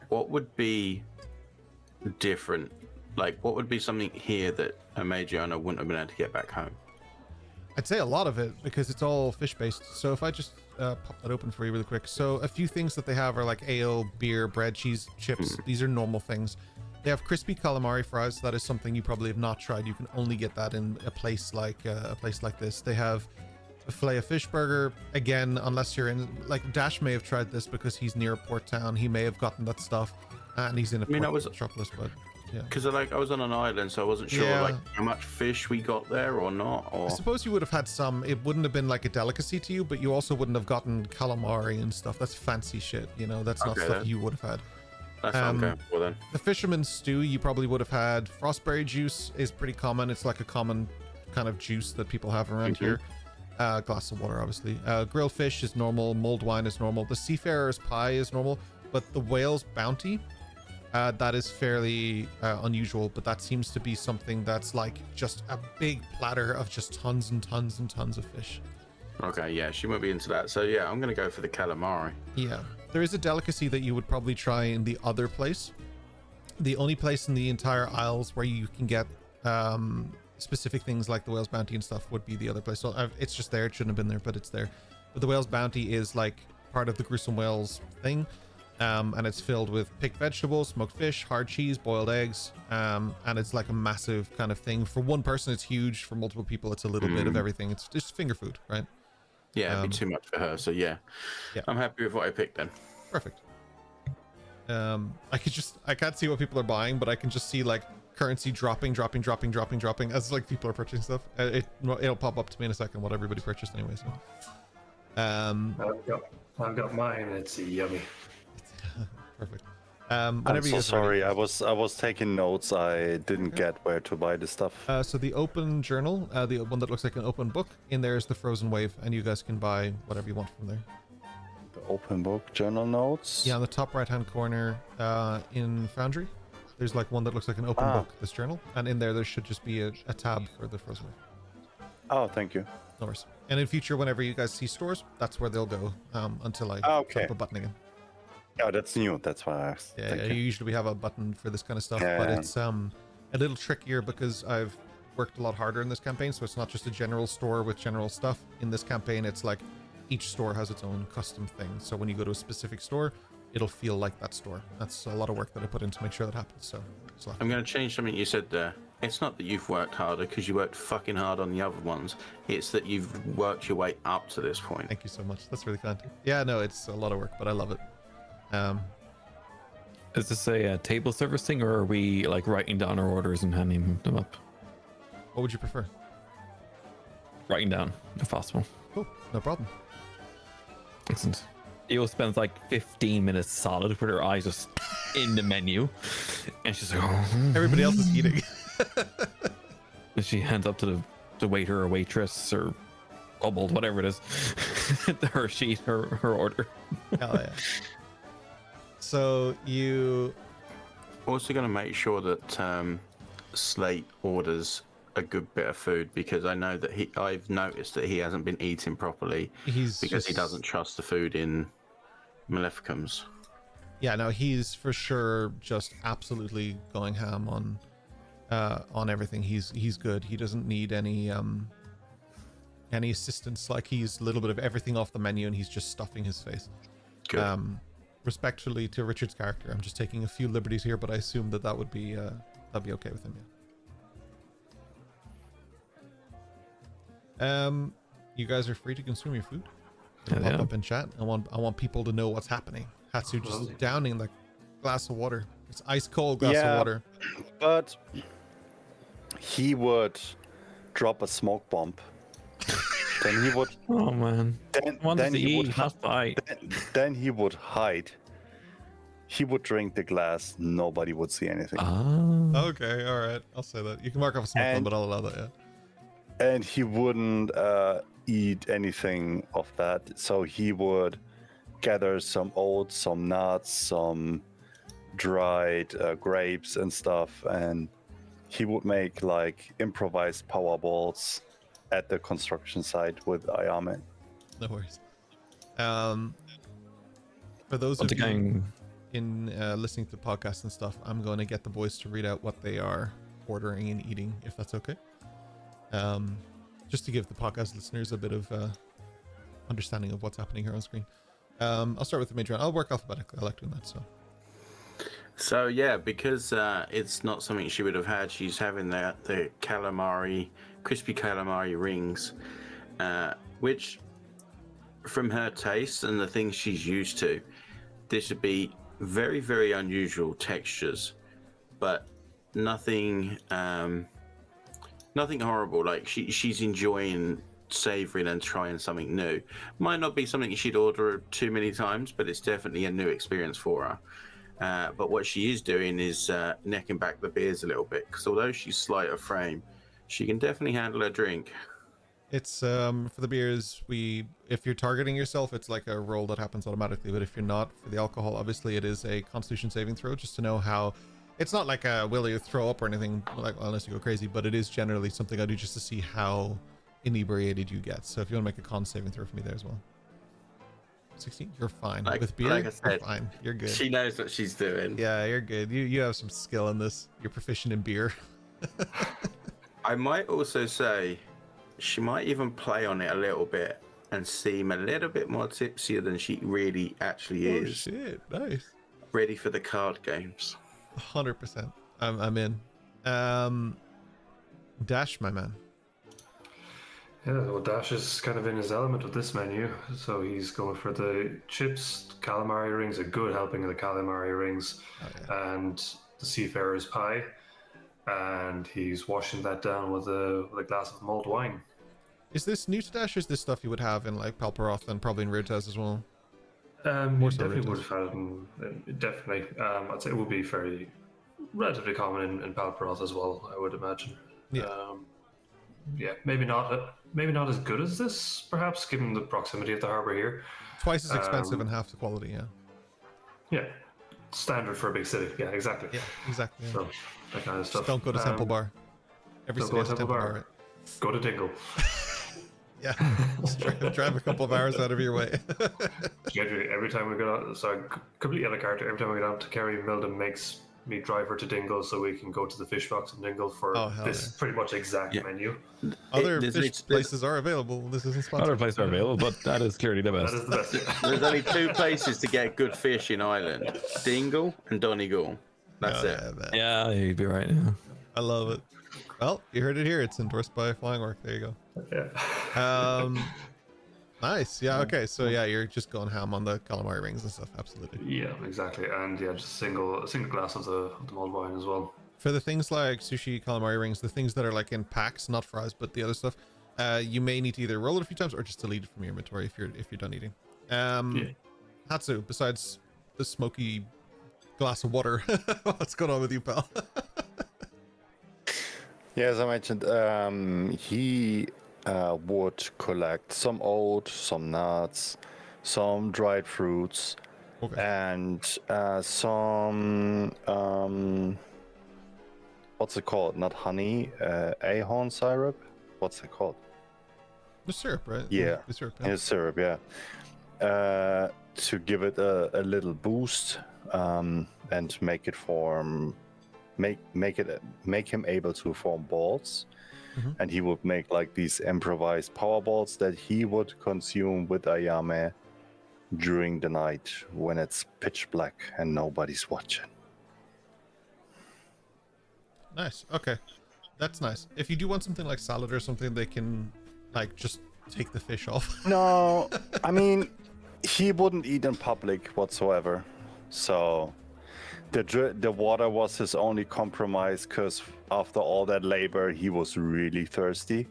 what would be different? Like, what would be something here that a mage owner wouldn't have been able to get back home? I'd say a lot of it, because it's all fish based. So if I just pop that open for you really quick. So a few things that they have are like ale, beer, bread, cheese, chips. These are normal things. They have crispy calamari fries. That is something you probably have not tried. You can only get that in a place like this. They have a filet of fish burger. Again, unless you're in, like, Dash may have tried this because he's near a port town. He may have gotten that stuff, and he's in a metropolis, but yeah. Because I was on an island, so I wasn't sure like how much fish we got there or not. Or I suppose you would have had some. It wouldn't have been like a delicacy to you, but you also wouldn't have gotten calamari and stuff. That's fancy shit, you know. That's not stuff you would have had. That's what I'm going for then. The fisherman's stew, you probably would have had. Frostberry juice is pretty common. It's like a common kind of juice that people have around here. Glass of water, obviously. Grilled fish is normal. Mulled wine is normal. The seafarer's pie is normal, but the whale's bounty, that is fairly unusual, but that seems to be something that's like just a big platter of just tons and tons and tons of fish. Okay, yeah, she won't be into that. So yeah, I'm gonna go for the calamari. Yeah, there is a delicacy that you would probably try in the other place. The only place in the entire Isles where you can get specific things like the whale's bounty and stuff would be the other place. So it's just there. It shouldn't have been there, but it's there. But the whale's bounty is like part of the gruesome whales thing. And it's filled with picked vegetables, smoked fish, hard cheese, boiled eggs, and it's like a massive kind of thing. For one person, it's huge. For multiple people, it's a little bit of everything. It's just finger food, right? Yeah, it'd be too much for her. So yeah, I'm happy with what I picked then. Perfect. I can't see what people are buying, but I can just see like currency dropping as like people are purchasing stuff. It'll pop up to me in a second what everybody purchased anyway. So, I've got mine. It's yummy. Perfect. I'm so sorry. I was taking notes. I didn't get where to buy the stuff. So the open journal, the one that looks like an open book, in there is the Frozen Wave, and you guys can buy whatever you want from there. The open book journal notes. Yeah, on the top right-hand corner, in Foundry, there's like one that looks like an open book. This journal, and in there should just be a tab for the Frozen Wave. Oh, thank you. No worries. And in future, whenever you guys see stores, that's where they'll go until I drop a button again. Oh, that's new. That's why I asked. Yeah, usually we have a button for this kind of stuff, but it's a little trickier because I've worked a lot harder in this campaign, so it's not just a general store with general stuff. In this campaign, it's like each store has its own custom thing. So when you go to a specific store, it'll feel like that store. That's a lot of work that I put in to make sure that happens. So I'm going to change something you said there. It's not that you've worked harder because you worked fucking hard on the other ones. It's that you've worked your way up to this point. Thank you so much. That's really kind. Yeah, no, it's a lot of work, but I love it. Is this a table service thing, or are we like writing down our orders and handing them up? What would you prefer? Writing down, if possible. Cool, no problem. Excellent. Io spends like 15 minutes solid with her eyes just in the menu, and she's like, oh. Everybody else is eating. And she hands up to the waiter or waitress or kobold, whatever it is, her sheet, her order. Hell yeah. So you also going to make sure that Slate orders a good bit of food, because I know that I've noticed that he hasn't been eating properly he doesn't trust the food in Maleficums. Yeah, no, he's for sure just absolutely going ham on everything. He's good. He doesn't need any assistance. Like, he's a little bit of everything off the menu and he's just stuffing his face. Good. Respectfully to Richard's character, I'm just taking a few liberties here, but I assume that would be that'd be okay with him. Yeah. You guys are free to consume your food. Pop up in chat. I want people to know what's happening. Hatsu just downing the glass of water. It's ice cold glass of water. But he would drop a smoke bomb. Then he would. Oh man. Then he would hide. Then he would hide. He would drink the glass. Nobody would see anything. Okay, all right. I'll say that. You can mark off a smoke bomb, but I'll allow that. Yeah. And he wouldn't eat anything of that. So he would gather some oats, some nuts, some dried grapes and stuff, and he would make like improvised power balls at the construction site with Ayame. No worries. For those Once of you again, in listening to the podcast and stuff, I'm going to get the boys to read out what they are ordering and eating, if that's okay. Just to give the podcast listeners a bit of understanding of what's happening here on screen. I'll start with the Matron. I'll work alphabetically. I like doing that. So yeah, because it's not something she would have had, she's having the calamari, crispy calamari rings, which, from her taste and the things she's used to, this would be very, very unusual textures, but nothing horrible. Like she's enjoying savoring and trying something new. Might not be something she'd order too many times, but it's definitely a new experience for her. But what she is doing is necking back the beers a little bit, because although she's slight of frame, she can definitely handle a drink. It's for the beers, if you're targeting yourself, it's like a roll that happens automatically, but if you're not, for the alcohol, obviously it is a constitution saving throw, just to know how. It's not like a will you throw up or anything, like unless you go crazy, but it is generally something I do just to see how inebriated you get. So if you want to make a con saving throw for me there as well. 16, you're fine. With beer, like I said, you're fine. You're good. She knows what she's doing. Yeah, you're good. You have some skill in this. You're proficient in beer. I might also say she might even play on it a little bit and seem a little bit more tipsier than she really actually is. Oh shit, nice. Ready for the card games. 100%. I'm in. Dash, my man. Yeah, well, Dash is kind of in his element with this menu, so he's going for the chips, calamari rings, a good helping of the calamari rings, and the seafarer's pie, and he's washing that down with a glass of mulled wine. Is this new to Dash, or is this stuff you would have in like Palperoth and probably in Reartaz as well? You definitely would have had it definitely. I'd say it would be relatively common in Palperoth as well, I would imagine. Yeah. Yeah, maybe not as good as this, perhaps, given the proximity of the harbor here. Twice as expensive and half the quality, yeah. Yeah, standard for a big city. Yeah, exactly. Yeah, exactly. Yeah. So that kind of stuff. Just don't go to Temple Bar. Every city has a Temple Bar. Right? Go to Dingle. Yeah, just drive a couple of hours out of your way. Every time we go out, so completely out of character. Every time we go down to Kerry, Milden makes me drive her to Dingle so we can go to the fish box in Dingle for this pretty much exact menu. Other fish places are available. This isn't sponsored. Other places are available, but that is clearly the best. That is the best. There's only two places to get good fish in Ireland: Dingle and Donegal. That's it. Yeah, you'd be right. Yeah. I love it. Well, you heard it here. It's endorsed by Flying Orc. There you go. Yeah. Nice. Yeah. Okay. So yeah, you're just going ham on the calamari rings and stuff. Absolutely. Yeah. Exactly. And yeah, just a single glass of the mulled wine as well. For the things like sushi, calamari rings, the things that are like in packs, not fries, but the other stuff, you may need to either roll it a few times or just delete it from your inventory if you're done eating. Hatsu, besides the smoky glass of water, what's going on with you, pal? Yeah, as I mentioned, he would collect some oats, some nuts, some dried fruits, and some what's it called? Not honey, ahorn syrup. What's it called? The syrup, right? Yeah, the syrup. Yeah. Syrup, yeah. To give it a little boost and make it form. Make him able to form balls, and he would make like these improvised power balls that he would consume with Ayame during the night when it's pitch black and nobody's watching. Nice. Okay, that's nice. If you do want something like salad or something, they can like just take the fish off. No, I mean he wouldn't eat in public whatsoever, so. The water was his only compromise because after all that labor, he was really thirsty.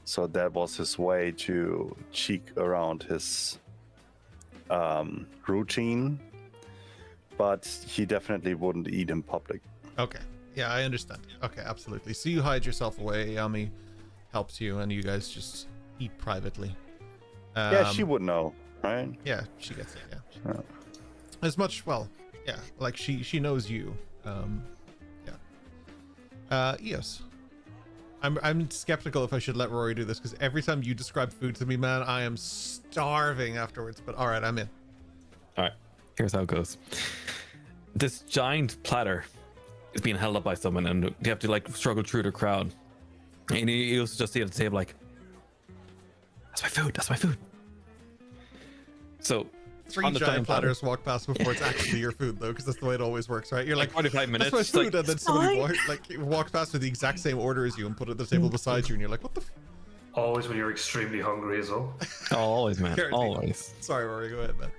So that was his way to cheek around his routine. But he definitely wouldn't eat in public. Okay. Yeah, I understand. Okay, absolutely. So you hide yourself away. Yami helps you, and you guys just eat privately. Yeah, she would know. right? Yeah, she gets it. Yeah. Yeah. As much, well, yeah, like she knows you. Eos. I'm skeptical if I should let Rory do this because every time you describe food to me, man, I am starving afterwards. But all right, I'm in. All right, here's how it goes. This giant platter is being held up by someone, and you have to like struggle through the crowd. And you also just see at the table like, "That's my food. That's my food." So Three giant platters walk past before it's actually your food, though, because that's the way it always works, right? You're like 45 minutes. That's my food, like, and then somebody walks past with the exact same order as you and put it at the table beside you, and you're like, "What the?" Always when you're extremely hungry as well. always, man, Guaranteed. always. Sorry, Rory, go ahead, man.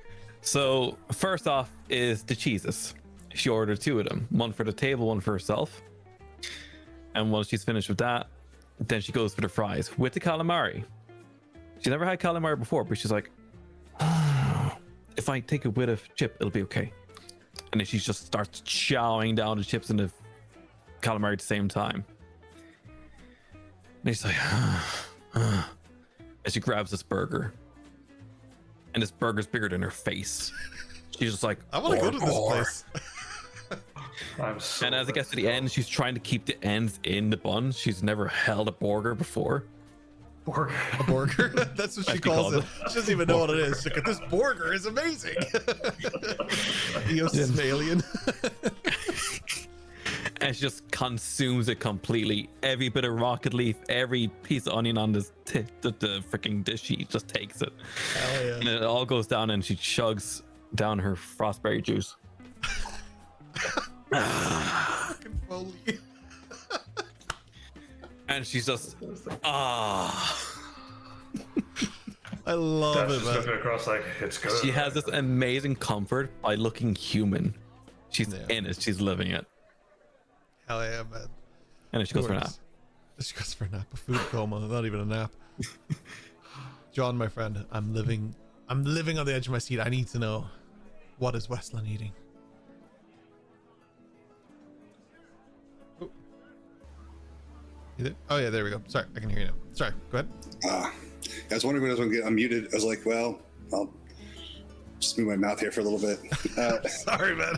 So first off is the cheeses. She ordered 2 of them, one for the table, one for herself. And once she's finished with that, then she goes for the fries with the calamari. She never had calamari before, but she's like, if I take it with a chip, it'll be okay. And then she just starts chowing down the chips and the calamari at the same time. And she's like, and she grabs this burger. And this burger's bigger than her face. She's just like, I want to go to this place. I'm and as it gets to the end, she's trying to keep the ends in the bun. She's never held a burger before. A burger? That's what she calls it. She doesn't even know what it is. She's like, this burger is amazing. Eos is an alien. And she just consumes it completely. Every bit of rocket leaf, every piece of onion on this the freaking dish, she just takes it. Hell yeah. And it all goes down and she chugs down her frostberry juice. Fucking Foley. And she's just I love That's it, just man. looking across like, it's good. She has this amazing comfort by looking human. She's in it. She's living it. Hell yeah, man. And then she goes for a nap. She goes for a nap. A food coma, not even a nap. John, my friend, I'm living on the edge of my seat. I need to know, what is Westland eating? Oh. You there? Oh yeah, there we go. Sorry, I can hear you now. Sorry, go ahead. I was wondering when I was going to get unmuted. I was like, well, I'll just move my mouth here for a little bit. Sorry, man.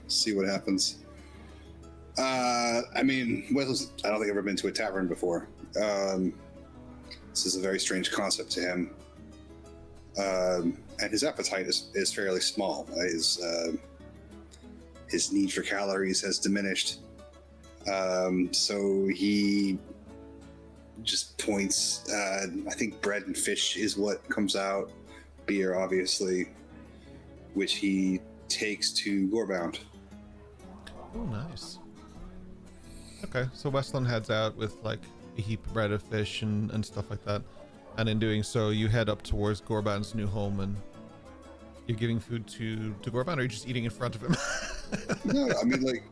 See what happens. I mean, Wes, I don't think I've ever been to a tavern before. This is a very strange concept to him. And his appetite is fairly small. His need for calories has diminished. So he just points, I think bread and fish is what comes out. Beer, obviously, which he takes to Gorebound. Oh, nice. Okay, so Westland heads out with like a heap of bread of fish and stuff like that. And in doing so, you head up towards Gorbound's new home, and you're giving food to Gorbound, or are you just eating in front of him? No, I mean, like,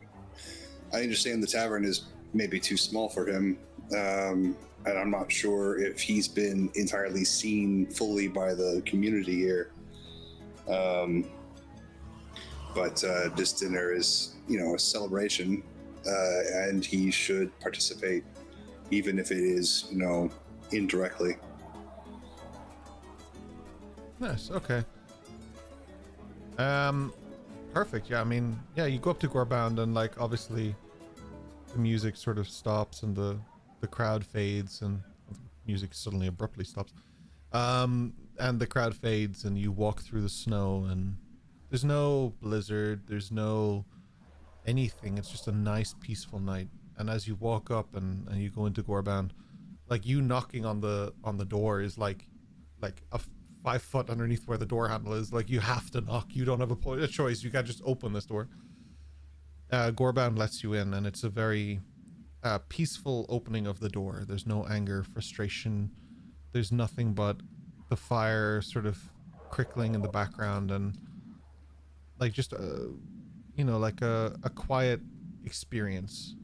I understand the tavern is maybe too small for him, and I'm not sure if he's been entirely seen fully by the community here. But this dinner is, a celebration, and he should participate, even if it is, indirectly. Nice. Okay. Perfect. Yeah. I mean, yeah. You go up to Gorbound, and like obviously, the music sort of stops, and the crowd fades, and music suddenly abruptly stops. And the crowd fades, and you walk through the snow, and there's no blizzard. There's no anything. It's just a nice, peaceful night. And as you walk up and you go into Gorbound, like you knocking on the door is like a 5 foot underneath where the door handle is. Like you have to knock. You don't have a choice. You can't just open this door. Gorbound lets you in, and it's a very peaceful opening of the door. There's no anger, frustration. There's nothing but the fire sort of crickling in the background, and like just like a quiet experience.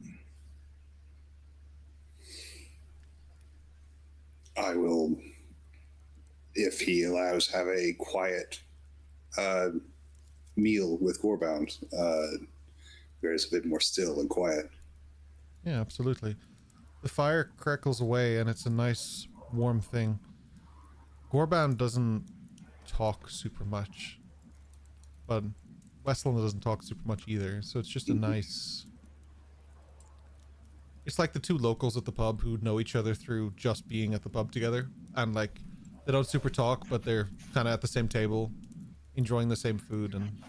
I will, if he allows, have a quiet meal with Gorbound, where it's a bit more still and quiet. Yeah, absolutely. The fire crackles away, and it's a nice warm thing. Gorbound doesn't talk super much, but Westland doesn't talk super much either. So it's just a nice. It's like the two locals at the pub who know each other through just being at the pub together, and like they don't super talk, but they're kind of at the same table, enjoying the same food and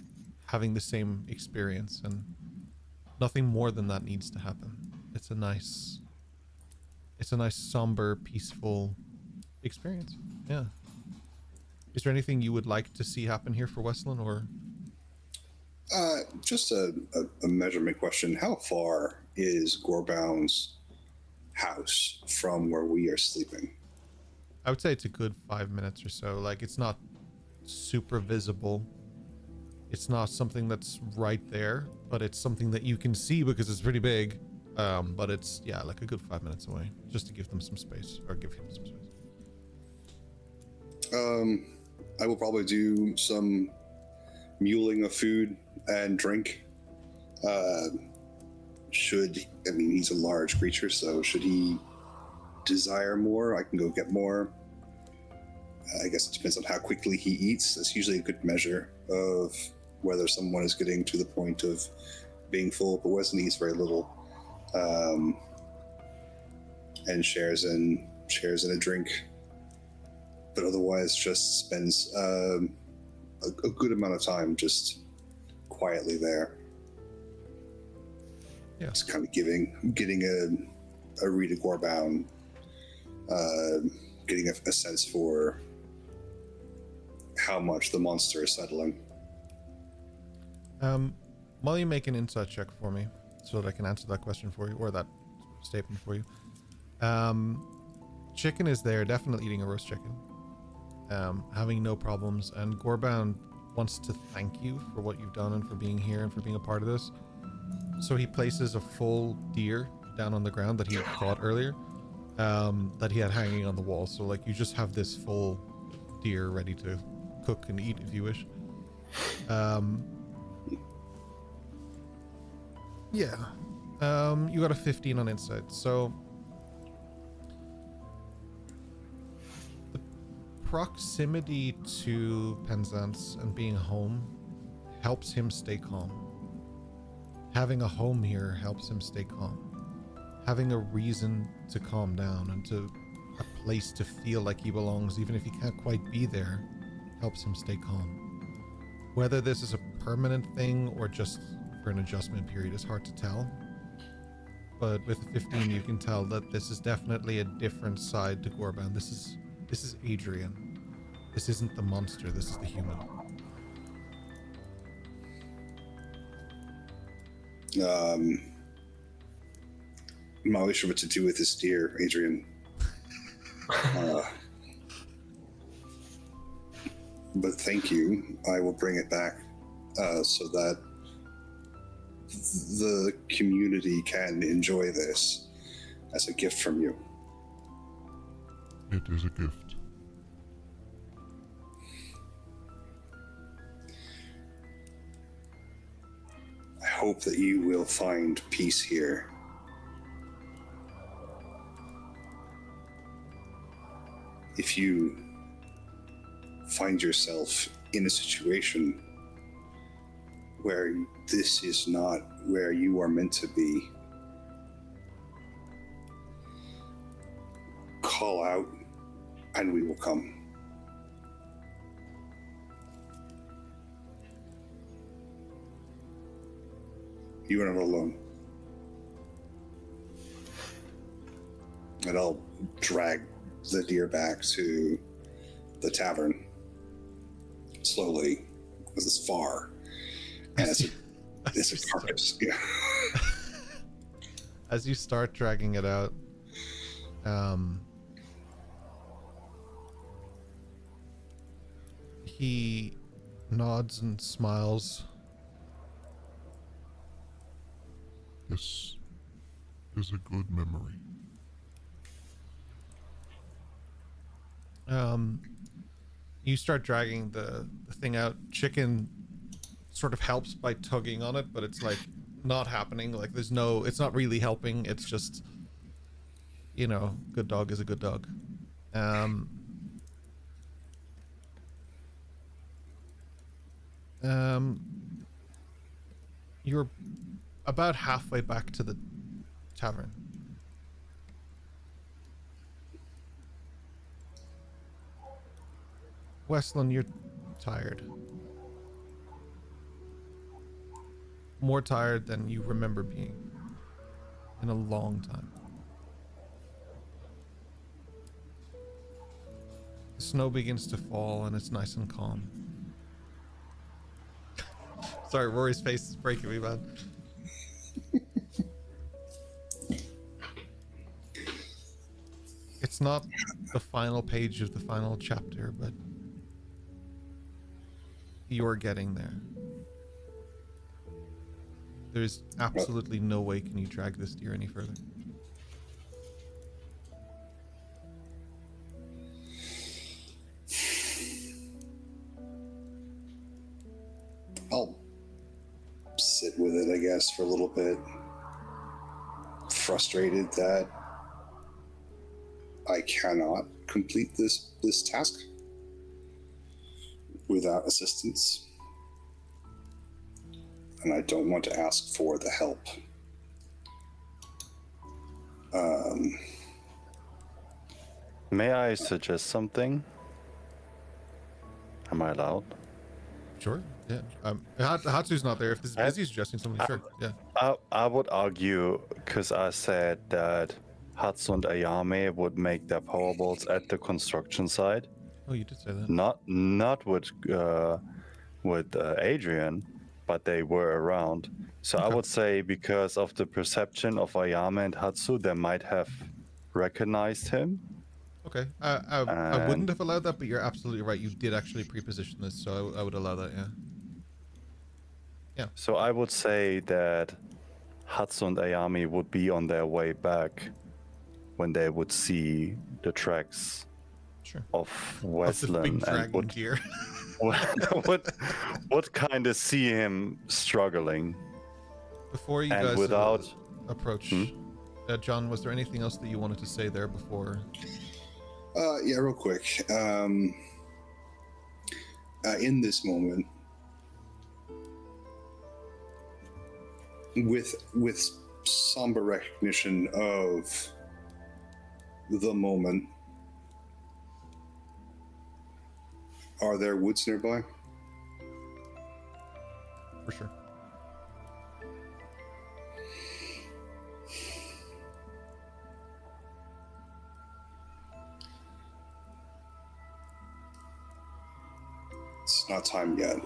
having the same experience, and nothing more than that needs to happen. It's a nice somber, peaceful experience. Yeah. Is there anything you would like to see happen here for Westland, or? Just a measurement question. How far is Gorbound's house from where we are sleeping? I would say it's a good 5 minutes or so. Like, it's not super visible. It's not something that's right there, but it's something that you can see because it's pretty big. But it's, yeah, like a good 5 minutes away, just to give them some space, or give him some space. I will probably do some muling of food and drink. He's a large creature, so should he desire more, I can go get more. I guess it depends on how quickly he eats. That's usually a good measure of whether someone is getting to the point of being full, but Wesley eats very little, and shares in a drink, but otherwise just spends a good amount of time just quietly there. Yeah. Just kind of getting a read of Gorbound, getting a sense for how much the monster is settling. While you make an insight check for me, so that I can answer that question for you, or that statement for you. Chicken is there, definitely eating a roast chicken, having no problems, and Gorbound wants to thank you for what you've done and for being here and for being a part of this. So he places a full deer down on the ground that he had caught earlier, that he had hanging on the wall. So like you just have this full deer ready to cook and eat if you wish. Yeah. You got a 15 on insight. So the proximity to Penzance and being home helps him stay calm. Having a home here helps him stay calm. Having a reason to calm down and to a place to feel like he belongs, even if he can't quite be there, helps him stay calm. Whether this is a permanent thing or just for an adjustment period is hard to tell. But with 15, you can tell that this is definitely a different side to Gorbound. This is Adrian. This isn't the monster. This is the human. I'm not really sure what to do with this deer, Adrian. But thank you. I will bring it back so that the community can enjoy this as a gift from you. It is a gift. I hope that you will find peace here. If you find yourself in a situation where this is not where you are meant to be, call out and we will come. You are not alone. And I'll drag the deer back to the tavern slowly, because it's far. And it's a carcass. Yeah. As you start dragging it out, he nods and smiles. This is a good memory. You start dragging the thing out. Chicken sort of helps by tugging on it, but it's like not happening. Like it's not really helping. It's just, good dog is a good dog. You're about halfway back to the tavern. Westland, you're tired. More tired than you remember being in a long time. The snow begins to fall and it's nice and calm. Sorry, Rory's face is breaking me, man. It's not the final page of the final chapter, but you're getting there. There's absolutely no way can you drag this deer any further. I'll sit with it, I guess, for a little bit. Frustrated that I cannot complete this task without assistance. And I don't want to ask for the help. May I suggest something? Am I allowed? Sure, yeah. Hatsu's not there. If this is busy suggesting something, sure, yeah. I would argue, because I said that Hatsu and Ayame would make their powerballs at the construction site. Oh, you did say that. Not with Adrian, but they were around. So Okay. I would say because of the perception of Ayame and Hatsu, they might have recognized him. Okay, I wouldn't have allowed that, but you're absolutely right. You did actually pre-position this, so I would allow that, yeah. Yeah. So I would say that Hatsu and Ayame would be on their way back when they would see the tracks Sure. of Of the Westland big and dragon deer. would kind of see him struggling. Before you And guys without- approach, John, was there anything else that you wanted to say there before? Yeah, real quick. In this moment, with somber recognition of the moment, are there woods nearby? For sure. It's not time yet.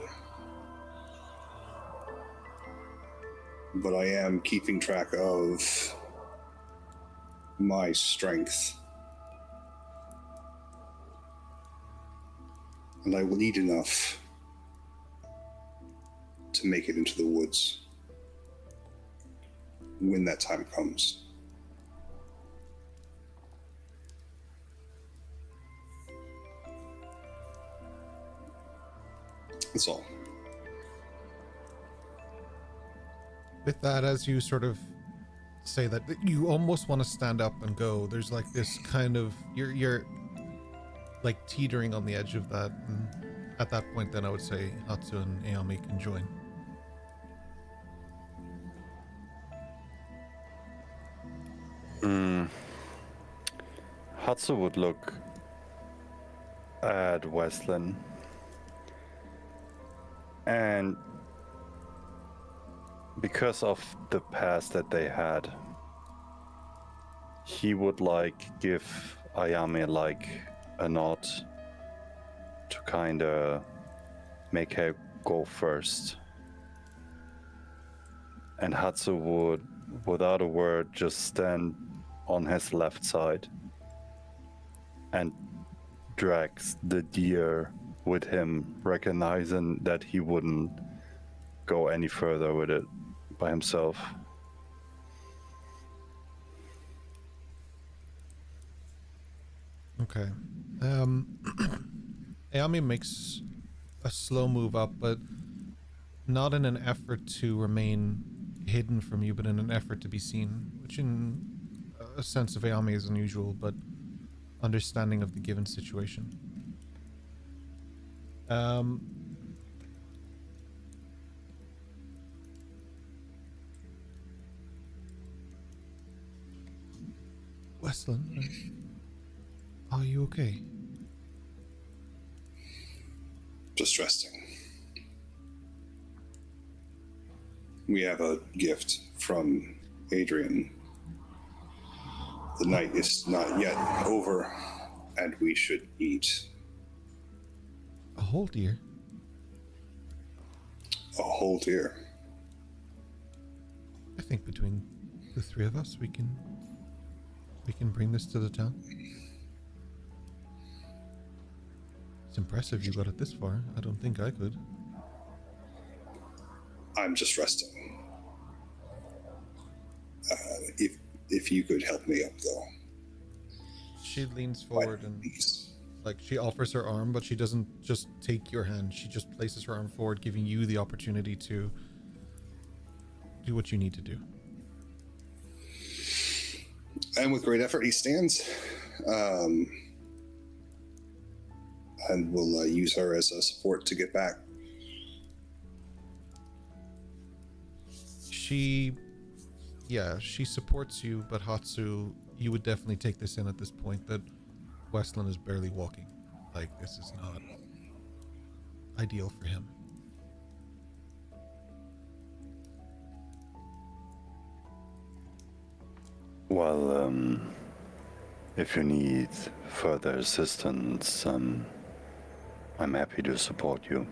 But I am keeping track of my strength. And I will need enough to make it into the woods when that time comes. That's all. With that, as you sort of say that, you almost want to stand up and go. There's like this kind of you're like teetering on the edge of that, and at that point, then I would say Hatsu and Ayame can join. Hatsu would look at Westland and because of the past that they had, he would give Ayame a nod to kind of make her go first. And Hatsu would, without a word, just stand on his left side and drags the deer with him, recognizing that he wouldn't go any further with it by himself. Okay. Ayame makes a slow move up, but not in an effort to remain hidden from you, but in an effort to be seen, which in a sense of Ayame is unusual, but understanding of the given situation. Westland, are you okay? Just resting. We have a gift from Adrian. The night is not yet over, and we should eat. A whole deer? A whole deer. I think between the three of us, we can bring this to the town. It's impressive you got it this far. I don't think I could. I'm just resting. If you could help me up, though. She leans forward and like she offers her arm, but she doesn't just take your hand. She just places her arm forward, giving you the opportunity to do what you need to do. And with great effort, he stands. And we'll use her as a support to get back. She supports you, but Hatsu, you would definitely take this in at this point that Westland is barely walking. Like, this is not ideal for him. Well, if you need further assistance, I'm happy to support you.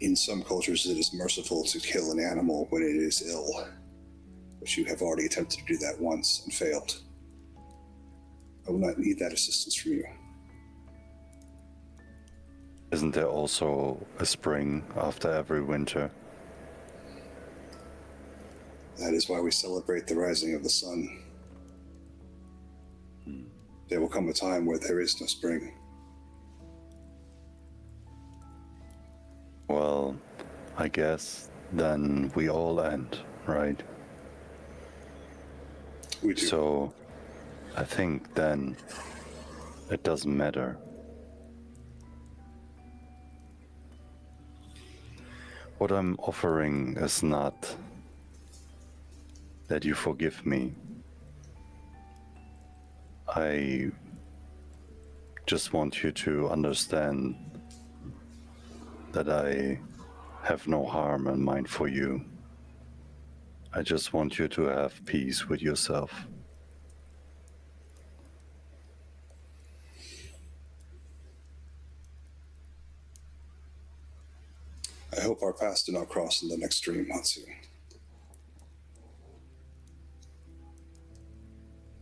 In some cultures, it is merciful to kill an animal when it is ill, but you have already attempted to do that once and failed. I will not need that assistance from you. Isn't there also a spring after every winter? That is why we celebrate the rising of the sun. There will come a time where there is no spring. Well, I guess then we all end, right? We do. So, I think then it doesn't matter. What I'm offering is not that you forgive me. I just want you to understand that I have no harm in mind for you. I just want you to have peace with yourself. I hope our paths do not cross in the next dream, Matsu.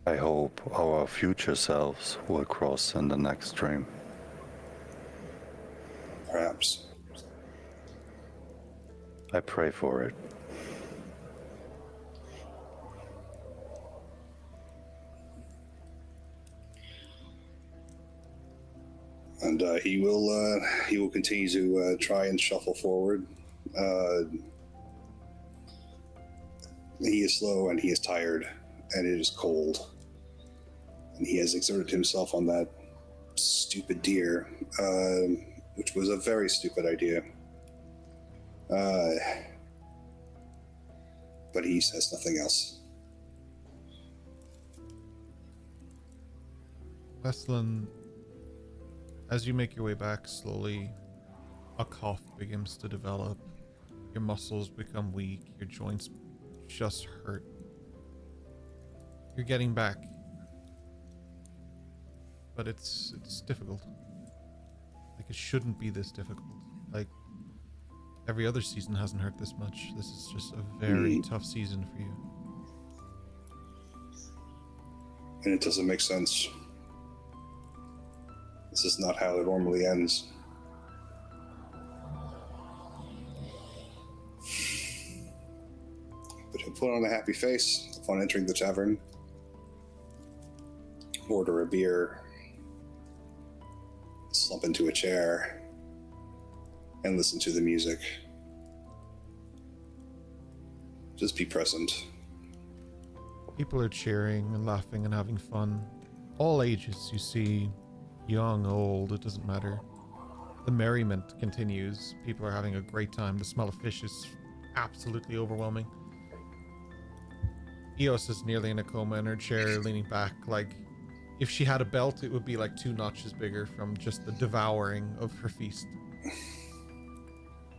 I hope our future selves will cross in the next dream. Perhaps. I pray for it. And he will continue to try and shuffle forward. He is slow and he is tired and it is cold. And he has exerted himself on that stupid deer, which was a very stupid idea. But he says nothing else. Westland, as you make your way back slowly, a cough begins to develop. Your muscles become weak. Your joints just hurt. You're getting back. But it's difficult. Like, it shouldn't be this difficult. Like, every other season hasn't hurt this much. This is just a very tough season for you. And it doesn't make sense. This is not how it normally ends. But he'll put on a happy face upon entering the tavern, order a beer, slump into a chair, and listen to the music. Just be present. People are cheering and laughing and having fun. All ages, you see, young, old, it doesn't matter. The merriment continues. People are having a great time. The smell of fish is absolutely overwhelming. Eos is nearly in a coma in her chair, leaning back. Like, if she had a belt, it would be like 2 notches bigger from just the devouring of her feast.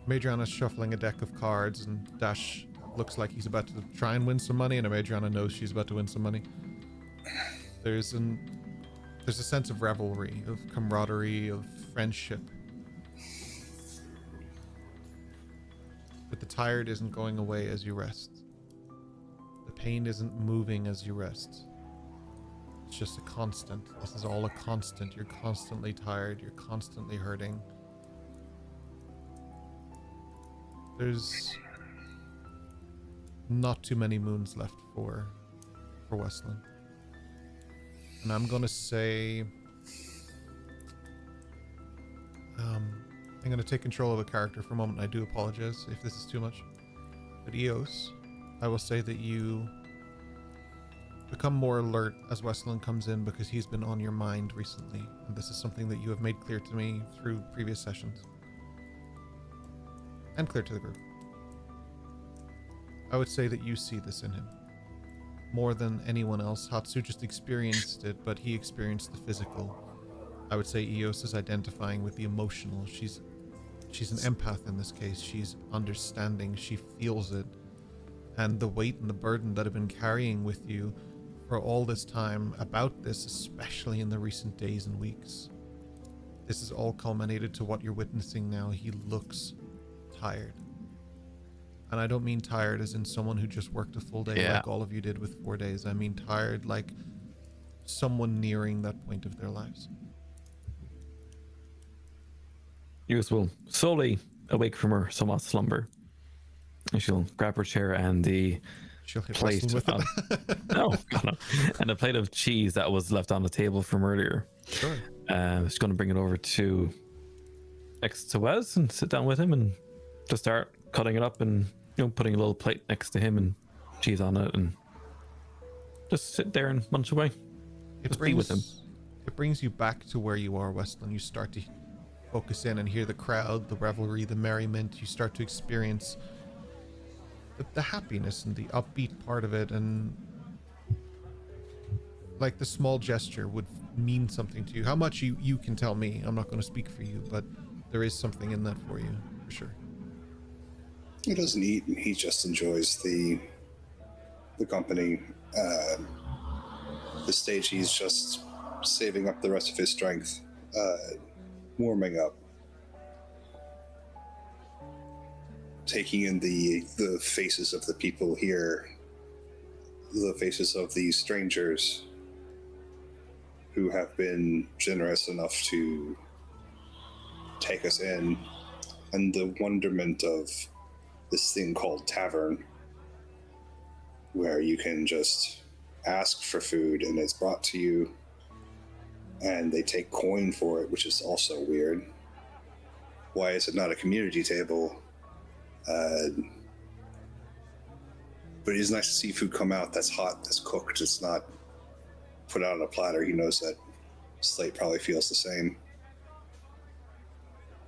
Madriana's shuffling a deck of cards, and Dash looks like he's about to try and win some money, and Madriana knows she's about to win some money. There's a sense of revelry, of camaraderie, of friendship. But the tired isn't going away as you rest. The pain isn't moving as you rest. It's just a constant. This is all a constant. You're constantly tired. You're constantly hurting. There's not too many moons left for Westland. And I'm gonna say I'm gonna take control of a character for a moment. I do apologize if this is too much. But Eos, I will say that you become more alert as Westland comes in because he's been on your mind recently. And this is something that you have made clear to me through previous sessions. And clear to the group. I would say that you see this in him. More than anyone else. Hatsu just experienced it, but he experienced the physical. I would say Eos is identifying with the emotional. She's an empath in this case. She's understanding. She feels it. And the weight and the burden that I've been carrying with you for all this time about this, especially in the recent days and weeks. This is all culminated to what you're witnessing now. He looks tired. And I don't mean tired as in someone who just worked a full day like all of you did with 4 days. I mean tired like someone nearing that point of their lives. Eos will slowly awake from her somewhat slumber. And she'll grab her chair and the She'll hit plate with of, no, God, no. And a plate of cheese that was left on the table from earlier. Sure. She's going to bring it over to next to Wes and sit down with him and just start cutting it up and putting a little plate next to him and cheese on it and just sit there and munch away. Just be with him. It brings you back to where you are, Westland. You start to focus in and hear the crowd, the revelry, the merriment. You start to experience the happiness and the upbeat part of it, and like the small gesture would mean something to you. How much you can tell me. I'm not going to speak for you, but there is something in that for you, for sure. He doesn't eat, and he just enjoys the company. The stage, he's just saving up the rest of his strength, warming up, taking in the faces of the people here, the faces of these strangers who have been generous enough to take us in, and the wonderment of this thing called tavern, where you can just ask for food and it's brought to you, and they take coin for it, which is also weird. Why is it not a community table? But it is nice to see food come out that's hot, that's cooked. It's not put out on a platter. He knows that Slate probably feels the same.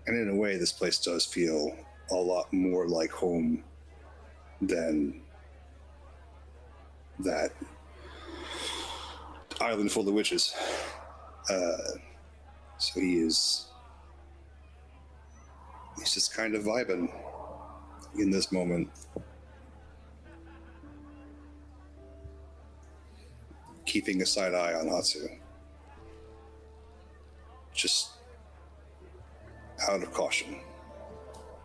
And in a way, this place does feel a lot more like home than that island full of witches. So he's just kind of vibing in this moment. Keeping a side eye on Hatsu. Just out of caution.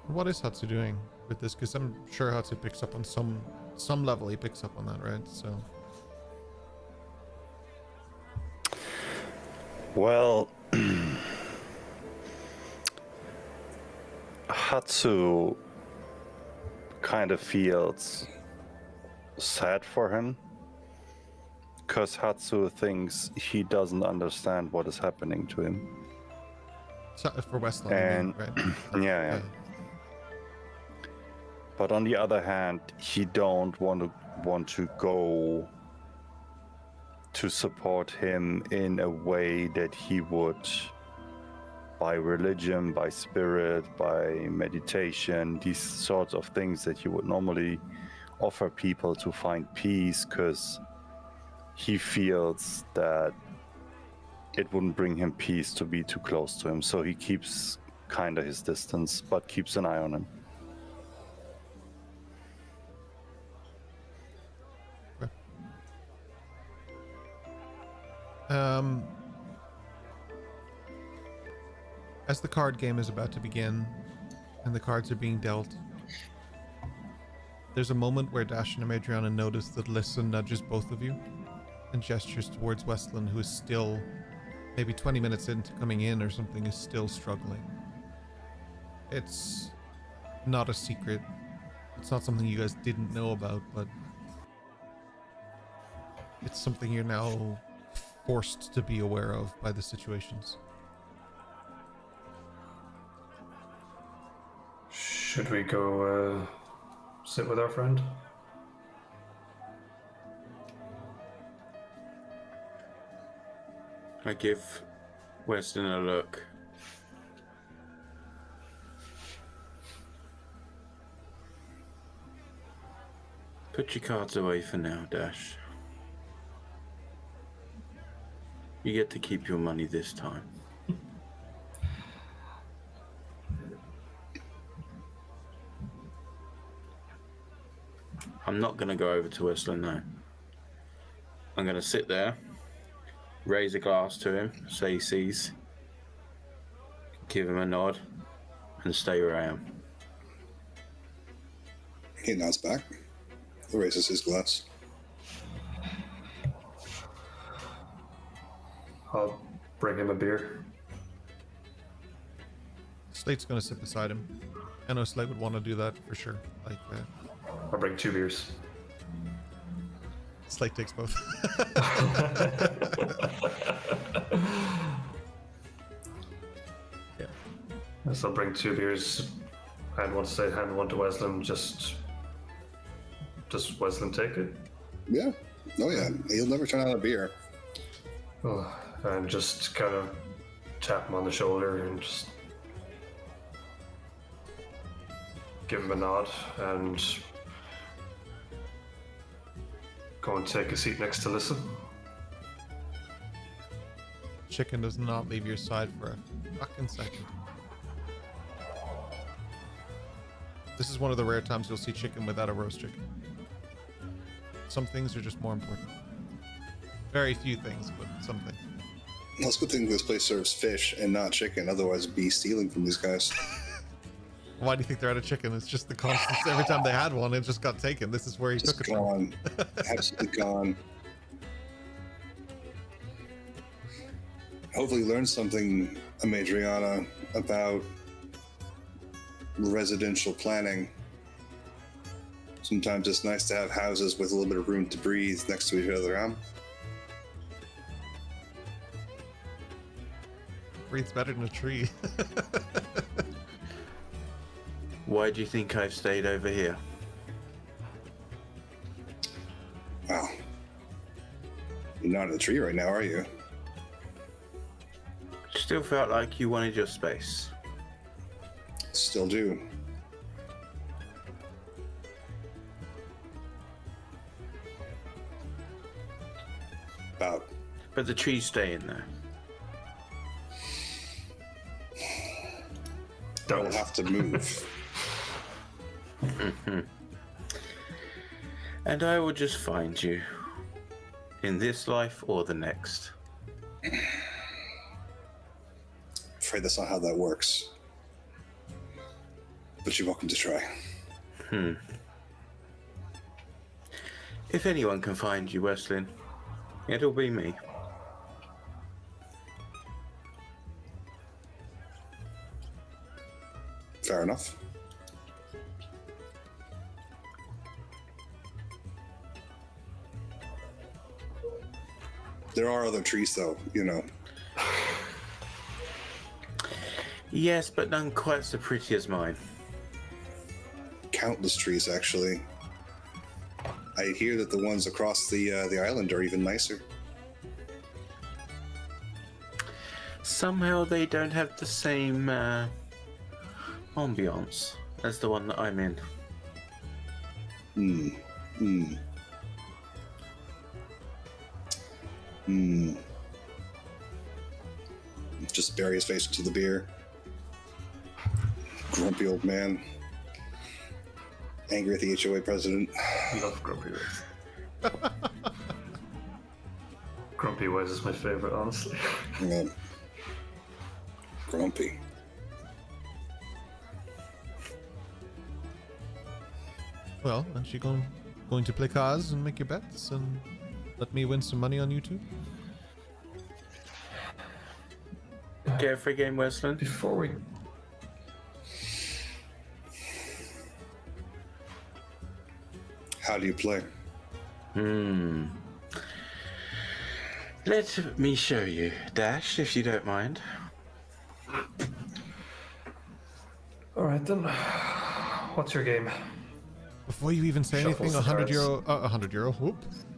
What is Hatsu doing with this? Because I'm sure Hatsu picks up on some level. He picks up on that, right? So. Well, Hatsu kind of feels sad for him, because Hatsu thinks he doesn't understand what is happening to him. So, for Westland, And right? yeah. But on the other hand, he don't want to go to support him in a way that he would by religion, by spirit, by meditation, these sorts of things that you would normally offer people to find peace, because he feels that it wouldn't bring him peace to be too close to him. So he keeps kind of his distance, but keeps an eye on him. As the card game is about to begin and the cards are being dealt, there's a moment where Dash and Adriana notice that Lissa nudges both of you and gestures towards Westland, who is still, maybe 20 minutes into coming in or something, is still struggling. It's not a secret. It's not something you guys didn't know about, but it's something you're now forced to be aware of by the situations. Should we go sit with our friend? I give Weston a look. Put your cards away for now, Dash. You get to keep your money this time. I'm not going to go over to Westland now. I'm going to sit there, raise a glass to him, say he sees, give him a nod, and stay where I am. He nods back, raises his glass. I'll bring him a beer. Slate's gonna sit beside him. I know Slate would want to do that for sure. Like, I'll bring 2 beers. Slate takes both. Yeah. So I'll bring 2 beers. Hand one to Slate, hand one to Wesland. Just Wesland take it? Yeah. Oh yeah. He'll never turn out a beer. Oh, and just kind of tap him on the shoulder and just give him a nod and go and take a seat next to Lissa. Chicken does not leave your side for a fucking second. This is one of the rare times you'll see chicken without a roast chicken. Some things are just more important. Very few things, but some things. Well, it's a good thing this place serves fish and not chicken. Otherwise, it'd be stealing from these guys. Why do you think they're out of chicken? It's just the constant. Every time they had one, it just got taken. This is where he took it gone. Absolutely gone. Hopefully learn something, Adriana, about residential planning. Sometimes it's nice to have houses with a little bit of room to breathe next to each other, huh? Breathes better than a tree. Why do you think I've stayed over here? Wow. You're not in a tree right now, are you? Still felt like you wanted your space. Still do. About. But the trees stay in there. Don't have to move. And I will just find you in this life or the next. Afraid that's not how that works. But you're welcome to try. If anyone can find you, Westlin, it'll be me. Fair enough. There are other trees, though, you know. Yes, but none quite so pretty as mine. Countless trees, actually. I hear that the ones across the island are even nicer. Somehow they don't have the same ambiance as the one that I'm in. Just bury his face into the beer. Grumpy old man. Angry at the HOA president. I love Grumpy Wes. Grumpy Wes is my favorite, honestly. Yeah. Grumpy. Well, aren't you going to play cards and make your bets and let me win some money on YouTube? Care for a game, Westland? Before we... How do you play? Let me show you, Dash, if you don't mind. Alright then. What's your game? Before you even say Shuffle anything, the 100 cards. euro, 100 euro, whoop,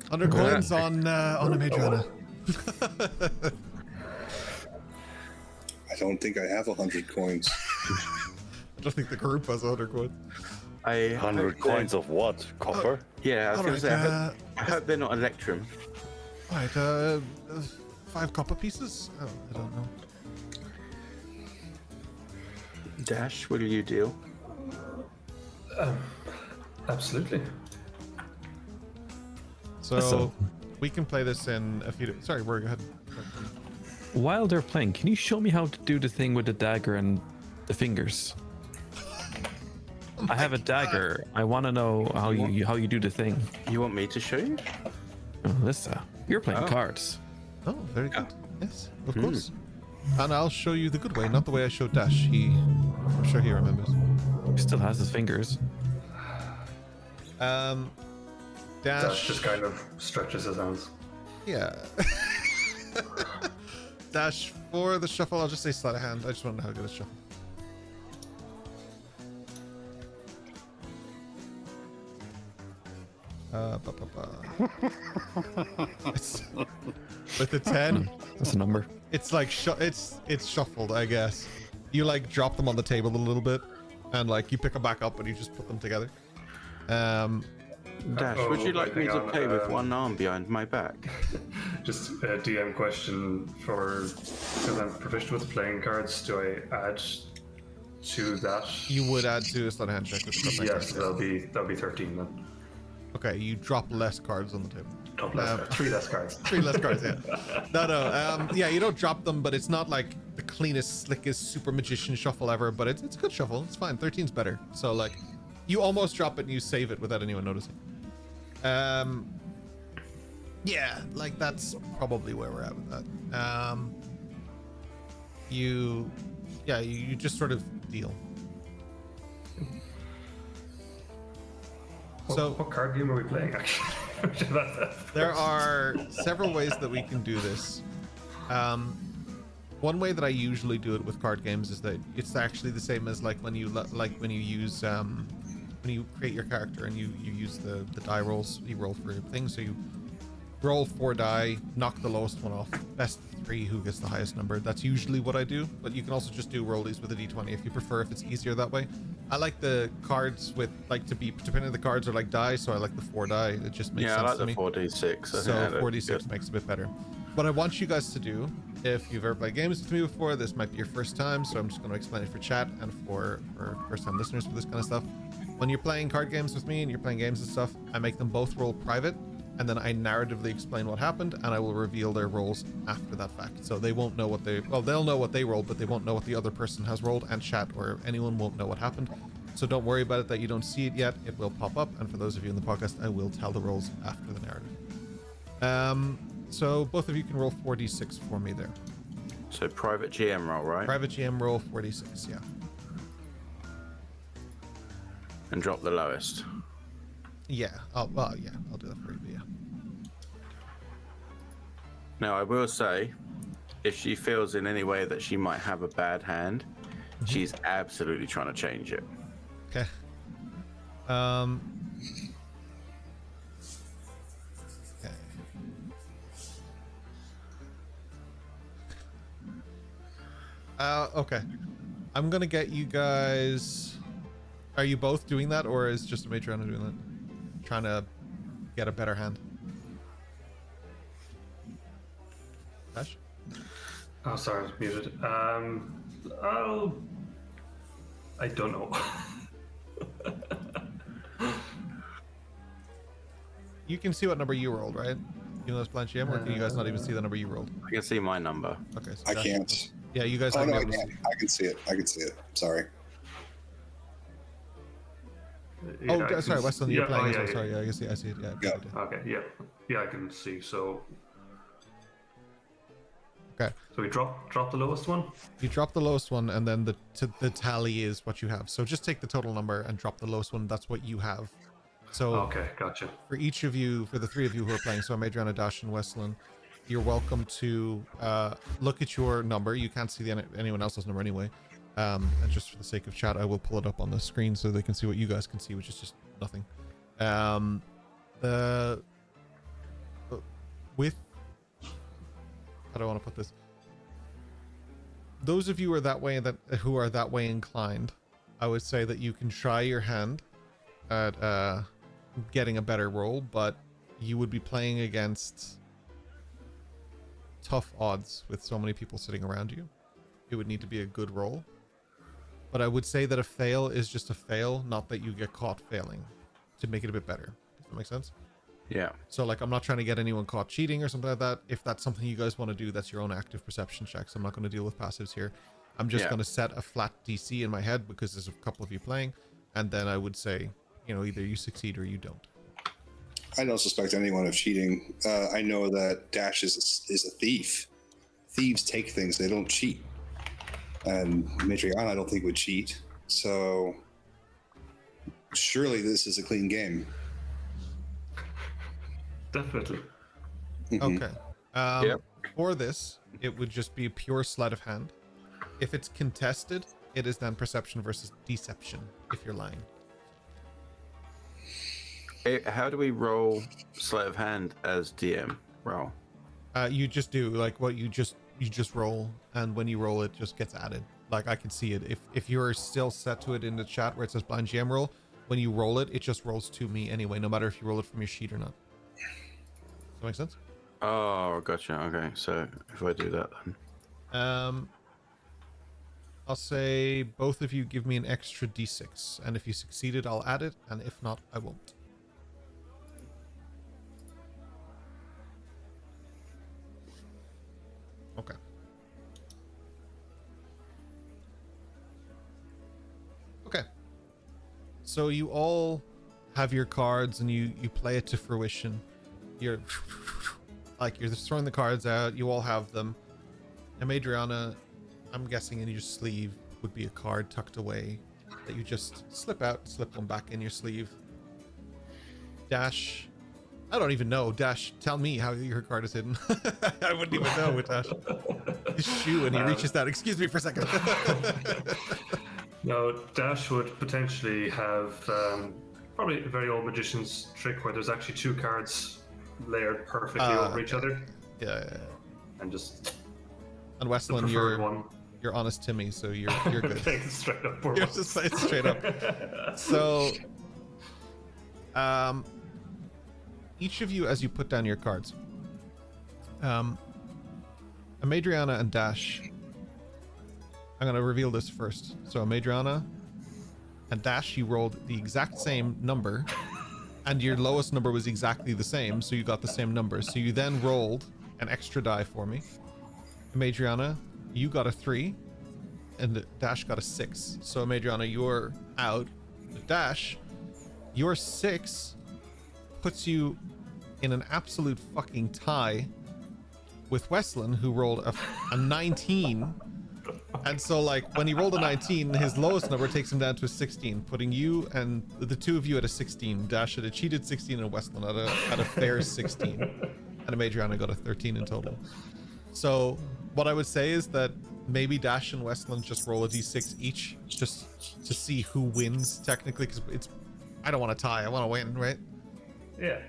100 coins on a Madrona. I don't think I have 100 coins. I don't think the group has 100 coins. 100 coins of what? Copper? Yeah, I was going to Alright, say, I hope they're not Electrum. Right, 5 copper pieces? Oh, I don't know. Dash, will you deal? Absolutely. So, we can play this in a few... Sorry, we're ahead. While they're playing, can you show me how to do the thing with the dagger and the fingers? I have a dagger. I want to know how you do the thing. You want me to show you? Oh, Lissa, you're playing cards. Oh, very good. Yes, of course. And I'll show you the good way, not the way I showed Dash. I'm sure he remembers. He still has his fingers. Dash Dash just kind of stretches his hands. Yeah. Dash for the shuffle. I'll just say sleight of hand. I just want to know how good a shuffle. It's, with the 10, That's a number. it's like it's shuffled, I guess. You like drop them on the table a little bit, and like you pick them back up and you just put them together. Dash, would you like me to play with one arm behind my back? Just a DM question for, because I'm proficient with playing cards, do I add to that? You would add to a sleight of hand check with the top Yes, that'll be 13 then. Okay, you drop less cards on the table. Drop less cards. 3 less cards. 3 less cards, yeah. No. Yeah, you don't drop them, but it's not like the cleanest, slickest super magician shuffle ever, but it's a good shuffle. It's fine. 13's better. So, like, you almost drop it and you save it without anyone noticing. Yeah, like, that's probably where we're at with that. You just sort of deal. So, what card game are we playing, actually? there are several ways that we can do this. One way that I usually do it with card games is that it's actually the same as like when you use when you create your character and you use the die rolls. You roll for things, so you roll 4 die, knock the lowest one off, best 3 who gets the highest number. That's usually what I do, but you can also just do rollies with a d20 if you prefer, if it's easier that way. I like the cards with depending on the cards are like die, so I like the 4 die. It just makes sense to me. Yeah, I like the 4d6. So 4d6 makes it a bit better. What I want you guys to do, if you've ever played games with me before, this might be your first time, so I'm just going to explain it for chat and for first-time listeners for this kind of stuff. When you're playing card games with me and you're playing games and stuff, I make them both roll private, and then I narratively explain what happened, and I will reveal their rolls after that fact. So they won't know what they'll know what they rolled, but they won't know what the other person has rolled, and chat or anyone won't know what happened. So don't worry about it that you don't see it yet. It will pop up, and for those of you in the podcast, I will tell the rolls after the narrative. So both of you can roll 4d6 for me there. So private GM roll, right? Private GM roll 4d6, yeah. And drop the lowest. Yeah. I'll do that for you, yeah. Now, I will say, if she feels in any way that she might have a bad hand, she's absolutely trying to change it. Okay. Okay. Okay. I'm gonna get you guys. Are you both doing that, or is just a Matriana doing that? Trying to get a better hand. Dash? Oh, sorry, I was muted. I don't know. You can see what number you rolled, right? You know it's blind GM, or can you guys not even see the number you rolled? I can see my number. Okay. So I Dash- can't. Yeah, you guys. Oh might no, be I able to can. see. I can see it. I can see it. Sorry. Yeah, I can Sorry, Weston, you're yeah, playing oh, as yeah, well. yeah. Sorry, yeah, I see it. Yeah. Yeah. I did. Okay, yeah, I can see. So Okay. we drop the lowest one. You drop the lowest one, and then the tally is what you have. So just take the total number and drop the lowest one. That's what you have. So Okay, gotcha. for each of you, for the three of you who are playing, so Adriana, Dash, and Westlin, you're welcome to look at your number. You can't see anyone else's number anyway. And just for the sake of chat, I will pull it up on the screen so they can see what you guys can see, which is just nothing. With how do I want to put this? Those of you who are that way inclined, I would say that you can try your hand at getting a better roll, but you would be playing against tough odds with so many people sitting around you. It would need to be a good roll. But I would say that a fail is just a fail, not that you get caught failing, to make it a bit better. Does that make sense? Yeah. So like, I'm not trying to get anyone caught cheating or something like that. If that's something you guys want to do, that's your own active perception checks. I'm not going to deal with passives here. I'm just going to set a flat DC in my head because there's a couple of you playing. And then I would say, either you succeed or you don't. I don't suspect anyone of cheating. I know that Dash is a thief. Thieves take things; they don't cheat. And Matriana, I don't think would cheat. So surely this is a clean game. Definitely. Mhm. Okay. For this, it would just be pure sleight of hand. If it's contested, it is then perception versus deception. If you're lying. How do we roll sleight of hand as DM? Roll. You just do like what you just roll, and when you roll, it just gets added. Like I can see it. If you're still set to it in the chat where it says blind GM roll, when you roll it, it just rolls to me anyway, no matter if you roll it from your sheet or not. Does that make sense? Oh, gotcha. Okay, so if I do that then. I'll say both of you give me an extra d6, and if you succeeded, I'll add it, and if not, I won't. Okay. Okay. So you all have your cards, and you play it to fruition. You're just throwing the cards out. You all have them. And Adriana, I'm guessing in your sleeve would be a card tucked away that you just slip out, slip one back in your sleeve. Dash, I don't even know. Dash, tell me how your card is hidden. I wouldn't even know with Dash. His shoe, and he reaches that. Excuse me for a second. No, Dash would potentially have probably a very old magician's trick where there's actually two cards layered perfectly over each other. Yeah. And just. And Westlin, you're honest Timmy, so you're good. Playing straight up. You're just playing straight up. So, each of you, as you put down your cards, Amadriana and Dash. I'm gonna reveal this first. So Amadriana and Dash, you rolled the exact same number, and your lowest number was exactly the same, so you got the same number. So you then rolled an extra die for me. Amadriana, you got a 3, and Dash got a 6. So Amadriana, you're out. Dash, your 6 puts you in an absolute fucking tie with Westlin, who rolled a 19. And so, like, when he rolled a 19, his lowest number takes him down to a 16, putting you and the two of you at a 16. Dash at a cheated 16 and Westlin at a fair 16. And Amadriana got a 13 in total. So what I would say is that maybe Dash and Westlin just roll a d6 each, just to see who wins technically, because I don't want to tie, I want to win, right? Yeah.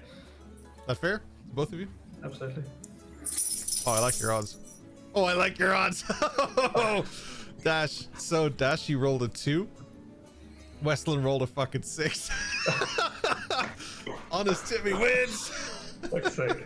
That fair? Both of you? Absolutely. Oh, I like your odds. Oh, I like your odds. Dash. So Dash, you rolled a 2. Westland rolled a fucking 6. Honest Timmy wins. Fuck's sake.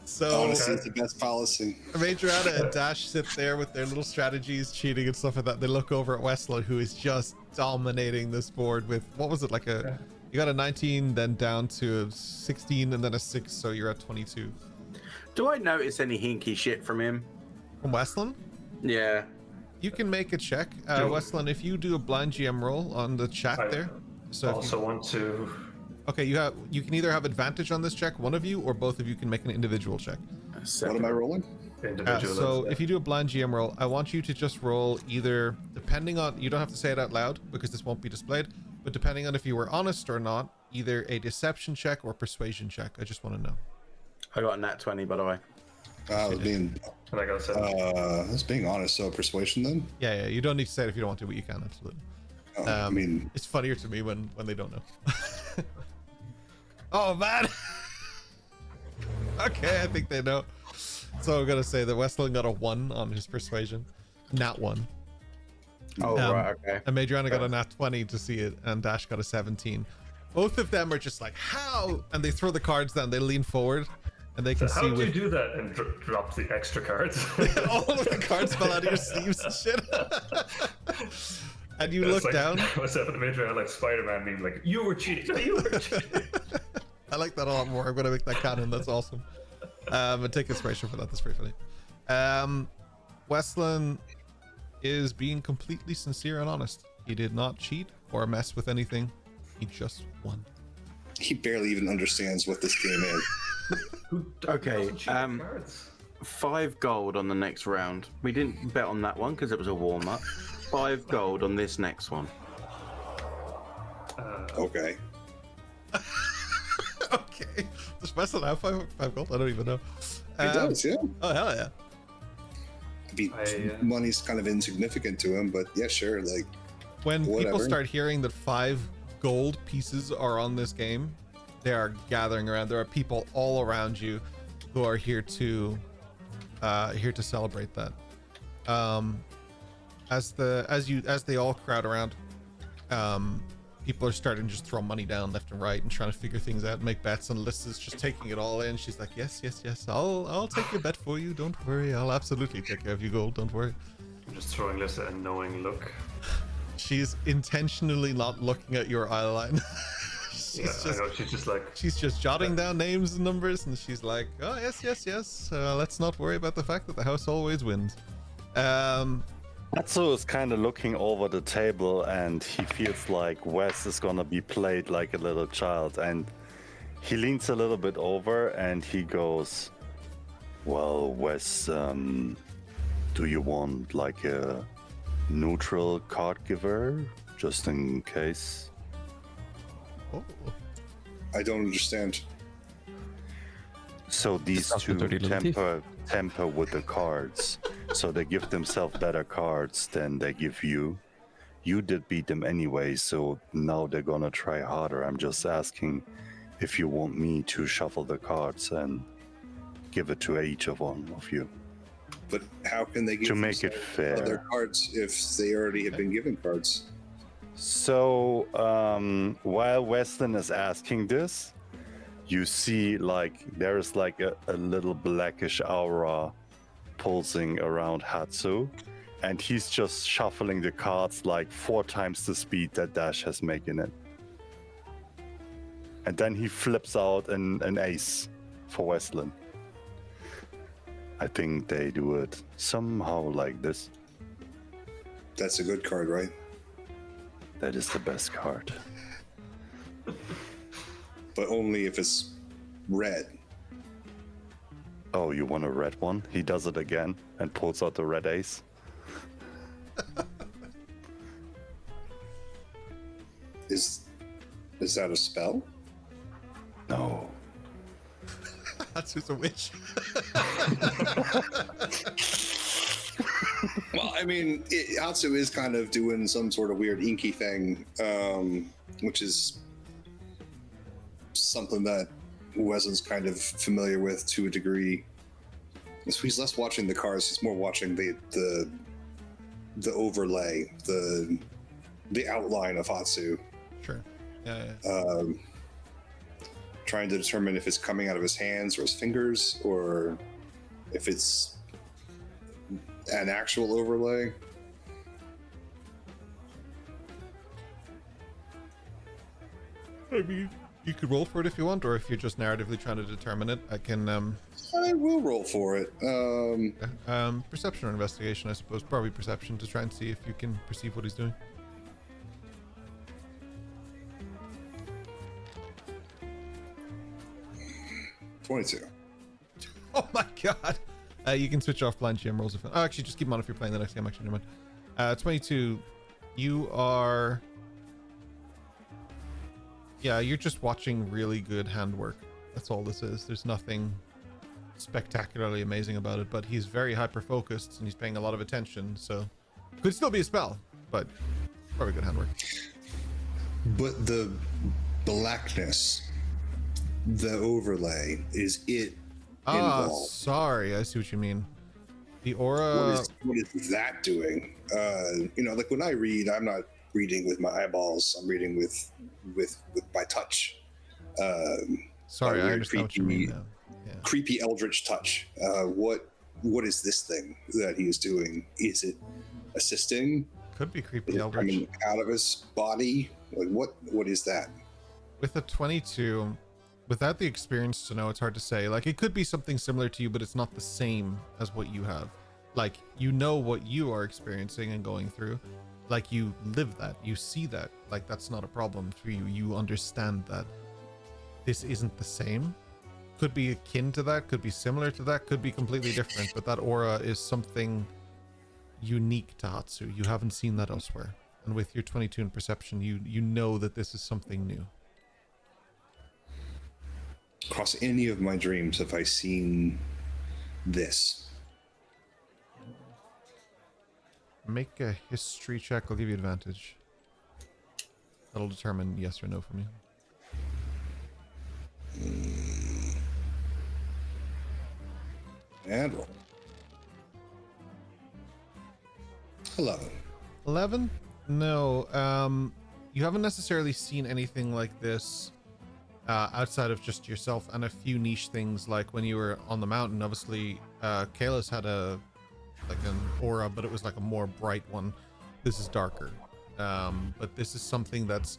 So Honestly, it's the best policy. Majorana and Dash sit there with their little strategies, cheating and stuff like that. They look over at Westland, who is just dominating this board with, what was it, like a, you got a 19, then down to a 16, and then a 6, so you're at 22. Do I notice any hinky shit from him? From Westland? Yeah. You can make a check. Westland, if you do a blind GM roll on the chat there. So also want to... Okay, you can either have advantage on this check, one of you, or both of you can make an individual check. What am I rolling? Individual. So if you do a blind GM roll, I want you to just roll either, depending on, you don't have to say it out loud because this won't be displayed, but depending on if you were honest or not, either a deception check or persuasion check. I just want to know. I got a nat 20, by the way. I was being, And I got 7. that's being honest. So persuasion then. Yeah, you don't need to say it if you don't want to, but you can, absolutely. I mean, it's funnier to me when they don't know. Oh man. Okay, I think they know. So I'm gonna say that Westland got a 1 on his persuasion. Nat 1. Oh, right, okay. And Majorana got a nat 20 to see it, and Dash got a 17. Both of them are just like, how? And they throw the cards down, they lean forward, and they can So see how do you do that and drop the extra cards? all of the cards fell out of your sleeves and shit. And you look like, down. Myself in the midrange, like Spider-Man being like, you were cheating. You were cheating. I like that a lot more. I'm gonna make that canon. That's awesome. And take inspiration for that. That's pretty funny. Westland is being completely sincere and honest. He did not cheat or mess with anything. He just won. he barely even understands what this game is. Okay, 5 gold on the next round. We didn't bet on that one because it was a warm-up. 5 gold on this next one. Okay. Okay. Does Westland have 5 gold? I don't even know. He does, yeah. Oh, hell yeah. I mean, money's kind of insignificant to him, but yeah, sure. Like, when whatever. people start hearing that 5 gold pieces are on this game, they are gathering around. There are people all around you who are here to celebrate that. As they all crowd around, people are starting to just throw money down left and right and trying to figure things out and make bets, and Alyssa's just taking it all in. She's like, yes, I'll take your bet for you, don't worry, I'll absolutely take care of you, gold, don't worry. I'm just throwing Alyssa a knowing look. She's intentionally not looking at your eye line. She's just jotting down names and numbers, and she's like, oh yes, let's not worry about the fact that the house always wins. Atsu is kind of looking over the table, and he feels like Wes is gonna be played like a little child, and he leans a little bit over and he goes, well, Wes, do you want like a neutral card giver just in case? Oh. I don't understand. So these two temper with the cards. So they give themselves better cards than they give you. You did beat them anyway, so now they're gonna try harder. I'm just asking if you want me to shuffle the cards and give it to each of one of you. But how can they give to make it fair other cards if they already have been given cards? So while Weston is asking this, you see like there's like a little blackish aura pulsing around Hatsu, and he's just shuffling the cards like 4 times the speed that Dash has making it. And then he flips out an ace for Westland. I think they do it somehow like this. That's a good card, right? That is the best card. But only if it's red. Oh, you want a red one? He does it again and pulls out the red ace. Is that a spell? No. That's just a witch. Well, I mean, Atsu is kind of doing some sort of weird inky thing, which is something that Weson's kind of familiar with to a degree. So he's less watching the cards; he's more watching the the overlay, the outline of Hatsu. Sure. Yeah. Trying to determine if it's coming out of his hands or his fingers, or if it's an actual overlay. I mean, you could roll for it if you want, or if you're just narratively trying to determine it, I can. I will roll for it. Perception or investigation, I suppose. Probably perception to try and see if you can perceive what he's doing. $22. Oh my god! You can switch off blind GM rolls if. Oh, actually, just keep them on if you're playing the next game. Actually, never mind. 22. You are. Yeah, you're just watching really good handwork. That's all this is. There's nothing spectacularly amazing about it, but he's very hyper focused and he's paying a lot of attention, so could still be a spell, but probably good handwork. But the blackness, the overlay, is it involved? Sorry, I see what you mean. The aura. What is that doing? Like when I read, I'm not reading with my eyeballs. I'm reading with my touch. Sorry, I understand what you mean now. Yeah. Creepy eldritch touch. What is this thing that he is doing? Is it assisting? Could be creepy Is it eldritch. coming out of his body? Like what is that? With a 22, without the experience to know, it's hard to say. Like, it could be something similar to you, but it's not the same as what you have. Like, you know what you are experiencing and going through. Like, you live that, you see that. Like, that's not a problem for you. You understand that this isn't the same. Could be akin to that, could be similar to that, could be completely different, but that aura is something unique to Hatsu. You haven't seen that elsewhere. And with your 22 in perception, you know that this is something new. Across any of my dreams have I seen this? Make a history check. I'll give you advantage. That'll determine yes or no from you. And roll. 11. 11? No. You haven't necessarily seen anything like this outside of just yourself and a few niche things, like when you were on the mountain. Obviously, Kalis had an aura, but it was like a more bright one. This is darker. But this is something that's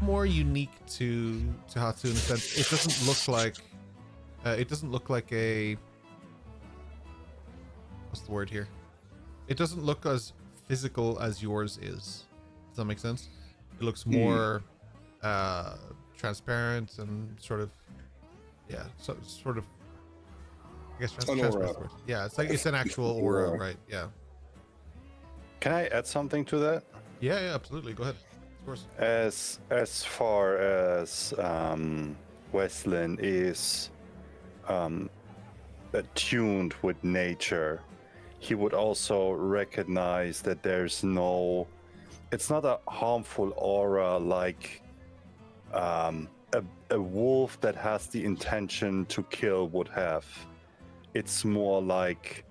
more unique to Hatsu in the sense it doesn't look like a what's the word here? It doesn't look as physical as yours is. Does that make sense? It looks more transparent and sort of I guess transparent. Yeah, it's like it's an actual aura, right? Yeah. Can I add something to that? Yeah, absolutely. Go ahead. Of course. As far as Westlin is attuned with nature, he would also recognize that it's not a harmful aura like a wolf that has the intention to kill would have. It's more like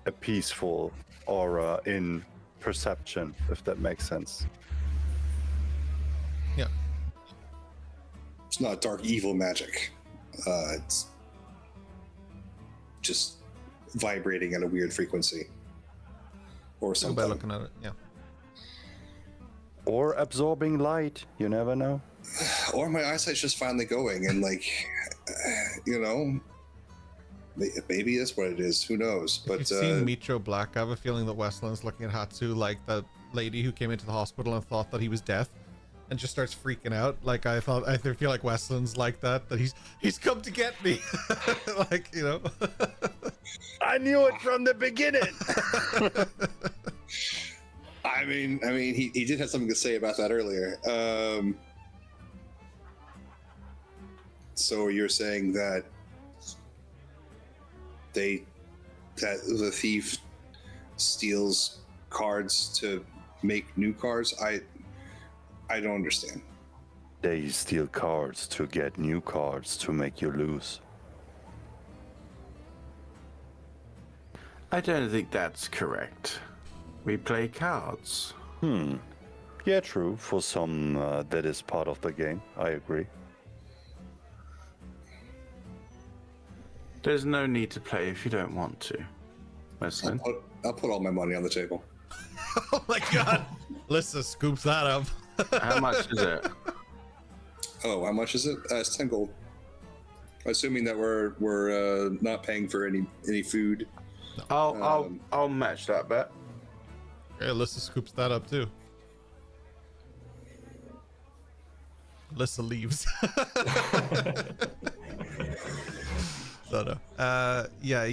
a peaceful aura in perception, if that makes sense. Yeah. It's not dark evil magic. It's just vibrating at a weird frequency or something. By looking at it, yeah. Or absorbing light, you never know. Or my eyesight's just finally going, and maybe that's what it is. Who knows? But if you've seen Micho Black, I have a feeling that Westland's looking at Hatsu like that lady who came into the hospital and thought that he was death, and just starts freaking out. Like I feel like Westland's like that he's come to get me. I knew it from the beginning. I mean, he did have something to say about that earlier. So you're saying that the thief steals cards to make new cards? I don't understand. They steal cards to get new cards to make you lose. I don't think that's correct. We play cards. Yeah, true. For some, that is part of the game. I agree. There's no need to play if you don't want to. Wesley. I'll put all my money on the table. Oh my god. Lissa scoops that up. How much is it? Oh, how much is it? It's 10 gold. Assuming that we're not paying for any food. I'll match that bet. Yeah, Lissa scoops that up too. Lissa leaves. No. Yeah.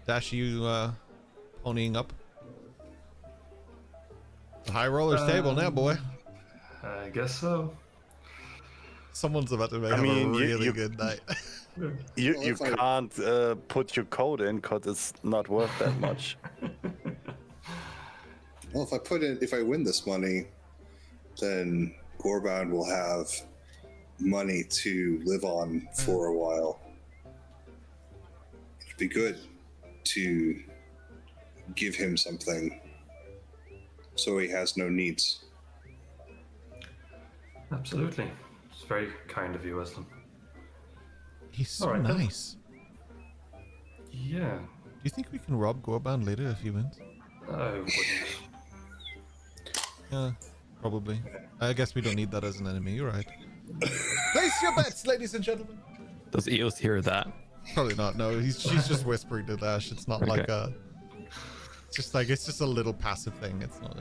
Dash, you ponying up. The high roller's table now, boy. I guess so. Someone's about to have a really good night. You can't put your code in because it's not worth that much. Well, if I win this money, then Gorbound will have money to live on for a while. It'd be good to give him something so he has no needs. Absolutely. It's very kind of you, Wesley. He's so All right, then. nice. Yeah, Do you think we can rob Gorbound later if he wins? I wouldn't. Yeah, probably. I guess we don't need that as an enemy. You're right. Place your bets, ladies and gentlemen. Does Eos hear that? Probably not. No, she's just whispering to Dash. It's not like a. It's just a little passive thing. It's not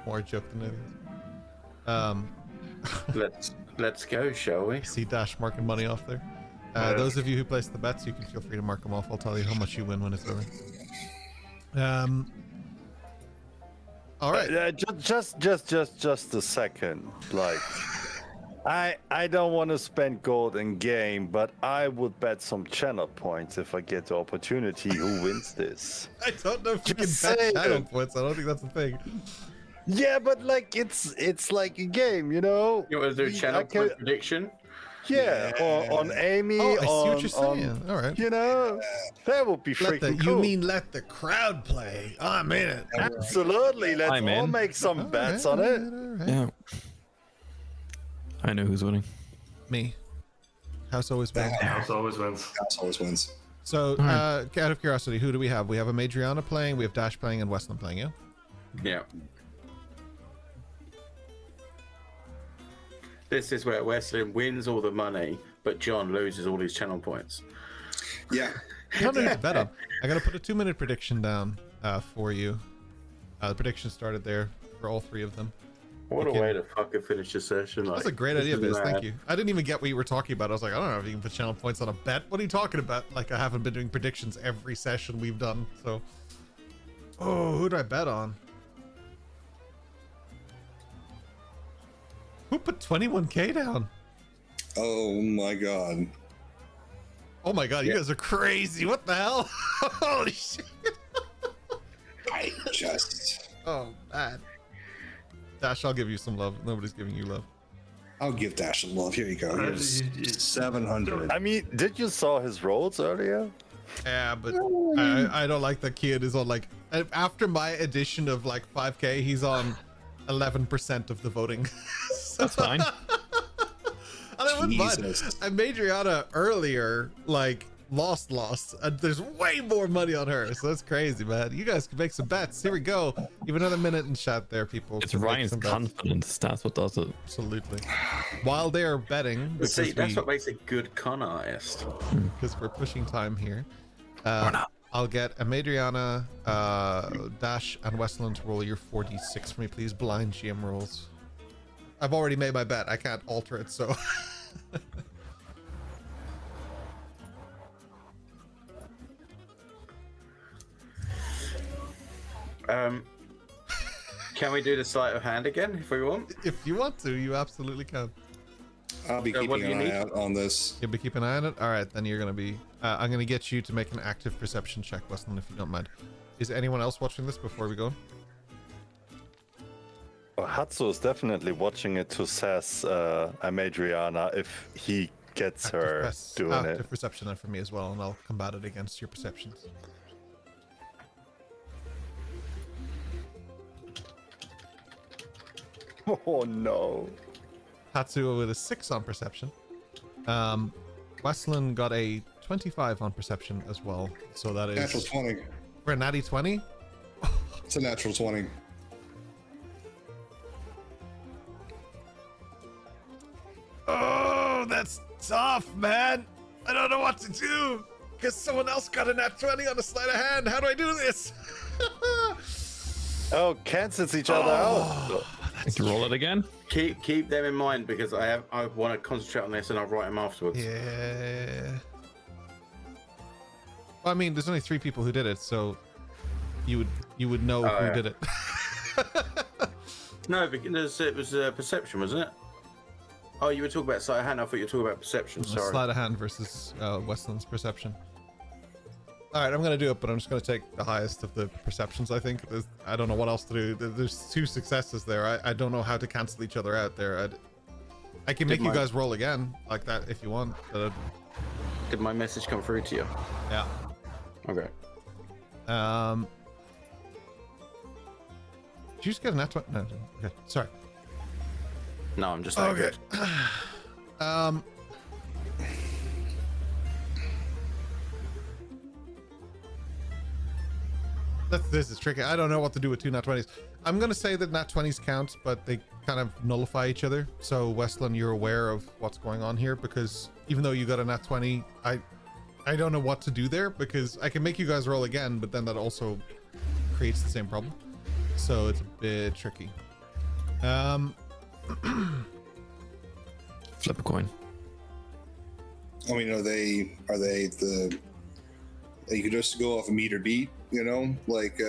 more a joke than anything. Let's go, shall we? See Dash marking money off there. Those of you who place the bets, you can feel free to mark them off. I'll tell you how much you win when it's over. All right. Just a second. Like, I don't want to spend gold in game, but I would bet some channel points if I get the opportunity. Who wins this? I don't know if you can Just bet saying. channel points. I don't think that's a thing. Yeah, but like it's like a game, you know. You want to do channel point prediction? Yeah, or on Amy. Oh, I see what on- you're saying. All right. You know, that would be freaking cool. You mean let the crowd play? I'm in it. Absolutely. Let's I'm all in. make some bets on it. Yeah. I know who's winning. Me. House always wins. House always wins. House always wins. So, out of curiosity, who do we have? We have a Madriana playing, we have Dash playing, and Westland playing, yeah? Yeah. This is where Wesley wins all the money, but John loses all his channel points. Yeah. I don't need to bet on. I gotta put a 2-minute prediction down for you. The prediction started there for all three of them. What a way to fucking finish the session. That's a great idea, Biz. Thank you. I didn't even get what you were talking about. I was like, I don't know if you can put channel points on a bet. What are you talking about? Like, I haven't been doing predictions every session we've done, so. Oh, who do I bet on? Who put 21k down? Oh my god. Oh my god, you guys are crazy. What the hell? Holy shit. I just. Oh, man. Dash, I'll give you some love. Nobody's giving you love. I'll give Dash some love. Here you go. Here's 700. I mean, did you saw his rolls earlier? Yeah, but I don't like the kid is on like after my addition of like 5k, he's on 11% of the voting. That's fine. And I wouldn't mind. Jesus. I made Rihanna earlier, like lost, and there's way more money on her, so that's crazy, man. You guys can make some bets. Here we go. Give another minute in chat there, people. It's to make Ryan's some bets. confidence. That's what does it. Absolutely. While they're betting, See, that's what makes a good con artist. because we're pushing time here. I'll get a Madriana, Dash, and Westland to roll your 4d6 for me, please. Blind GM rolls. I've already made my bet. I can't alter it, so. Can we do the sleight of hand again if we want? If you want to, you absolutely can. I'll be what keeping do you an eye need? out on this. You'll be keeping an eye on it? All right, then you're going to be... I'm going to get you to make an active perception check, Westland, if you don't mind. Is anyone else watching this before we go? Well, Hatsu is definitely watching it to assess Amadriana if he gets her doing active it. perception then for me as well, and I'll combat it against your perceptions. Oh no. Hatsu with a 6 on perception. Westland got a 25 on perception as well. So that is Natural 20. for a natty 20. It's a natural 20. Oh, that's tough, man. I don't know what to do because someone else got a nat 20 on a sleight of hand. How do I do this? Oh, cancels each other out. Like to roll it again? Keep them in mind because I want to concentrate on this and I'll write them afterwards. Yeah. Well, I mean, there's only 3 people who did it, so you would know who did it. No, because it was perception, wasn't it? Oh, you were talking about sleight of hand. I thought you were talking about perception. Sorry. Sleight of hand versus Westland's perception. All right, I'm gonna do it, but I'm just gonna take the highest of the perceptions. I think I don't know what else to do. There's 2 successes there. I don't know how to cancel each other out there. I can make you guys roll again like that if you want. But Did my message come through to you? yeah. Okay. Did you just get a nat 20? No. Okay. Sorry. No, I'm just that good. This is tricky. I don't know what to do with 2 nat 20s. I'm gonna say that nat 20s count, but they kind of nullify each other. So Westland, you're aware of what's going on here because even though you got a nat 20, I don't know what to do there because I can make you guys roll again, but then that also creates the same problem. So it's a bit tricky. Flip a coin. I mean, are they the? You could just go off a meter beat, you know. Like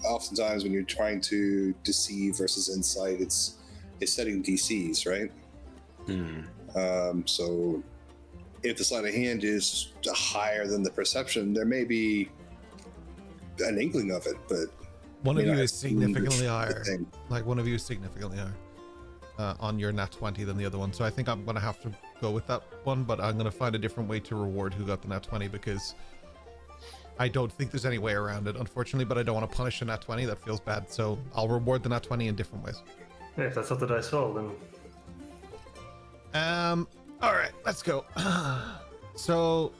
oftentimes when you're trying to deceive versus insight, it's setting DCs, right? So if the sleight of hand is higher than the perception, there may be an inkling of it, but one of you is significantly higher. Like one of you is significantly higher on your nat 20 than the other one. So I think I'm gonna have to go with that one, but I'm gonna find a different way to reward who got the nat 20 because I don't think there's any way around it, unfortunately, but I don't want to punish a nat 20. That feels bad. So I'll reward the nat 20 in different ways. Yeah, if that's what the dice roll, then. All right, let's go. So,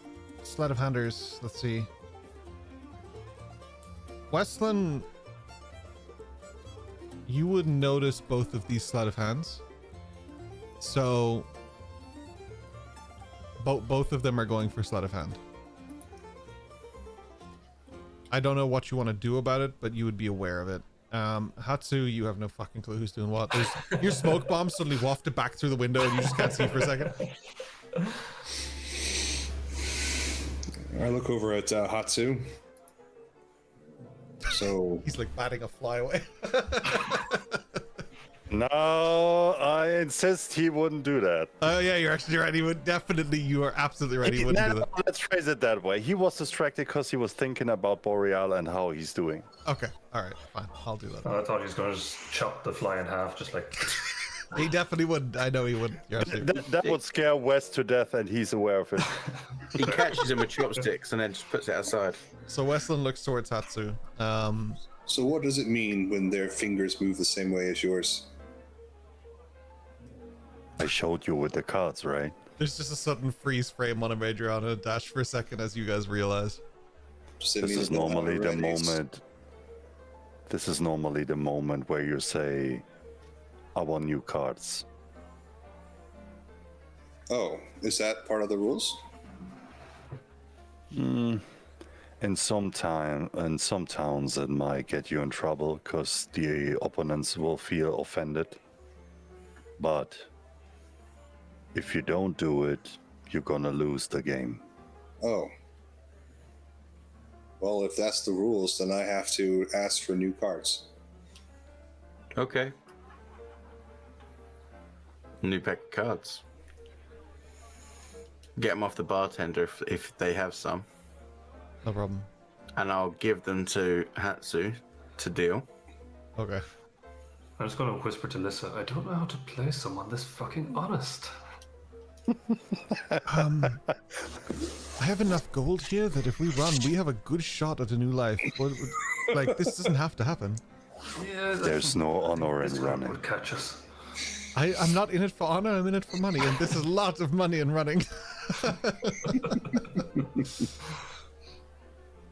sleight of handers. Let's see. Westland, you would notice both of these sleight of hands. So, both of them are going for sleight of hand. I don't know what you want to do about it, but you would be aware of it. Hatsu, you have no fucking clue who's doing what. Your smoke bomb suddenly wafted back through the window and you just can't see for a second. I look over at Hatsu. So he's like batting a fly away. No, I insist he wouldn't do that. Oh yeah, you're actually right. You are absolutely right. He wouldn't do that. Let's phrase it that way. He was distracted because he was thinking about Boreal and how he's doing. Okay, all right, fine. I'll do that. I thought he was going to just chop the fly in half, just like. He definitely wouldn't. I know he wouldn't. That would scare Wes to death, and he's aware of it. He catches him with chopsticks and then just puts it aside. So Westland looks towards Hatsu. So what does it mean when their fingers move the same way as yours? I showed you with the cards, right? There's just a sudden freeze frame on a Major on a dash for a second as you guys realize. This is normally the moment. This is normally the moment where you say, I want new cards. Oh, is that part of the rules? In some towns it might get you in trouble because the opponents will feel offended. But if you don't do it, you're gonna lose the game. Oh. Well, if that's the rules, then I have to ask for new cards. Okay. New pack of cards. Get them off the bartender if they have some. No problem. And I'll give them to Hatsu to deal. Okay. I'm just going to whisper to Lissa, I don't know how to play someone this fucking honest. I have enough gold here that if we run, we have a good shot at a new life. Like, this doesn't have to happen. Yeah, There's no honor in this running. would catch us. I'm not in it for honor, I'm in it for money, and this is lots of money in running.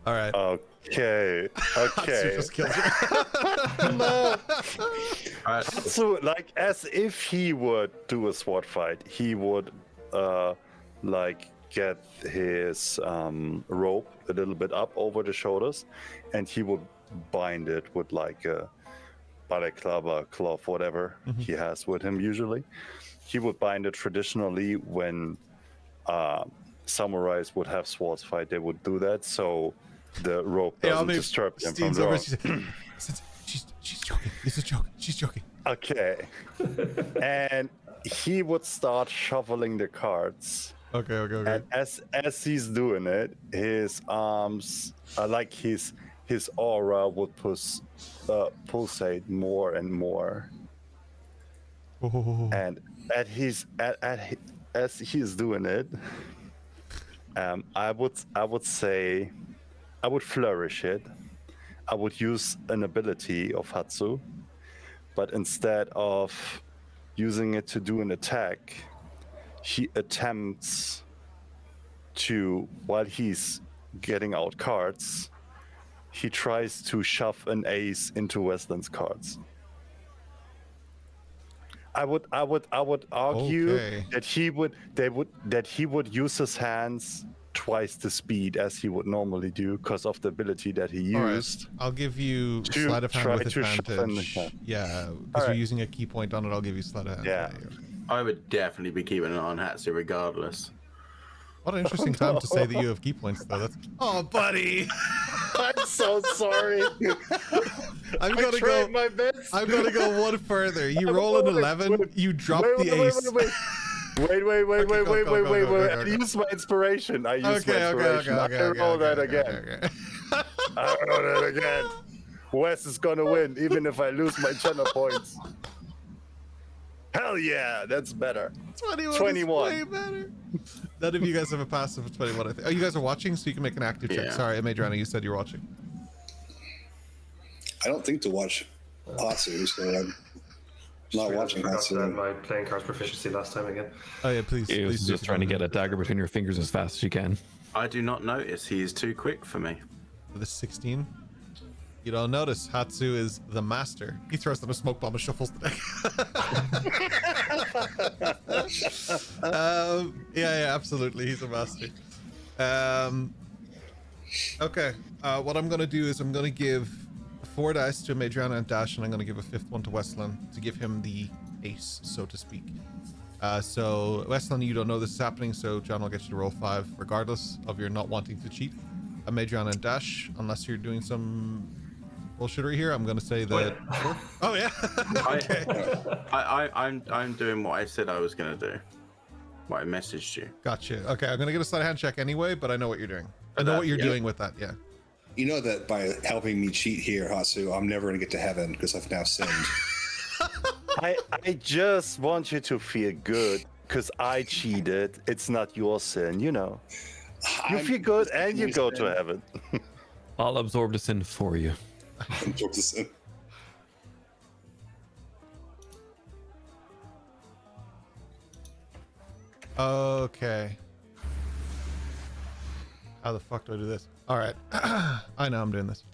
All right. Okay. Hatsu Okay. just killed you. No. Alright, So, like, as if he would do a sword fight, he would, like, get his rope a little bit up over the shoulders, and he would bind it with like a balaclava cloth, whatever he has with him usually. He would bind it traditionally when samurais would have swords fight. They would do that, so the rope doesn't disturb them from Steve's over. drawing. She's joking. It's a joke. She's joking. Okay. And he would start shuffling the cards. Okay. And as he's doing it, his arms, like his aura would pulsate more and more. Oh. And as he's doing it, I would say I would flourish it. I would use an ability of Hatsu, but instead of using it to do an attack, he attempts to, while he's getting out cards, he tries to shove an ace into Westland's cards. I would argue Okay. that he would use his hands twice the speed as he would normally do because of the ability that he All right. used. I'll give you to sleight of hand try with to shove in the advantage. hand. Yeah, because All you're right. using a key point on it. I'll give you sleight of hand. Yeah. I would definitely be keeping an eye on Hatsu regardless. What an interesting time to say that you have key points, though. That's buddy. I'm so sorry. I'm I gonna tried go. my best. I'm gonna go one further. You roll an 11. You drop the ace. Wait. Go. I used my inspiration. I used my inspiration. I roll that again. I roll that again. Wes is gonna win, even if I lose my channel points. Hell yeah, that's better. 21. Is way better. None of you guys have a passive of 21. I think. Oh, you guys are watching, so you can make an active check. Yeah. Sorry, Madrana, you said you're watching. I don't think to watch Hatsu, so I'm not Sorry, I watching forgot Hatsu. my playing cards proficiency last time again. Oh yeah, please. He was please just trying to get a dagger between your fingers as fast as you can. I do not notice. He is too quick for me. For the 16. You don't notice Hatsu is the master. He throws them a smoke bomb and shuffles the deck. Yeah, absolutely. He's a master. Okay. What I'm gonna do is I'm gonna give 4 dice to Madrana and Dash, and I'm gonna give a 5th one to Westland to give him the ace, so to speak. So Westland, you don't know this is happening, so John will get you to roll 5, regardless of your not wanting to cheat. Madrana and Dash, unless you're doing some bullshittery here, I'm gonna say that. Oh yeah. Okay. I'm doing what I said I was gonna do. What I messaged you. Gotcha. Okay, I'm gonna get a sleight of hand check anyway, but I know what you're doing. I know what you're doing with that. Yeah. You know that by helping me cheat here, Hatsu, I'm never going to get to heaven because I've now sinned. I just want you to feel good because I cheated. It's not your sin, you know. You feel good and you go to heaven. I'll absorb the sin for you. Absorb the sin. Okay. How the fuck do I do this? All right. I know I'm doing this.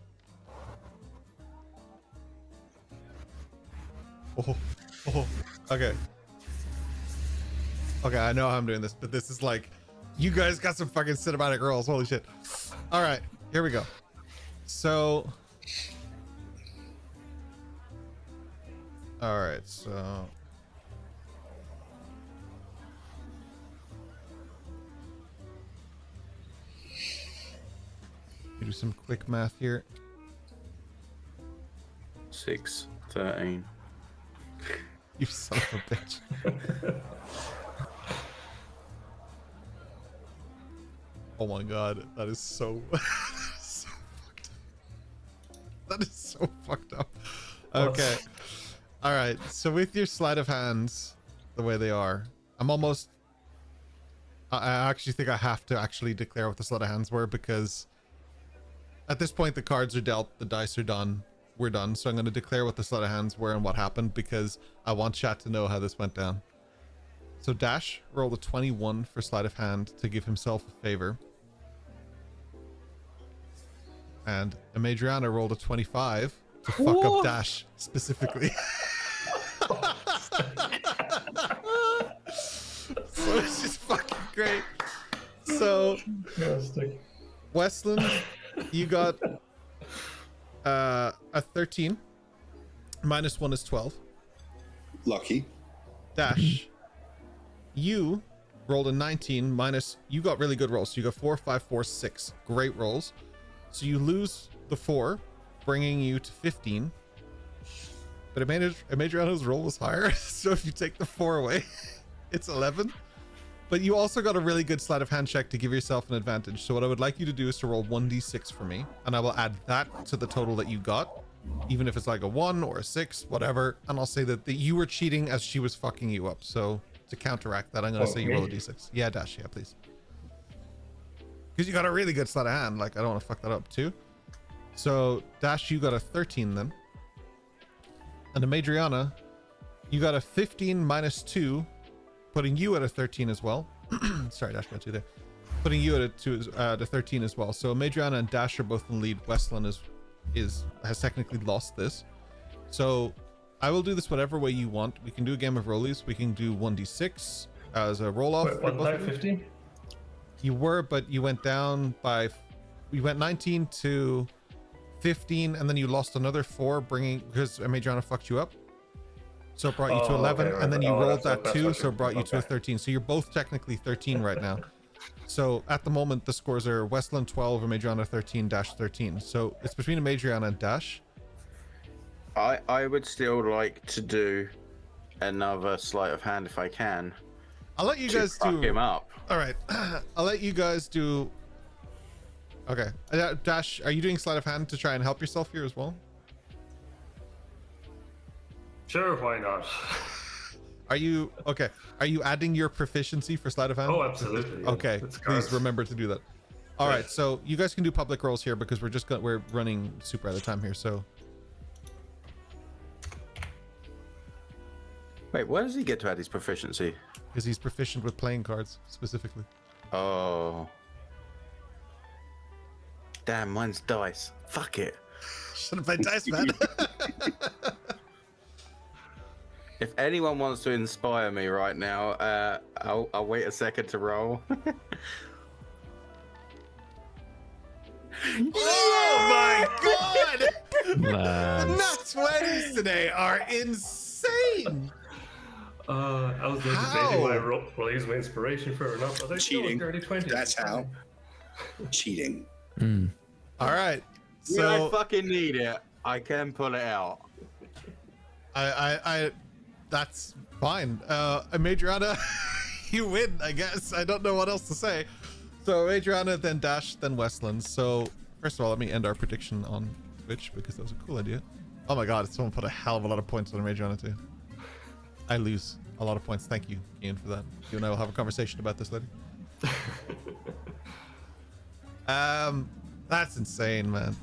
Oh. Okay. Okay, I know how I'm doing this, but this is like, you guys got some fucking cinematic rolls. Holy shit. All right, here we go. So. All right, so. Do some quick math here. 6, 13. You son of a bitch. Oh my god, that is so, so fucked up. That is so fucked up. Okay. All right. So with your sleight of hands, the way they are, I'm almost. I actually think I have to actually declare what the sleight of hands were because at this point the cards are dealt, the dice are done. we're done. So I'm going to declare what the sleight of hands were and what happened because I want chat to know how this went down. So Dash rolled a 21 for sleight of hand to give himself a favor. And Amadriana rolled a 25 to fuck up Dash specifically. So it's just fucking great. So Westland, you got a 13. -1 is 12. Lucky. Dash, you rolled a 19 minus, you got really good rolls. So you got 4, 5, 4, 6. Great rolls. So you lose the 4, bringing you to 15. But Amadriano's roll was higher. So if you take the 4 away, it's 11. But you also got a really good sleight of hand check to give yourself an advantage. So what I would like you to do is to roll 1d6 for me. And I will add that to the total that you got. Even if it's like a 1 or a 6, whatever. And I'll say that you were cheating as she was fucking you up. So to counteract that, I'm going to say you roll a d6. Yeah, Dash. Yeah, please. Because you got a really good sleight of hand. Like, I don't want to fuck that up too. So Dash, you got a 13 then. And Amadriana, you got a 15 minus 2. Putting you at a 13 as well. Sorry, Dash got 2 there. Putting you at a 13 as well. So Amadriana and Dash are both in the lead. Westland has technically lost this. So I will do this whatever way you want. We can do a game of rollies. We can do 1d6 as a roll off. Wait, wasn't I 15? You were, but you went down by. You went 19 to 15, and then you lost another 4, because Amadriana fucked you up. So it brought you to 11, okay, right. and then you rolled that 2, right. so it brought you to a 13. So you're both technically 13 right now. So at the moment, the scores are Westland 12, Amadriana 13, Dash 13. So it's between Amadriana and Dash. I would still like to do another sleight of hand if I can. I'll let you guys fuck him up. All right, I'll let you guys do. Okay, Dash, are you doing sleight of hand to try and help yourself here as well? Sure, why not? Are you okay? Are you adding your proficiency for sleight of hand? Oh, absolutely. Yeah. Okay, It's please cards. remember to do that. All right, so you guys can do public rolls here because we're running super out of time here. So Wait, where does he get to add his proficiency? because he's proficient with playing cards specifically. Oh. Damn, mine's dice. Fuck it. Should have played dice, man. If anyone wants to inspire me right now, I'll wait a second to roll. Oh my god! Man. The nat 20s today are insane. I was debating when I will I use my inspiration for it or not. But I think Cheating. Dirty 20. That's how. Cheating. All right, When I so fucking need it, I can pull it out. I that's fine. Amadriana, you win, I guess. I don't know what else to say. So Amadriana, then Dash, then Westland. So first of all, let me end our prediction on Twitch because that was a cool idea. Oh my god, someone put a hell of a lot of points on Amadriana too. I lose a lot of points. Thank you, Ian, for that. You and I will have a conversation about this later. That's insane, man.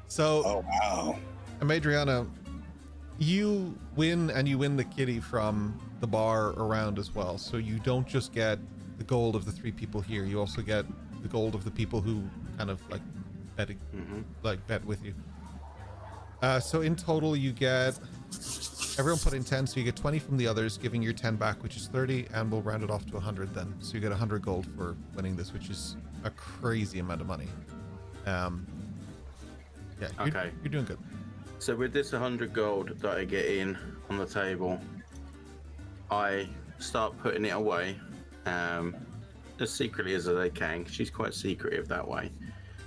So Oh, wow. Amadriana, you win, and you win the kitty from the bar around as well. So you don't just get the gold of the 3 people here. You also get the gold of the people who kind of like bet with you. So in total, you get everyone put in 10, so you get 20 from the others, giving your 10 back, which is 30, and we'll round it off to 100 then. So you get 100 gold for winning this, which is a crazy amount of money. Yeah, you're doing good. So with this 100 gold that I get in on the table, I start putting it away as secretly as I can. She's quite secretive that way.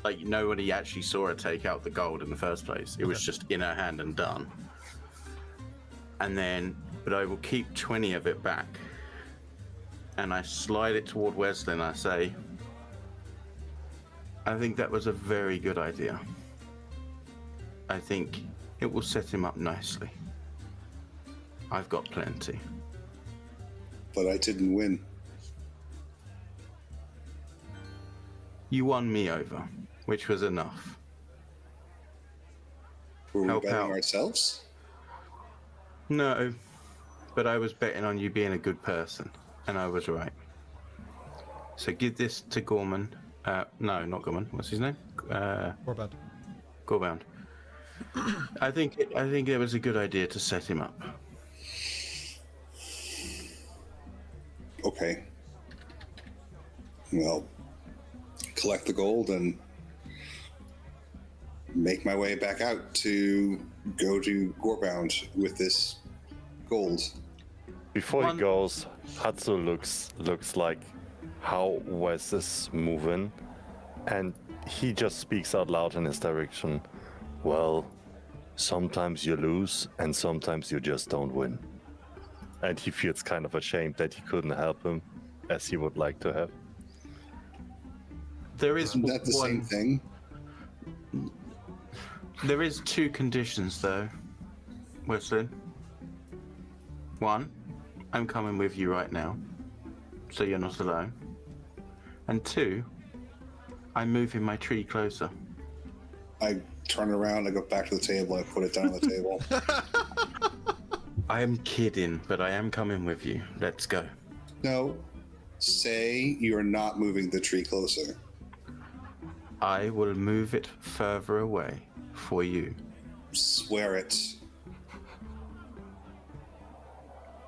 Like, nobody actually saw her take out the gold in the first place. It was just in her hand and done. And then, but I will keep 20 of it back. And I slide it toward Wesley and I say, I think that was a very good idea. I think it will set him up nicely. I've got plenty. But I didn't win. You won me over, which was enough. Were we help betting out. ourselves? No, but I was betting on you being a good person, and I was right. So give this to Gorman. No, not Gorman. What's his name? Corbad. Gorbound. I think it was a good idea to set him up. Okay. Well, collect the gold and make my way back out to go to Gorebound with this gold. Before he goes, Hatsu looks like how Wes is moving, and he just speaks out loud in his direction. Well, sometimes you lose, and sometimes you just don't win. And he feels kind of ashamed that he couldn't help him as he would like to have. There is Isn't that the same thing? There is 2 conditions though, Wesley. 1, I'm coming with you right now, so you're not alone. And 2, I'm moving my tree closer. I turn around, I go back to the table, I put it down on the table. I am kidding, but I am coming with you. Let's go. No, say you're not moving the tree closer. I will move it further away for you. Swear it.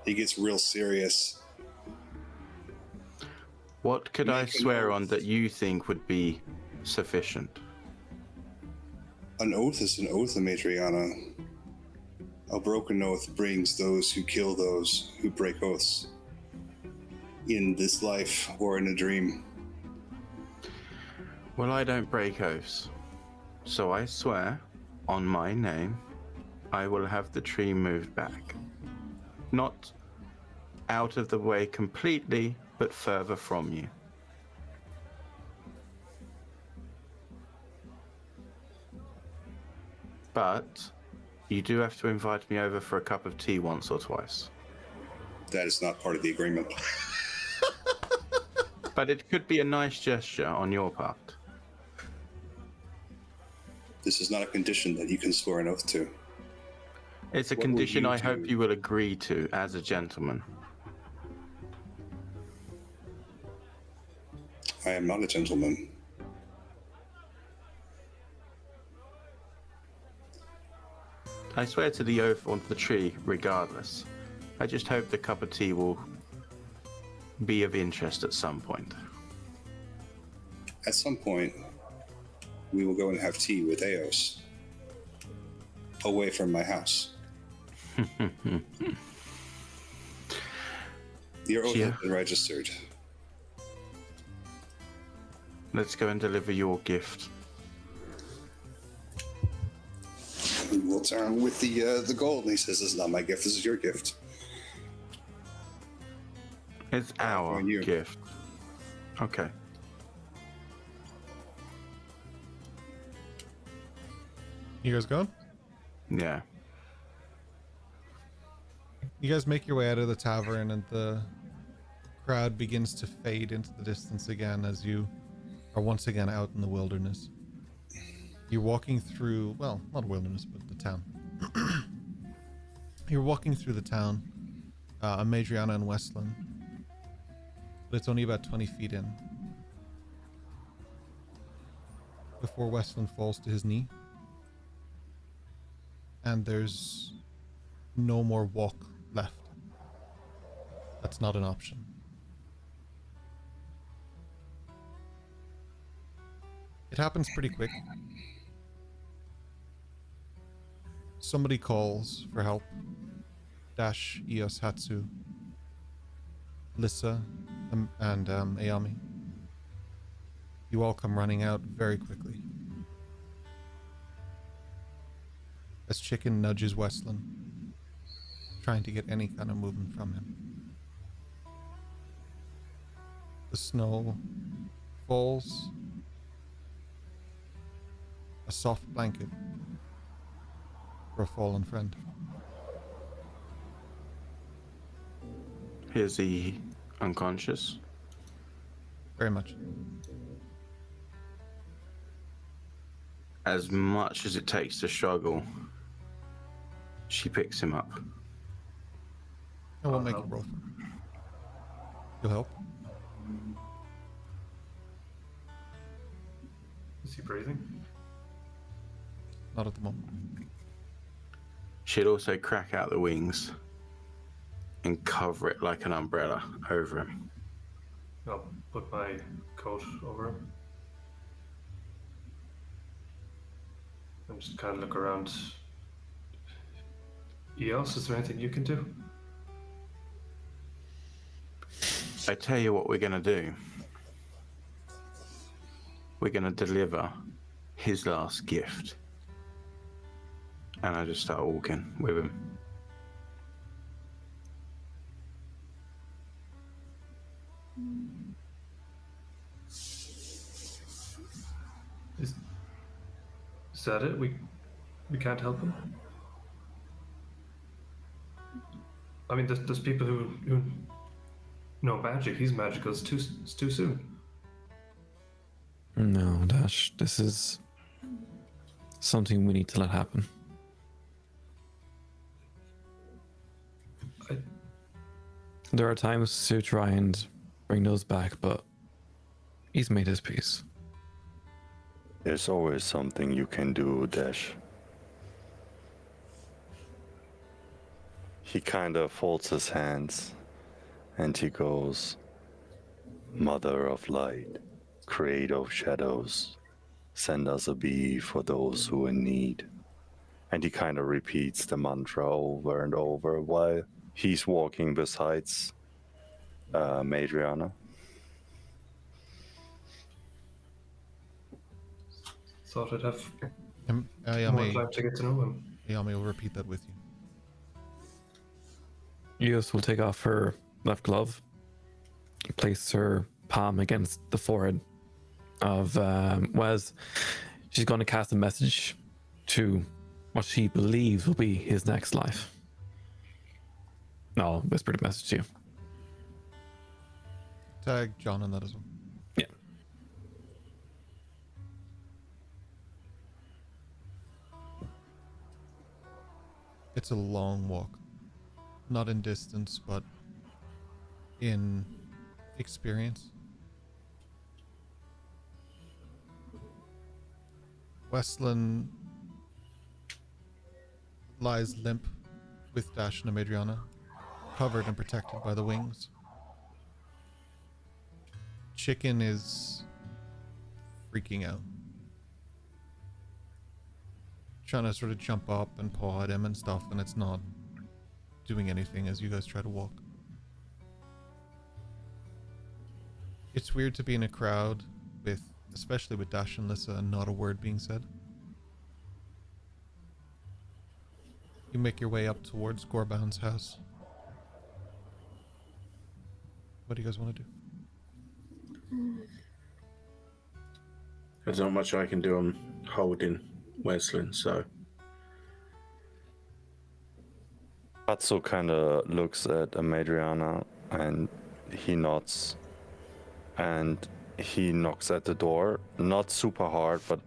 He gets real serious. What could I Make an swear oath. on that you think would be sufficient? An oath is an oath, Matriana. A broken oath brings those who kill those who break oaths. In this life or in a dream. Well, I don't break oaths. So I swear, on my name, I will have the tree moved back. Not out of the way completely, but further from you. But you do have to invite me over for a cup of tea once or twice. That is not part of the agreement. But it could be a nice gesture on your part. This is not a condition that you can swear an oath to. It's a What will condition you I hope do? you will agree to as a gentleman. I am not a gentleman. I swear to the oath on the tree regardless. I just hope the cup of tea will be of interest at some point. At some point, we will go and have tea with Eos. Away from my house. Your oath Yeah. has been registered. Let's go and deliver your gift. We will turn with the gold. And he says, "This is not my gift. This is your gift." It's our on you. gift. Okay. You guys going? Yeah. You guys make your way out of the tavern, and the crowd begins to fade into the distance again as you are once again out in the wilderness. You're walking through, well, not wilderness, but the town. You're walking through the town, Madriana and Westland, but it's only about 20 feet in before Westland falls to his knee, and there's no more walk left. That's not an option. It happens pretty quick. Somebody calls for help. Dash, Eos, Hatsu, Lissa, and Ayami. You all come running out very quickly. As Chicken nudges Westland, trying to get any kind of movement from him. The snow falls, a soft blanket for a fallen friend. Is he unconscious? Very much. As much as it takes to struggle, she picks him up. I won't make a roll for it. You'll help? Is he breathing? Not at the moment. She'd also crack out the wings and cover it like an umbrella over him. I'll put my coat over him. And just kind of look around. Eos, is there anything you can do? I tell you what we're gonna do. We're gonna deliver his last gift. And I just start walking with him. Is that it? We can't help him? I mean, there's people who know magic. He's magical. It's too soon. No, Dash, this is something we need to let happen. There are times to try and bring those back, but he's made his peace. There's always something you can do, Dash. He kind of folds his hands and he goes, Mother of light, creator of shadows, send us a bee for those who are in need. And he kind of repeats the mantra over and over while he's walking besides Madriana. Thought I'd have more Ayame time to get to know him. will repeat that with you. Eos will take off her left glove, place her palm against the forehead of Wes. She's going to cast a message to what she believes will be his next life. I'll whisper the message to you. Tag John on that as well. Yeah. It's a long walk. Not in distance, but in experience. Westland lies limp with Dash and Madriana, covered and protected by the wings. Chicken is freaking out. Trying to sort of jump up and paw at him and stuff, and it's not doing anything as you guys try to walk. It's weird to be in a crowd with, especially with Dash and Lissa, and not a word being said. You make your way up towards Gorbound's house. What do you guys want to do? There's not much I can do. I'm holding Wesleyan, so. Atsu kind of looks at Madriana and he nods. And he knocks at the door, not super hard, but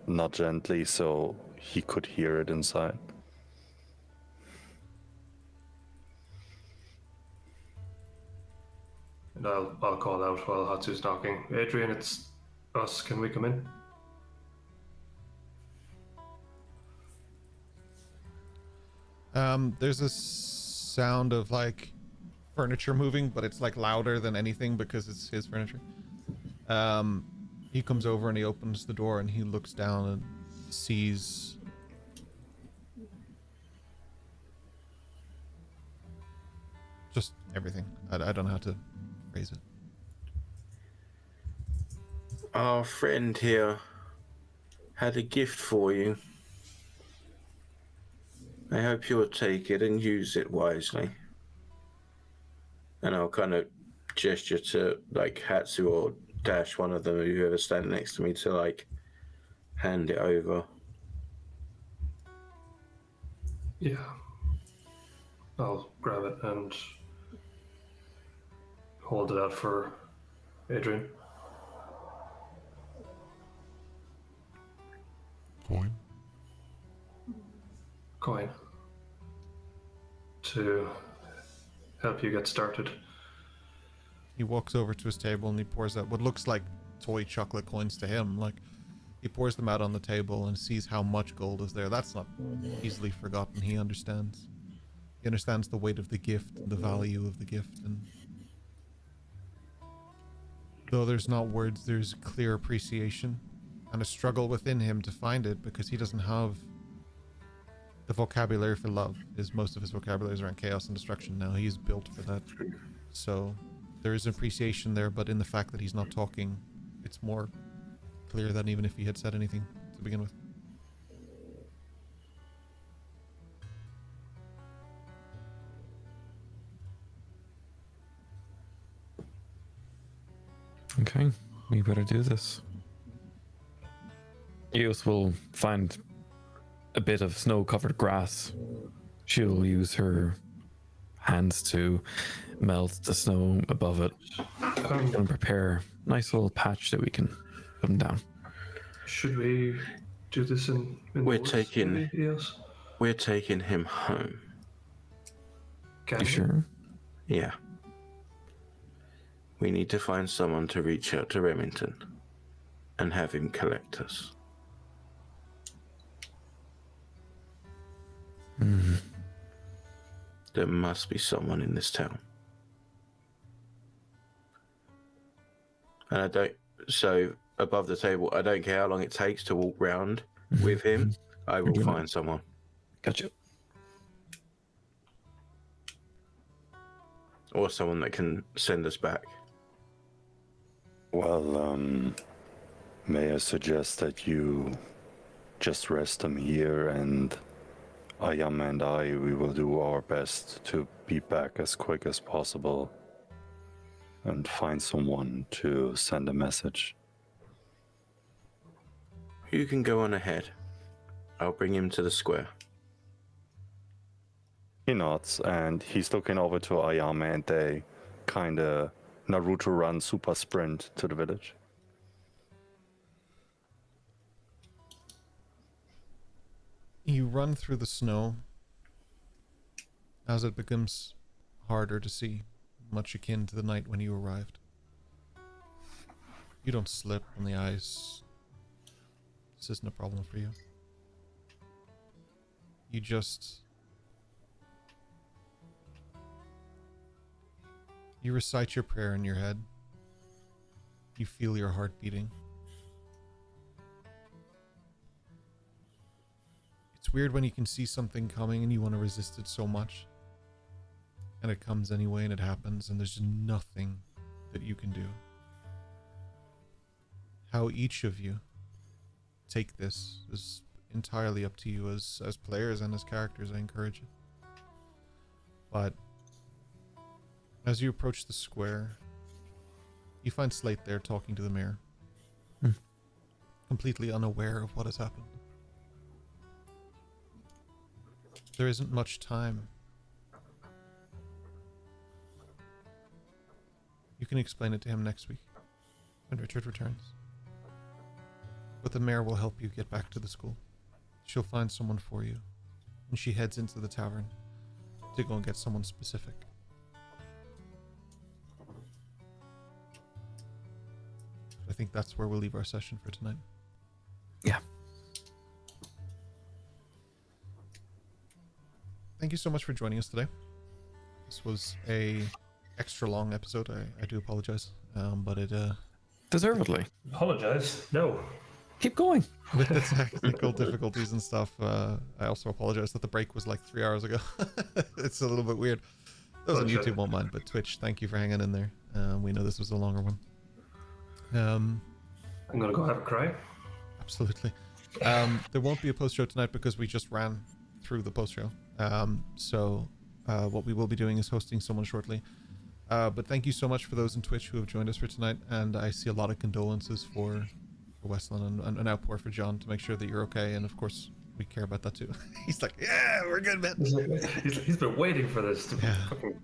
not gently, so he could hear it inside. And I'll call out while Hatsu's knocking. Adrian, it's us. Can we come in? There's a sound of like furniture moving, but it's like louder than anything because it's his furniture. He comes over and he opens the door and he looks down and sees just everything. I don't know how to phrase it. Our friend here had a gift for you. I hope you'll take it and use it wisely. And I'll kind of gesture to like Hatsu or Dash, one of them, whoever's standing next to me, to like hand it over. Yeah. I'll grab it and hold it out for Adrian. Coin? Coin. to help you get started. He walks over to his table and he pours out what looks like toy chocolate coins to him. Like, he pours them out on the table and sees how much gold is there. That's not easily forgotten. He understands. He understands the weight of the gift and the value of the gift. And though there's not words, there's clear appreciation and a struggle within him to find it, because he doesn't have the vocabulary for love. Most of his vocabulary is around chaos and destruction now. He's built for that. So there is appreciation there, but in the fact that he's not talking, it's more clear than even if he had said anything to begin with. Okay, we better do this. Eos will find a bit of snow-covered grass. She'll use her hands to melt the snow above it and prepare a nice little patch that we can put them down. Should we do this in We're the woods, taking- maybe, Eos? We're taking him home. Can You we? sure? Yeah. We need to find someone to reach out to Remington and have him collect us. There must be someone in this town. And so above the table, I don't care how long it takes to walk round with him. I will doing find someone. Gotcha. Or someone that can send us back. Well, may I suggest that you just rest him here, and Ayama and we will do our best to be back as quick as possible and find someone to send a message. You can go on ahead. I'll bring him to the square. He nods, and he's looking over to Ayama, and they kind of Naruto run super sprint to the village. You run through the snow as it becomes harder to see, much akin to the night when you arrived. You don't slip on the ice. This isn't a problem for you. You just... You recite your prayer in your head. You feel your heart beating. It's weird when you can see something coming and you want to resist it so much. And it comes anyway and it happens and there's nothing that you can do. How each of you take this is entirely up to you as players and as characters. I encourage it. But as you approach the square, you find Slate there talking to the mayor. Completely unaware of what has happened. There isn't much time. You can explain it to him next week, when Richard returns. But the mayor will help you get back to the school. She'll find someone for you, and she heads into the tavern to go and get someone specific. I think that's where we'll leave our session for tonight. Yeah. Thank you so much for joining us today. This was a extra long episode. I do apologize, but it Deservedly. Apologize. No. Keep going. with the technical difficulties and stuff. I also apologize that the break was like 3 hours ago. It's a little bit weird. Those on YouTube won't mind, but Twitch, thank you for hanging in there. We know this was a longer one. I'm gonna go have a cry. Absolutely. There won't be a post show tonight because we just ran through the post show. So what we will be doing is hosting someone shortly. But thank you so much for those in Twitch who have joined us for tonight, and I see a lot of condolences for Westland and an outpour for John to make sure that you're okay, and of course we care about that too. He's like, yeah, we're good, man. He's been waiting for this to fucking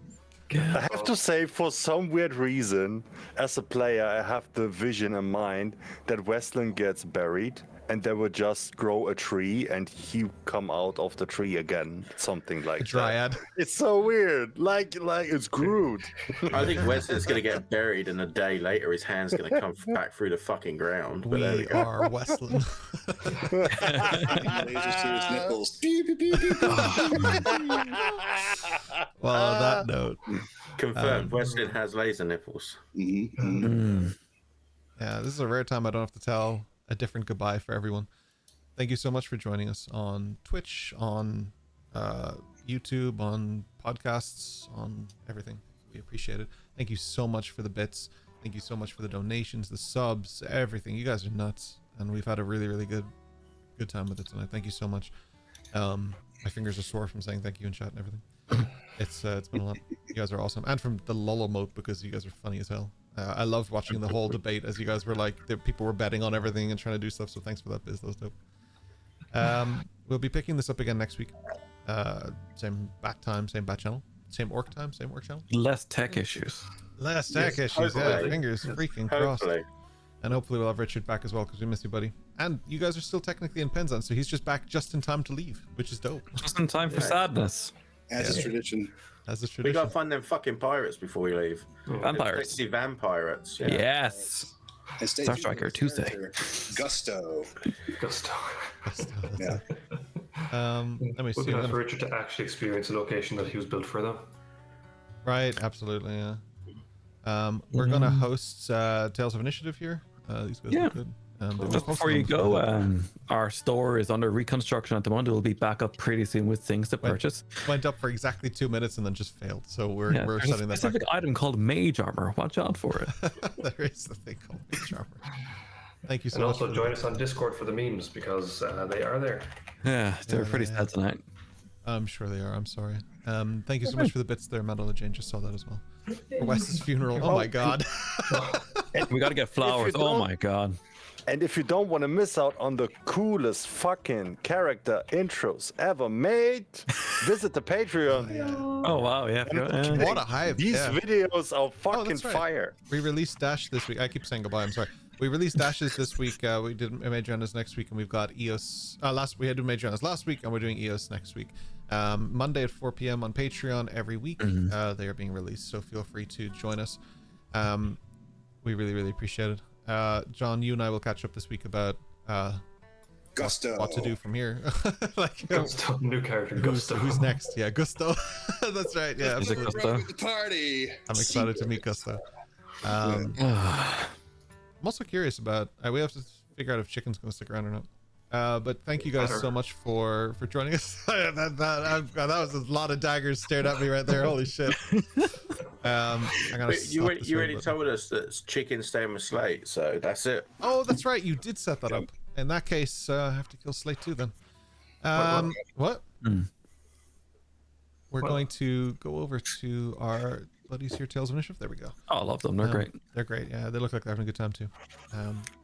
I have to say, for some weird reason, as a player, I have the vision in mind that Westland gets buried and they would just grow a tree and he come out of the tree again, something like A dryad. that. It's so weird, like it's Groot. I think Wesley's gonna get buried, and a day later his hand's gonna come back through the fucking ground. But there we We go. are Westland. Lasers to his nipples. Beep, beep, beep, beep, beep. Well, on that note, Confirmed. Wesley has laser nipples. yeah, this is a rare time I don't have to tell a different goodbye for everyone. Thank you so much for joining us on Twitch, on YouTube, on podcasts, on everything. We appreciate it. Thank you so much for the bits. Thank you so much for the donations, the subs, everything. You guys are nuts, and we've had a really, really good time with it tonight. Thank you so much. My fingers are sore from saying thank you in chat and everything. It's been a lot. You guys are awesome, and from the lull emote because you guys are funny as hell. I loved watching the whole debate as you guys were like, people were betting on everything and trying to do stuff. So thanks for that, Biz. That was dope. We'll be picking this up again next week. Same bat time, same bat channel, same orc time, same orc channel. Less tech issues. Less tech issues. Yeah, hopefully. fingers freaking crossed. Hopefully. And hopefully we'll have Richard back as well because we miss you, buddy. And you guys are still technically in Penzance, so he's just back just in time to leave, which is dope. Just in time for sadness. As is tradition. As a We tradition. gotta find them fucking pirates before we leave. Vampires. Sexy vampires. Yeah. Yes. And stay Star tuned Striker for Tuesday. character Gusto. Gusto. That's Yeah. it. Let me Would see. be nice for Richard to actually experience a location that he was built for, though. Right, absolutely, yeah. We're gonna host Tales of Initiative here. These guys Yeah. look good. They Just were before you posted go, on our store is under reconstruction at the moment. It will be back up pretty soon with things to Wait. purchase. went up for exactly 2 minutes and then just failed. So we're Yeah, there's setting a that specific back. item called Mage Armor. Watch out for it. There is a thing called Mage Armor. Thank you so And much. also for join us on Discord for the memes because they are there. Yeah, they were pretty Yeah. sad tonight. I'm sure they are. I'm sorry. Thank you so much for the bits there, Mandela Jane. Just saw that as well. For Wes's funeral. Oh my god. We got to get flowers. Oh don't- my god. And if you don't want to miss out on the coolest fucking character intros ever made, visit the Patreon. Oh wow, yeah. What a hype. These yeah. videos are fucking that's right. fire. We released Dash this week. I keep saying goodbye. I'm sorry. We released Dashes this week. We did Major Jonas next week, and we've got EOS. We had Major Jonas last week, and we're doing EOS next week. Monday at 4 p.m. on Patreon every week. They are being released, so feel free to join us. We really, really appreciate it. John, you and I will catch up this week about Gusto. what to do from here. Like, Gusto, new character Gusto. who's next? Yeah, Gusto. That's right. Yeah, Is it absolutely. Gusto? With the party. I'm excited to meet Gusto. I'm also curious about. We have to figure out if Chicken's going to stick around or not. But thank you guys so much for joining us. that was a lot of daggers stared at me right there. Holy shit. I'm gonna Wait, you stop this already button. told us that chicken staying with Slate, so that's it. Oh, that's right. You did set that up. In that case, I have to kill Slate too then. What? We're going to go over to our buddies here, Tales of Initiative. There we go. Oh, I love them. They're great. They're great. Yeah, they look like they're having a good time too.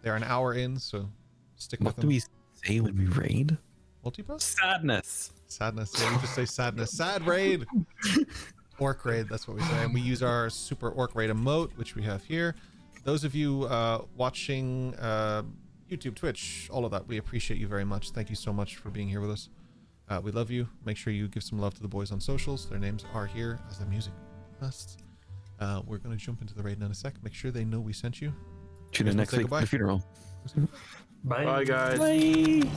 They're an hour in, so stick with What do them. we say when we raid? Multipass? Sadness. Sadness. Yeah, we just say sadness. Sad raid. Orc raid, that's what we say. And we use our super orc raid emote, which we have here. Those of you watching YouTube, Twitch, all of that, we appreciate you very much. Thank you so much for being here with us. We love you. Make sure you give some love to the boys on socials. Their names are here as the music lists. We're going to jump into the raid in a sec. Make sure they know we sent you. Tune in Say next week for goodbye. the funeral. Bye. Bye, guys. Bye.